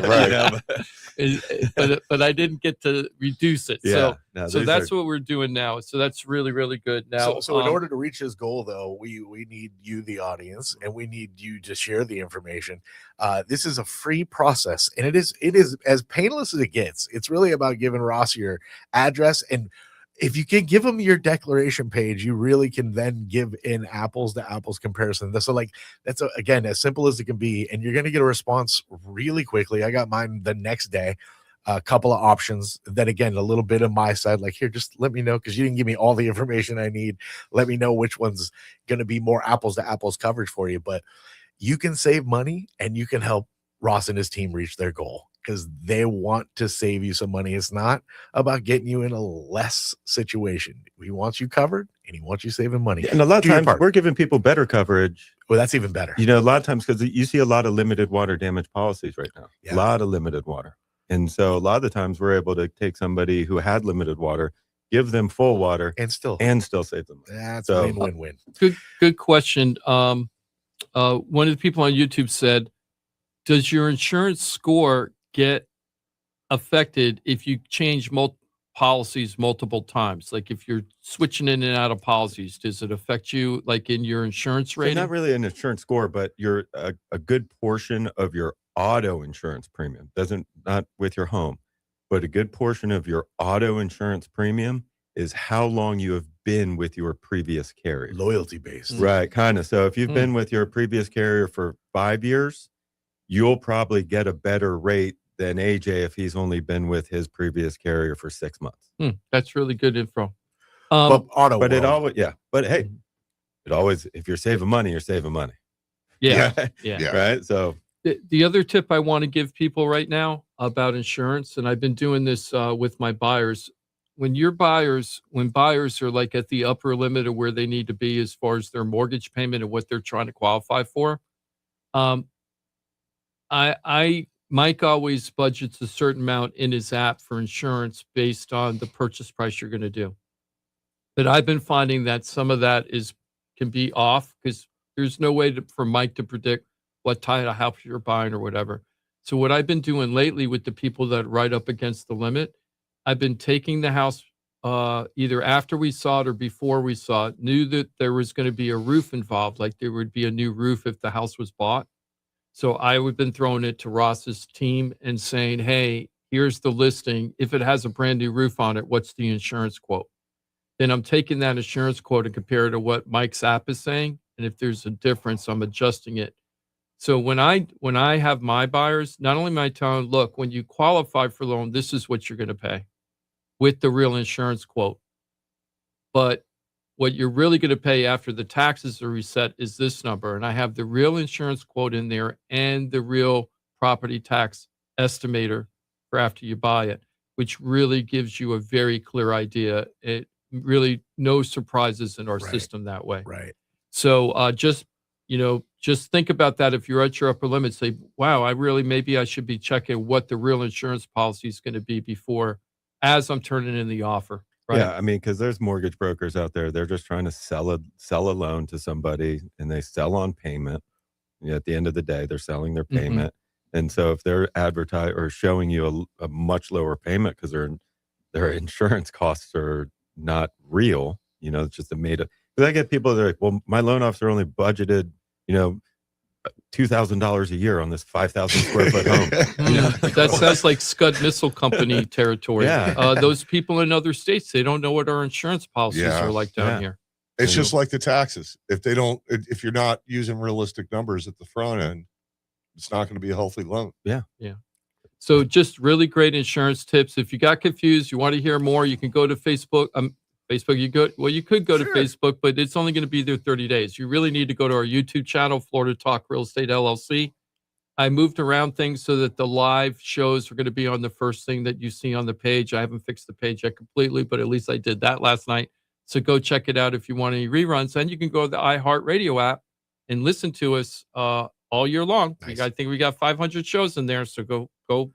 Speaker 5: Right.
Speaker 6: But I didn't get to reduce it.
Speaker 4: Yeah,
Speaker 6: So that's what we're doing now. So that's really, really good. Now,
Speaker 2: So in order to reach his goal, though, we need you, the audience, and we need you to share the information. This is a free process, and it is as painless as it gets. It's really about giving Ross your address, and if you can give him your declaration page, you really can then give in apples to apples comparison. So that's again as simple as it can be, and you're going to get a response really quickly. I got mine the next day. A couple of options. Then again, a little bit of my side, like, here, just let me know, because you didn't give me all the information I need. Let me know which one's going to be more apples to apples coverage for you. But you can save money, and you can help Ross and his team reach their goal, because they want to save you some money. It's not about getting you in a less situation. He wants you covered, and he wants you saving money.
Speaker 4: And a lot of
Speaker 2: Do your
Speaker 4: times
Speaker 2: part.
Speaker 4: we're giving people better coverage.
Speaker 2: Well, that's even better.
Speaker 4: A lot of times, because you see a lot of limited water damage policies right now.
Speaker 2: Yeah.
Speaker 4: A lot of limited water. And so a lot of the times we're able to take somebody who had limited water, give them full water,
Speaker 2: And still,
Speaker 4: save them.
Speaker 2: that's
Speaker 4: So-
Speaker 2: win-win-win.
Speaker 6: good question. One of the people on YouTube said, does your insurance score get affected if you change policies multiple times? Like if you're switching in and out of policies, does it affect you like in your insurance
Speaker 4: So
Speaker 6: rating?
Speaker 4: not really an insurance score, but you're a good portion of your auto insurance premium not with your home, but a good portion of your auto insurance premium is how long you have been with your previous carrier.
Speaker 2: Loyalty based.
Speaker 4: Right, kind of. So if you've been with your previous carrier for 5 years, you'll probably get a better rate than AJ if he's only been with his previous carrier for 6 months.
Speaker 6: That's really good info.
Speaker 2: But auto,
Speaker 4: But it
Speaker 2: world.
Speaker 4: always, but hey, it always, if you're saving money, you're saving money.
Speaker 6: Yeah.
Speaker 4: Right. So
Speaker 6: The other tip I want to give people right now about insurance, and I've been doing this with my buyers. When buyers are like at the upper limit of where they need to be as far as their mortgage payment and what they're trying to qualify for, Mike always budgets a certain amount in his app for insurance based on the purchase price you're going to do. But I've been finding that some of that can be off because there's no way for Mike to predict what type of house you're buying or whatever. So what I've been doing lately with the people that are right up against the limit, I've been taking the house either after we saw it or before we saw it, knew that there was going to be a roof involved, like there would be a new roof if the house was bought. So I would have been throwing it to Ross's team and saying, hey, here's the listing. If it has a brand new roof on it, what's the insurance quote? Then I'm taking that insurance quote and compare it to what Mike's app is saying. And if there's a difference, I'm adjusting it. So when I have my buyers, not only am I telling, look, when you qualify for loan, this is what you're going to pay with the real insurance quote. But what you're really going to pay after the taxes are reset is this number. And I have the real insurance quote in there and the real property tax estimator for after you buy it, which really gives you a very clear idea. It really no surprises in our system that way.
Speaker 2: Right.
Speaker 6: So just, just think about that. If you're at your upper limit, say, wow, maybe I should be checking what the real insurance policy is going to be before, as I'm turning in the offer. Right?
Speaker 4: Yeah, I mean, because there's mortgage brokers out there. They're just trying to sell a loan to somebody, and they sell on payment. At the end of the day, they're selling their payment. And so if they're advertising or showing you a much lower payment because their insurance costs are not real, it's just a made up. Because I get people that are like, well, my loan officer only budgeted, $2,000 a year on this 5,000 square foot home.
Speaker 6: That sounds like Scud Missile Company territory.
Speaker 4: Yeah.
Speaker 6: Those people in other states, they don't know what our insurance policies are like down here.
Speaker 5: It's just like the taxes. If you're not using realistic numbers at the front end, it's not going to be a healthy loan.
Speaker 6: Yeah. So just really great insurance tips. If you got confused, you want to hear more, you can go to Facebook. You could go to Facebook, but it's only going to be there 30 days. You really need to go to our YouTube channel, Florida Talk Real Estate LLC. I moved around things so that the live shows are going to be on the first thing that you see on the page. I haven't fixed the page yet completely, but at least I did that last night. So go check it out if you want any reruns. And you can go to the iHeartRadio app and listen to us all year long.
Speaker 2: Nice.
Speaker 6: I think we got 500 shows in there, so go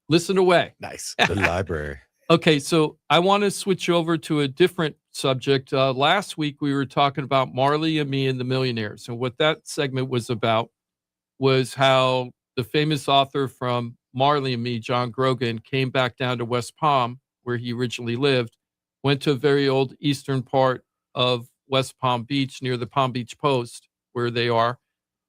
Speaker 6: listen away.
Speaker 2: Nice.
Speaker 4: The library.
Speaker 6: Okay, so I want to switch over to a different subject. Last week, we were talking about Marley and Me and the Millionaires. And what that segment was about was how the famous author from Marley and Me, John Grogan, came back down to West Palm, where he originally lived, went to a very old eastern part of West Palm Beach near the Palm Beach Post, where they are,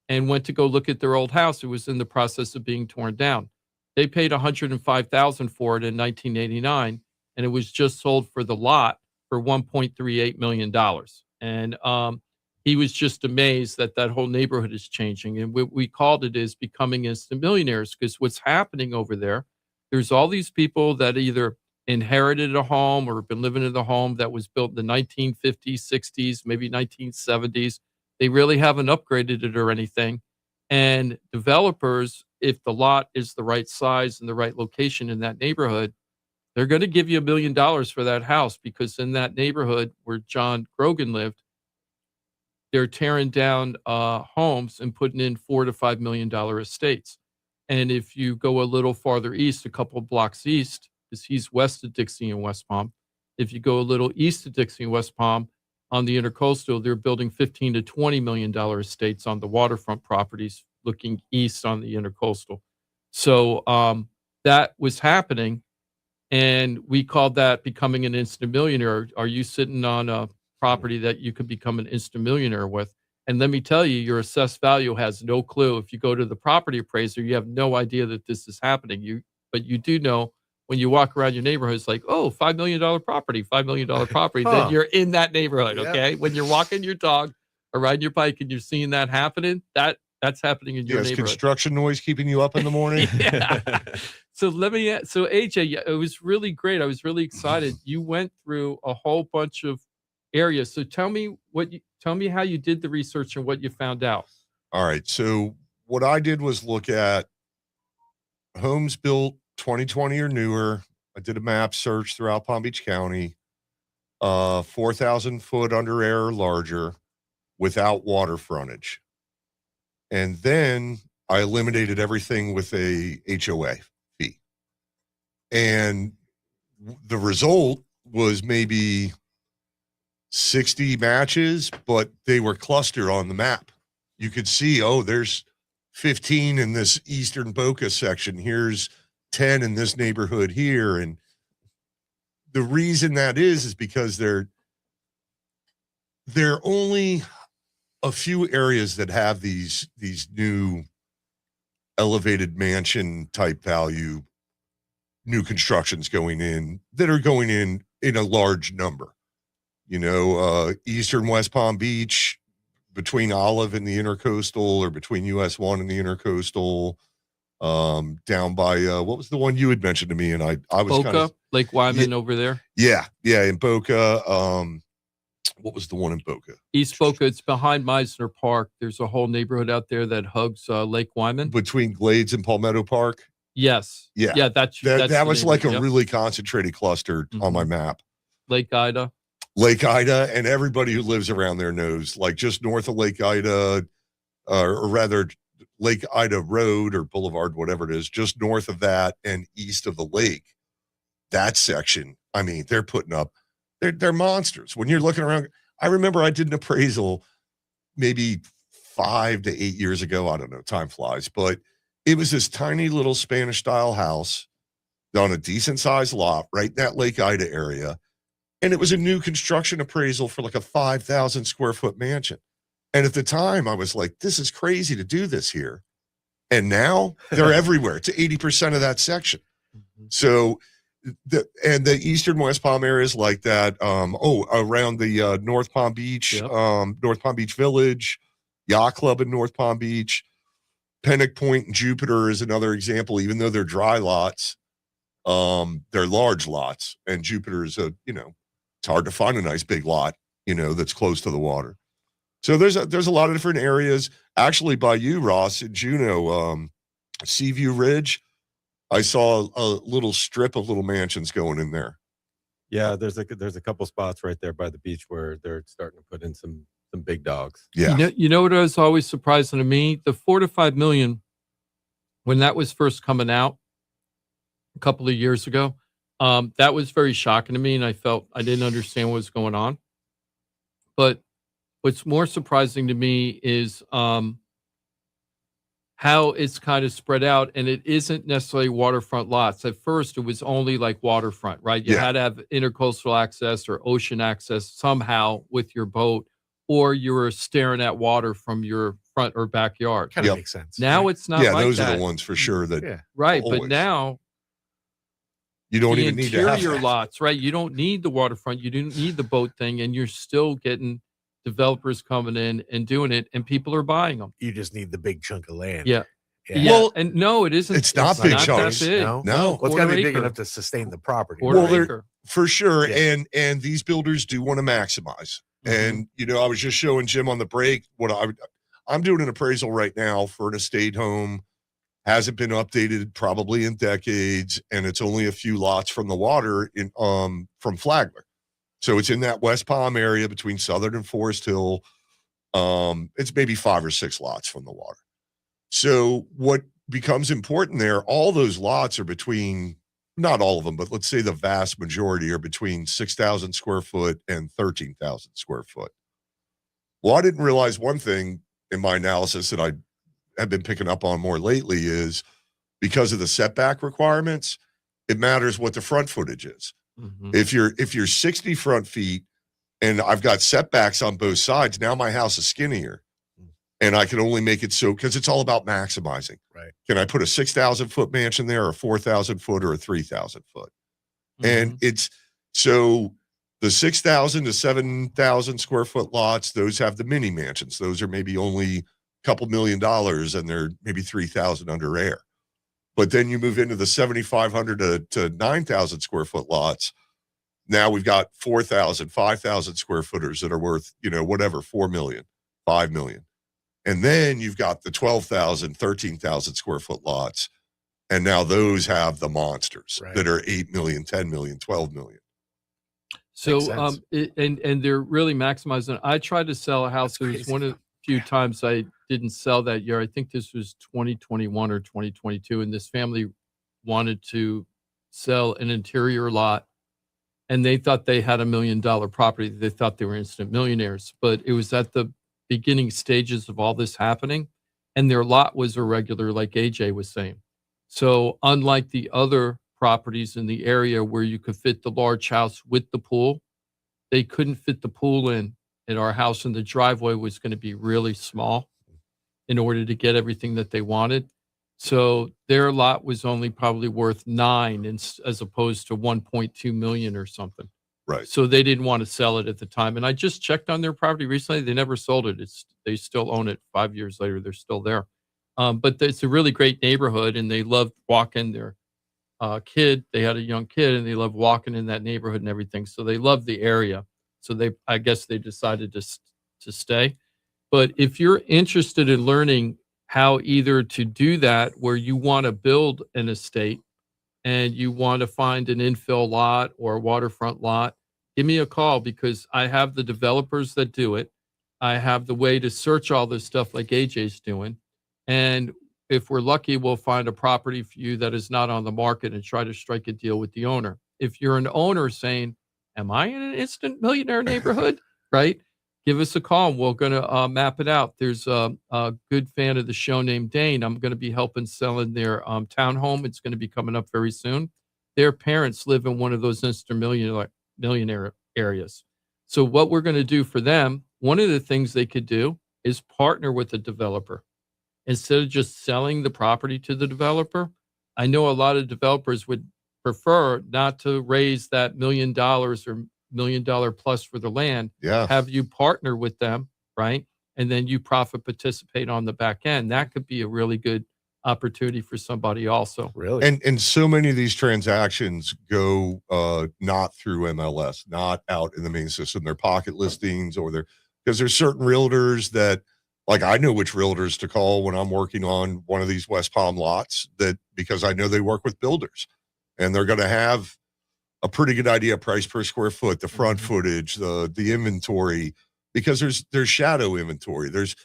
Speaker 6: and went to go look at their old house. It was in the process of being torn down. They paid $105,000 for it in 1989, and it was just sold for the lot for $1.38 million. And he was just amazed that whole neighborhood is changing. And what we called it is becoming instant millionaires, because what's happening over there's all these people that either inherited a home or been living in the home that was built in the 1950s, 60s, maybe 1970s. They really haven't upgraded it or anything. And developers, if the lot is the right size and the right location in that neighborhood, they're going to give you $1 million for that house, because in that neighborhood where John Grogan lived, they're tearing down homes and putting in $4 to $5 million estates. And if you go a little farther east, a couple of blocks east, because he's west of Dixie and West Palm, if you go a little east of Dixie and West Palm, on the Intercoastal, they're building $15 to $20 million estates on the waterfront properties looking east on the Intercoastal. So that was happening, and we called that becoming an instant millionaire. Are you sitting on a property that you could become an instant millionaire with? And let me tell you, your assessed value has no clue. If you go to the property appraiser, you have no idea that this is happening. But you do know when you walk around your neighborhood, it's like, oh, $5 million property, $5 million property. Then you're in that neighborhood, okay? When you're walking your dog or riding your bike and you're seeing that happening, that's happening in your
Speaker 5: Is
Speaker 6: neighborhood.
Speaker 5: construction noise keeping you up in the morning?
Speaker 6: Yeah. So AJ, it was really great. I was really excited. You went through a whole bunch of areas. So tell me how you did the research and what you found out.
Speaker 5: All right. So what I did was look at homes built 2020 or newer. I did a map search throughout Palm Beach County, 4,000 foot under air or larger without water frontage. And then I eliminated everything with a HOA fee. And the result was maybe 60 matches, but they were clustered on the map. You could see, there's 15 in this eastern Boca section. Here's 10 in this neighborhood here. And the reason that is because there are only a few areas that have these new elevated mansion type value, new constructions going in that are going in a large number. Eastern West Palm Beach, between Olive and the Intercoastal, or between US 1 and the Intercoastal, down by what was the one you had mentioned to me, and I was
Speaker 6: Boca, Lake Wyman over there.
Speaker 5: Yeah, in Boca. What was the one in Boca?
Speaker 6: East Boca. It's behind Meisner Park. There's a whole neighborhood out there that hugs Lake Wyman.
Speaker 5: Between Glades and Palmetto Park?
Speaker 6: Yes.
Speaker 5: Yeah.
Speaker 6: That's
Speaker 5: that was like a really concentrated cluster on my map.
Speaker 6: Lake Ida,
Speaker 5: and everybody who lives around there knows, like just north of Lake Ida, or rather Lake Ida Road or Boulevard, whatever it is, just north of that and east of the lake. That section, I mean, they're putting up, they're monsters. When you're looking around, I remember I did an appraisal maybe 5 to 8 years ago. I don't know, time flies, but it was this tiny little Spanish style house on a decent sized lot right in that Lake Ida area. And it was a new construction appraisal for like a 5,000 square foot mansion. And at the time I was like, this is crazy to do this here. And now they're everywhere to 80% of that section. So the Eastern West Palm areas like that. Around the North Palm Beach, North Palm Beach Village, Yacht Club in North Palm Beach, Pennock Point and Jupiter is another example. Even though they're dry lots, they're large lots, and Jupiter is it's hard to find a nice big lot, that's close to the water. So there's a lot of different areas. Actually, by you, Ross, in Juneau, Seaview Ridge, I saw a little strip of little mansions going in there.
Speaker 4: Yeah, there's a couple spots right there by the beach where they're starting to put in some big dogs.
Speaker 5: Yeah.
Speaker 6: You know what was always surprising to me? The 4 to 5 million, when that was first coming out a couple of years ago, that was very shocking to me, and I felt I didn't understand what was going on. But what's more surprising to me is how it's kind of spread out, and it isn't necessarily waterfront lots. At first, it was only like waterfront, right? You had to have intercoastal access or ocean access somehow with your boat, or you were staring at water from your front or backyard.
Speaker 2: Kind of makes sense.
Speaker 6: Now it's not like
Speaker 5: those
Speaker 6: that.
Speaker 5: are the ones for sure that
Speaker 6: Right,
Speaker 5: always.
Speaker 6: but now
Speaker 5: you don't
Speaker 6: the
Speaker 5: even need to have
Speaker 6: interior
Speaker 5: that.
Speaker 6: lots, right? You don't need the waterfront, you didn't need the boat thing, and you're still getting developers coming in and doing it, and people are buying them.
Speaker 2: You just need the big chunk of land.
Speaker 6: Yeah.
Speaker 5: Well,
Speaker 6: and no, it isn't.
Speaker 5: it's not big
Speaker 6: that
Speaker 5: chunks.
Speaker 6: big.
Speaker 2: No?
Speaker 5: No.
Speaker 2: Well, it's got to be big
Speaker 6: Quarter
Speaker 2: enough
Speaker 6: acre.
Speaker 2: to sustain the property.
Speaker 6: Quarter
Speaker 5: Well, they're-
Speaker 6: acre.
Speaker 5: For sure.
Speaker 2: Yeah.
Speaker 5: And these builders do want to maximize. And, I was just showing Jim on the break what I'm doing an appraisal right now for an estate home. Hasn't been updated probably in decades. And it's only a few lots from the water from Flagler. So it's in that West Palm area between Southern and Forest Hill. It's maybe 5 or 6 lots from the water. So what becomes important there, all those lots are between, not all of them, but let's say the vast majority are between 6,000 square foot and 13,000 square foot. Well, I didn't realize one thing in my analysis that I have been picking up on more lately is because of the setback requirements, it matters what the front footage is. If you're 60 front feet and I've got setbacks on both sides, now my house is skinnier. And I can only make it so, because it's all about maximizing.
Speaker 2: Right.
Speaker 5: Can I put a 6,000 foot mansion there, or a 4,000 foot, or a 3,000 foot? And it's so the 6,000 to 7,000 square foot lots, those have the mini mansions. Those are maybe only a couple $1 million and they're maybe 3,000 under air. But then you move into the 7,500 to 9,000 square foot lots. Now we've got 4,000, 5,000 square footers that are worth, whatever, 4 million, 5 million. And then you've got the 12,000, 13,000 square foot lots. And now those have the monsters that are 8 million, 10 million, 12 million.
Speaker 6: So, and they're really maximizing. I tried to sell a house. There was one of the few times I didn't sell that year. I think this was 2021 or 2022. And this family wanted to sell an interior lot. And they thought they had $1 million property. They thought they were instant millionaires. But it was at the beginning stages of all this happening, and their lot was irregular, like AJ was saying. So unlike the other properties in the area where you could fit the large house with the pool, they couldn't fit the pool in our house, and the driveway was going to be really small in order to get everything that they wanted. So their lot was only probably worth 9 as opposed to 1.2 million or something.
Speaker 5: Right.
Speaker 6: So they didn't want to sell it at the time. And I just checked on their property recently. They never sold it. They still own it 5 years later. They're still there. But it's a really great neighborhood, and they loved walking their kid. They had a young kid, and they loved walking in that neighborhood and everything. So they loved the area. So I guess they decided to stay. But if you're interested in learning how either to do that, where you want to build an estate and you want to find an infill lot or a waterfront lot, give me a call, because I have the developers that do it. I have the way to search all this stuff like AJ's doing. And if we're lucky, we'll find a property for you that is not on the market and try to strike a deal with the owner. If you're an owner saying, am I in an instant millionaire neighborhood? Right? Give us a call. We're going to map it out. There's a good fan of the show named Dane. I'm going to be helping selling their townhome. It's going to be coming up very soon. Their parents live in one of those instant millionaire areas. So what we're going to do for them, one of the things they could do is partner with a developer. Instead of just selling the property to the developer, I know a lot of developers would prefer not to raise that $1 million or $1 million plus for the land.
Speaker 5: Yeah.
Speaker 6: Have you partner with them, right? And then you profit participate on the back end. That could be a really good opportunity for somebody also.
Speaker 2: Really?
Speaker 5: And so many of these transactions go not through MLS, not out in the main system. They're pocket listings, or because there's certain realtors that, like, I know which realtors to call when I'm working on one of these West Palm lots, that because I know they work with builders and they're going to have a pretty good idea of price per square foot, the front footage, the inventory, because there's shadow inventory. There's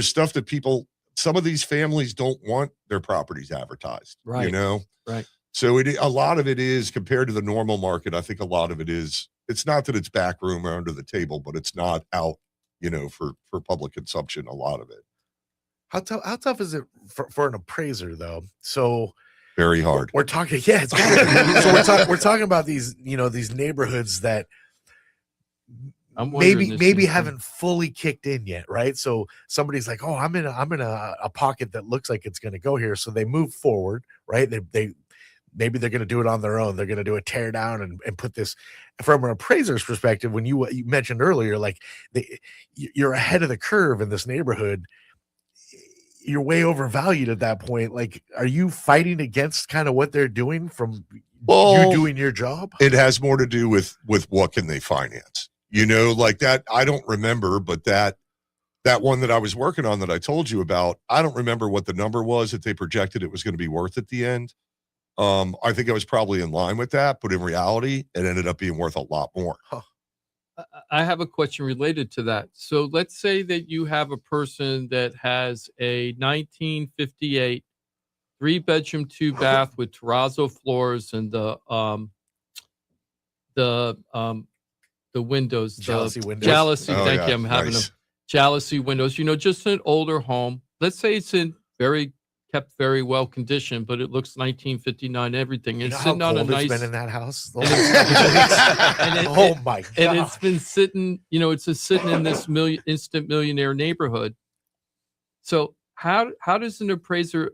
Speaker 5: stuff that some of these families don't want their properties advertised,
Speaker 6: Right.
Speaker 5: you know?
Speaker 6: Right.
Speaker 5: So a lot of it is, compared to the normal market, I think a lot of it is, it's not that it's back room or under the table, but it's not out, you know, for public consumption, a lot of it.
Speaker 2: How tough is it for an appraiser though? So
Speaker 5: Very hard.
Speaker 2: we're talking, yeah, it's gotta, so we're talking about these, you know, these neighborhoods that
Speaker 6: I'm wondering this
Speaker 2: maybe
Speaker 6: same
Speaker 2: haven't fully kicked in yet, right? So somebody's like, oh, I'm in a pocket that looks like it's going to go here, so they move forward, right? They maybe they're going to do it on their own. They're going to do a tear down and put this. From an appraiser's perspective, when you mentioned earlier, like you're ahead of the curve in this neighborhood, you're way overvalued at that point. Like, are you fighting against kind of what they're doing from you doing your job?
Speaker 5: It has more to do with what can they finance, you know, like that. I don't remember, but that one that I was working on that I told you about, I don't remember what the number was that they projected it was going to be worth at the end. I think I was probably in line with that, but in reality, it ended up being worth a lot more.
Speaker 2: Huh.
Speaker 6: I have a question related to that. So let's say that you have a person that has a 1958 3-bedroom, 2-bath with terrazzo floors and the windows,
Speaker 2: Jalousie windows.
Speaker 6: Jalousie,
Speaker 5: Oh,
Speaker 6: thank
Speaker 5: yeah,
Speaker 6: you. I'm having
Speaker 5: nice.
Speaker 6: a jalousie windows. You know, just an older home. Let's say it's in kept very well conditioned, but it looks 1959. Everything.
Speaker 2: You
Speaker 6: It's
Speaker 2: know how
Speaker 6: sitting on a
Speaker 2: cold
Speaker 6: nice.
Speaker 2: it's been in that house?
Speaker 6: And it-
Speaker 2: Oh my god!
Speaker 6: And it's been sitting, you know, it's just sitting in this instant millionaire neighborhood. So how does an appraiser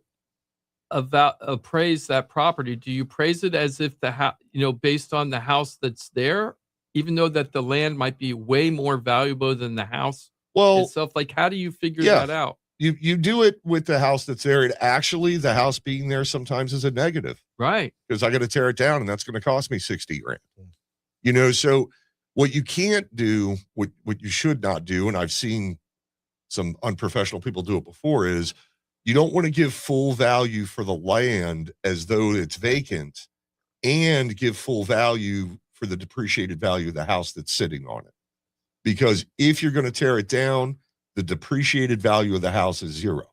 Speaker 6: appraise that property? Do you praise it as if the house, you know, based on the house that's there, even though that the land might be way more valuable than the house
Speaker 5: Well,
Speaker 6: itself? Like, how do you figure
Speaker 5: yeah.
Speaker 6: that out?
Speaker 5: you do it with the house that's there. And actually, the house being there sometimes is a negative,
Speaker 6: Right.
Speaker 5: because I got to tear it down, and that's going to cost me $60,000. You know, so what you can't do, what you should not do, and I've seen some unprofessional people do it before, is you don't want to give full value for the land as though it's vacant, and give full value for the depreciated value of the house that's sitting on it. Because if you're going to tear it down, the depreciated value of the house is zero.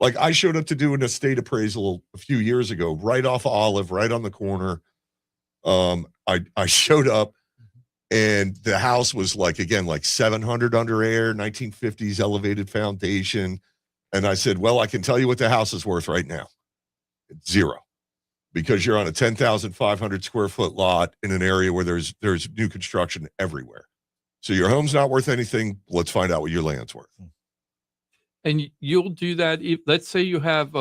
Speaker 5: Like, I showed up to do an estate appraisal a few years ago, right off Olive, right on the corner. I showed up, and the house was like 700 under air, 1950s elevated foundation. And I said, well, I can tell you what the house is worth right now. It's zero, because you're on a 10,500 square foot lot in an area where there's new construction everywhere. So your home's not worth anything. Let's find out what your land's worth.
Speaker 6: And you'll do that. Let's say you have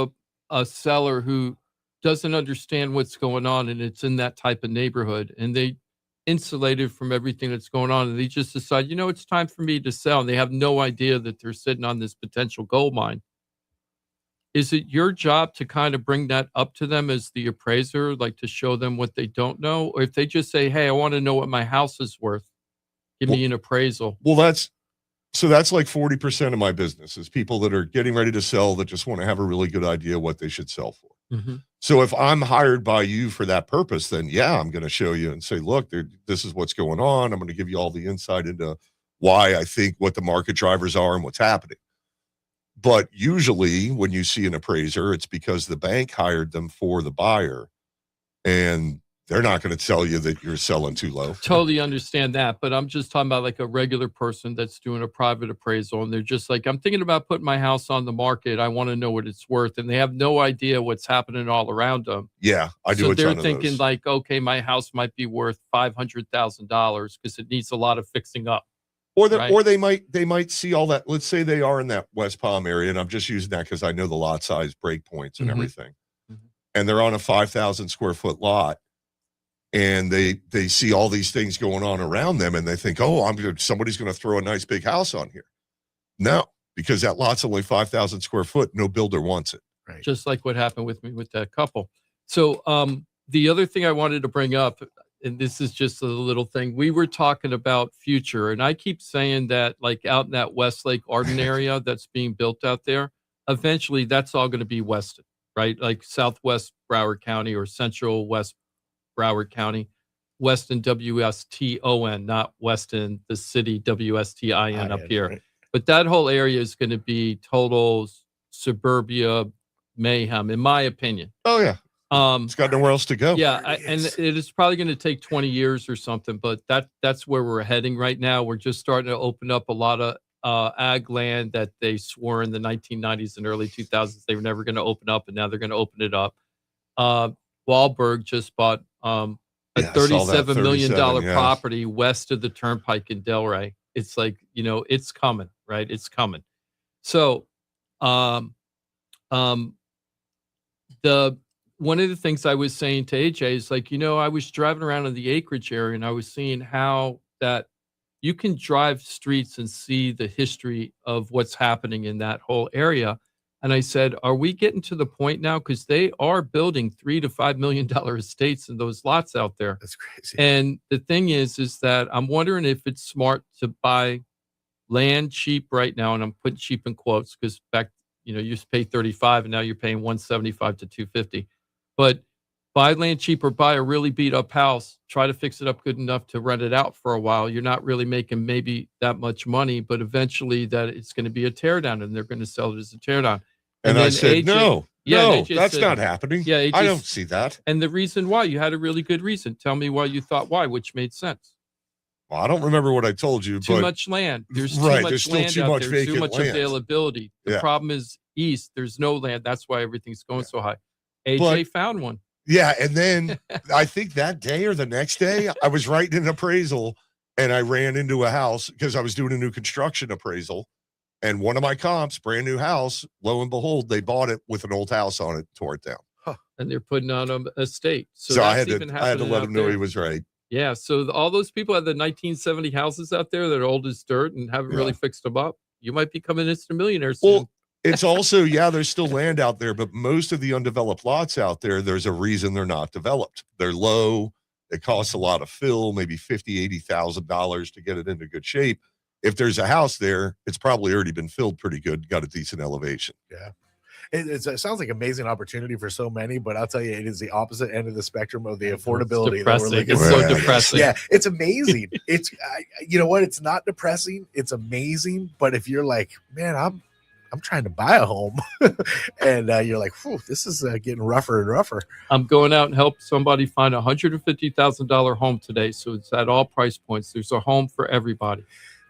Speaker 6: a seller who doesn't understand what's going on, and it's in that type of neighborhood, and they insulated from everything that's going on, and they just decide, you know, it's time for me to sell. And they have no idea that they're sitting on this potential gold mine. Is it your job to kind of bring that up to them as the appraiser, like to show them what they don't know? Or if they just say, hey, I want to know what my house is worth, give me an appraisal.
Speaker 5: Well, that's like 40% of my business is people that are getting ready to sell that just want to have a really good idea what they should sell for.
Speaker 6: Mhm.
Speaker 5: So if I'm hired by you for that purpose, then yeah, I'm going to show you and say, look, this is what's going on. I'm going to give you all the insight into why I think what the market drivers are and what's happening. But usually when you see an appraiser, it's because the bank hired them for the buyer, and they're not going to tell you that you're selling too low.
Speaker 6: Totally understand that, but I'm just talking about like a regular person that's doing a private appraisal, and they're just like, I'm thinking about putting my house on the market. I want to know what it's worth, and they have no idea what's happening all around them.
Speaker 5: Yeah, I do.
Speaker 6: So
Speaker 5: a ton
Speaker 6: they're
Speaker 5: of
Speaker 6: thinking
Speaker 5: those.
Speaker 6: like, okay, my house might be worth $500,000 because it needs a lot of fixing up.
Speaker 5: Or
Speaker 6: right?
Speaker 5: or they might see all that. Let's say they are in that West Palm area, and I'm just using that because I know the lot size breakpoints and
Speaker 6: Mhm.
Speaker 5: everything. And they're on a 5,000 square foot lot, and they see all these things going on around them, and they think, oh, somebody's going to throw a nice big house on here. No, because that lot's only 5,000 square foot. No builder wants it.
Speaker 2: Right.
Speaker 6: Just like what happened with me with that couple. So the other thing I wanted to bring up, and this is just a little thing, we were talking about future, and I keep saying that like out in that Westlake Arden area that's being built out there, eventually that's all going to be Weston, right? Like Southwest Broward County or Central West Broward County. Weston, W-S-T-O-N, not Weston, the city, W-S-T-I-N up here.
Speaker 2: Right.
Speaker 6: But that whole area is going to be total suburbia mayhem, in my opinion.
Speaker 5: Oh yeah, it's got nowhere else to go.
Speaker 6: Yeah, and it is probably going to take 20 years or something, but that's where we're heading right now. We're just starting to open up a lot of ag land that they swore in the 1990s and early 2000s they were never going to open up, and now they're going to open it up. Wahlberg just bought a $37 million property west of the Turnpike in Delray. It's like, it's coming, right? It's coming. So, one of the things I was saying to AJ is like, I was driving around in the acreage area and I was seeing how that you can drive streets and see the history of what's happening in that whole area. And I said, are we getting to the point now? Because they are building $3 to $5 million estates in those lots out there.
Speaker 2: That's crazy.
Speaker 6: And the thing is that I'm wondering if it's smart to buy land cheap right now. And I'm putting cheap in quotes because back, you used to pay 35 and now you're paying 175 to 250. But buy land cheap or buy a really beat up house, try to fix it up good enough to rent it out for a while. You're not really making maybe that much money, but eventually that it's going to be a teardown and they're going to sell it as a teardown.
Speaker 5: And I said, no, that's not happening.
Speaker 6: Yeah,
Speaker 5: I don't see that.
Speaker 6: And the reason why, you had a really good reason. Tell me why you thought why, which made sense.
Speaker 5: Well, I don't remember what I told you.
Speaker 6: Too
Speaker 5: but
Speaker 6: much land. There's too
Speaker 5: right,
Speaker 6: much
Speaker 5: there's still
Speaker 6: land
Speaker 5: too
Speaker 6: out
Speaker 5: much
Speaker 6: there.
Speaker 5: vacant
Speaker 6: Too much
Speaker 5: land.
Speaker 6: availability. The
Speaker 5: Yeah.
Speaker 6: problem is east. There's no land. That's why everything's going so high. AJ found one.
Speaker 5: Yeah, and then I think that day or the next day, I was writing an appraisal, and I ran into a house because I was doing a new construction appraisal. And one of my comps, brand new house, lo and behold, they bought it with an old house on it, tore it down.
Speaker 6: And they're putting on an estate.
Speaker 5: So I
Speaker 6: that's
Speaker 5: had
Speaker 6: even
Speaker 5: to let
Speaker 6: happening
Speaker 5: him
Speaker 6: out
Speaker 5: know
Speaker 6: there.
Speaker 5: he was right.
Speaker 6: Yeah. So all those people had the 1970 houses out there that are old as dirt and haven't really fixed them up. You might be coming instant millionaires soon.
Speaker 5: Well, it's also, there's still land out there, but most of the undeveloped lots out there, there's a reason they're not developed. They're low. It costs a lot of fill, maybe $50,000, $80,000 to get it into good shape. If there's a house there, it's probably already been filled pretty good, got a decent elevation.
Speaker 2: Yeah. It sounds like amazing opportunity for so many, but I'll tell you, it is the opposite end of the spectrum of the affordability that we're looking
Speaker 6: It's
Speaker 2: for.
Speaker 6: so depressing.
Speaker 2: Yeah, it's amazing. You know what? It's not depressing. It's amazing. But if you're like, man, I'm trying to buy a home, and you're like, whew, this is getting rougher and rougher.
Speaker 6: I'm going out and help somebody find a $150,000 home today. So it's at all price points. There's a home for everybody.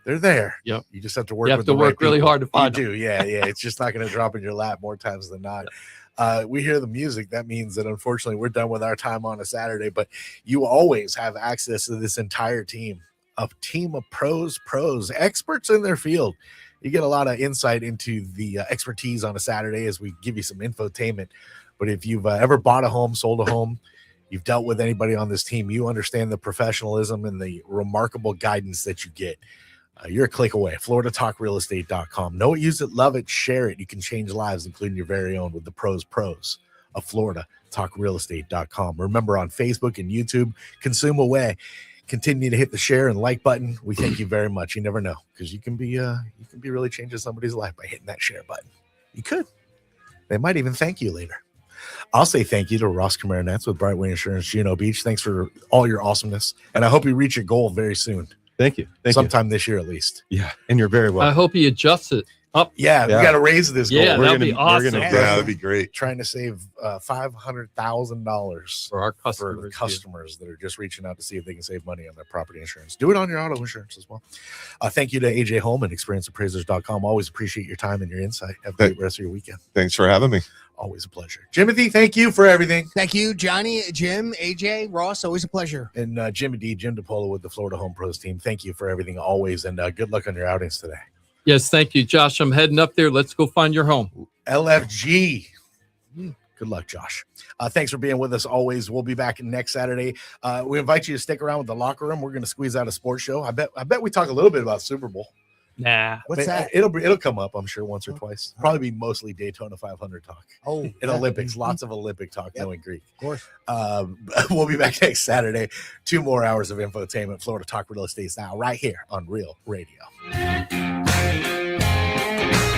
Speaker 2: They're there.
Speaker 6: Yep.
Speaker 2: You just have to work.
Speaker 6: You have
Speaker 2: with
Speaker 6: to
Speaker 2: the
Speaker 6: work
Speaker 2: right
Speaker 6: really
Speaker 2: people.
Speaker 6: hard to find
Speaker 2: You do. Yeah. It's just not going to drop in your lap more times than not. We hear the music. That means that unfortunately we're done with our time on a Saturday. But you always have access to this entire team, a team of pros, experts in their field. You get a lot of insight into the expertise on a Saturday as we give you some infotainment. But if you've ever bought a home, sold a home, you've dealt with anybody on this team, you understand the professionalism and the remarkable guidance that you get. You're a click away. FloridaTalkRealEstate.com. Know it, use it, love it, share it. You can change lives, including your very own, with the pros of FloridaTalkRealEstate.com. Remember, on Facebook and YouTube, consume away. Continue to hit the share and like button. We thank you very much. You never know, because you can be really changing somebody's life by hitting that share button. You could. They might even thank you later. I'll say thank you to Ross Camaronets with Brightway Insurance, Juno Beach. Thanks for all your awesomeness, and I hope you reach your goal very soon.
Speaker 4: Thank you. Thank
Speaker 2: sometime this year at least.
Speaker 4: you. Yeah, and you're very
Speaker 6: I
Speaker 4: welcome.
Speaker 6: hope he adjusts it up.
Speaker 2: Yeah, we
Speaker 4: Yeah.
Speaker 2: got to raise this goal.
Speaker 6: Yeah,
Speaker 4: We're
Speaker 6: that'd be
Speaker 4: gonna- we're
Speaker 6: awesome
Speaker 4: gonna
Speaker 5: Yeah, that'd be great.
Speaker 2: Trying to save $500,000
Speaker 6: for our
Speaker 2: for
Speaker 6: customers.
Speaker 2: the
Speaker 6: here.
Speaker 2: customers that are just reaching out to see if they can save money on their property insurance. Do it on your auto insurance as well. Thank you to AJ Holman, experienceappraisers.com. Always appreciate your time and your insight. Have a great rest of your weekend.
Speaker 5: Thanks for having me.
Speaker 2: Always a pleasure. Jimothy, thank you for everything.
Speaker 3: Thank you, Johnny, Jim, AJ, Ross. Always a pleasure.
Speaker 2: And Jimmy D, Jim DePolo with the Florida Home Pros team. Thank you for everything always. And good luck on your outings today.
Speaker 6: Yes, thank you, Josh. I'm heading up there. Let's go find your home.
Speaker 2: LFG. Good luck, Josh. Thanks for being with us always. We'll be back next Saturday. We invite you to stick around with the locker room. We're going to squeeze out a sports show. I bet we talk a little bit about Super Bowl.
Speaker 6: Nah.
Speaker 3: What's that?
Speaker 2: It'll come up, I'm sure, once or twice. Probably be mostly Daytona 500 talk.
Speaker 3: Oh,
Speaker 2: And
Speaker 3: yeah.
Speaker 2: Olympics, lots of Olympic talk,
Speaker 3: Yep.
Speaker 2: knowing Greek.
Speaker 3: Of course.
Speaker 2: We'll be back next Saturday. 2 more hours of infotainment. Florida Talk Real Estate Style right here on Real Radio.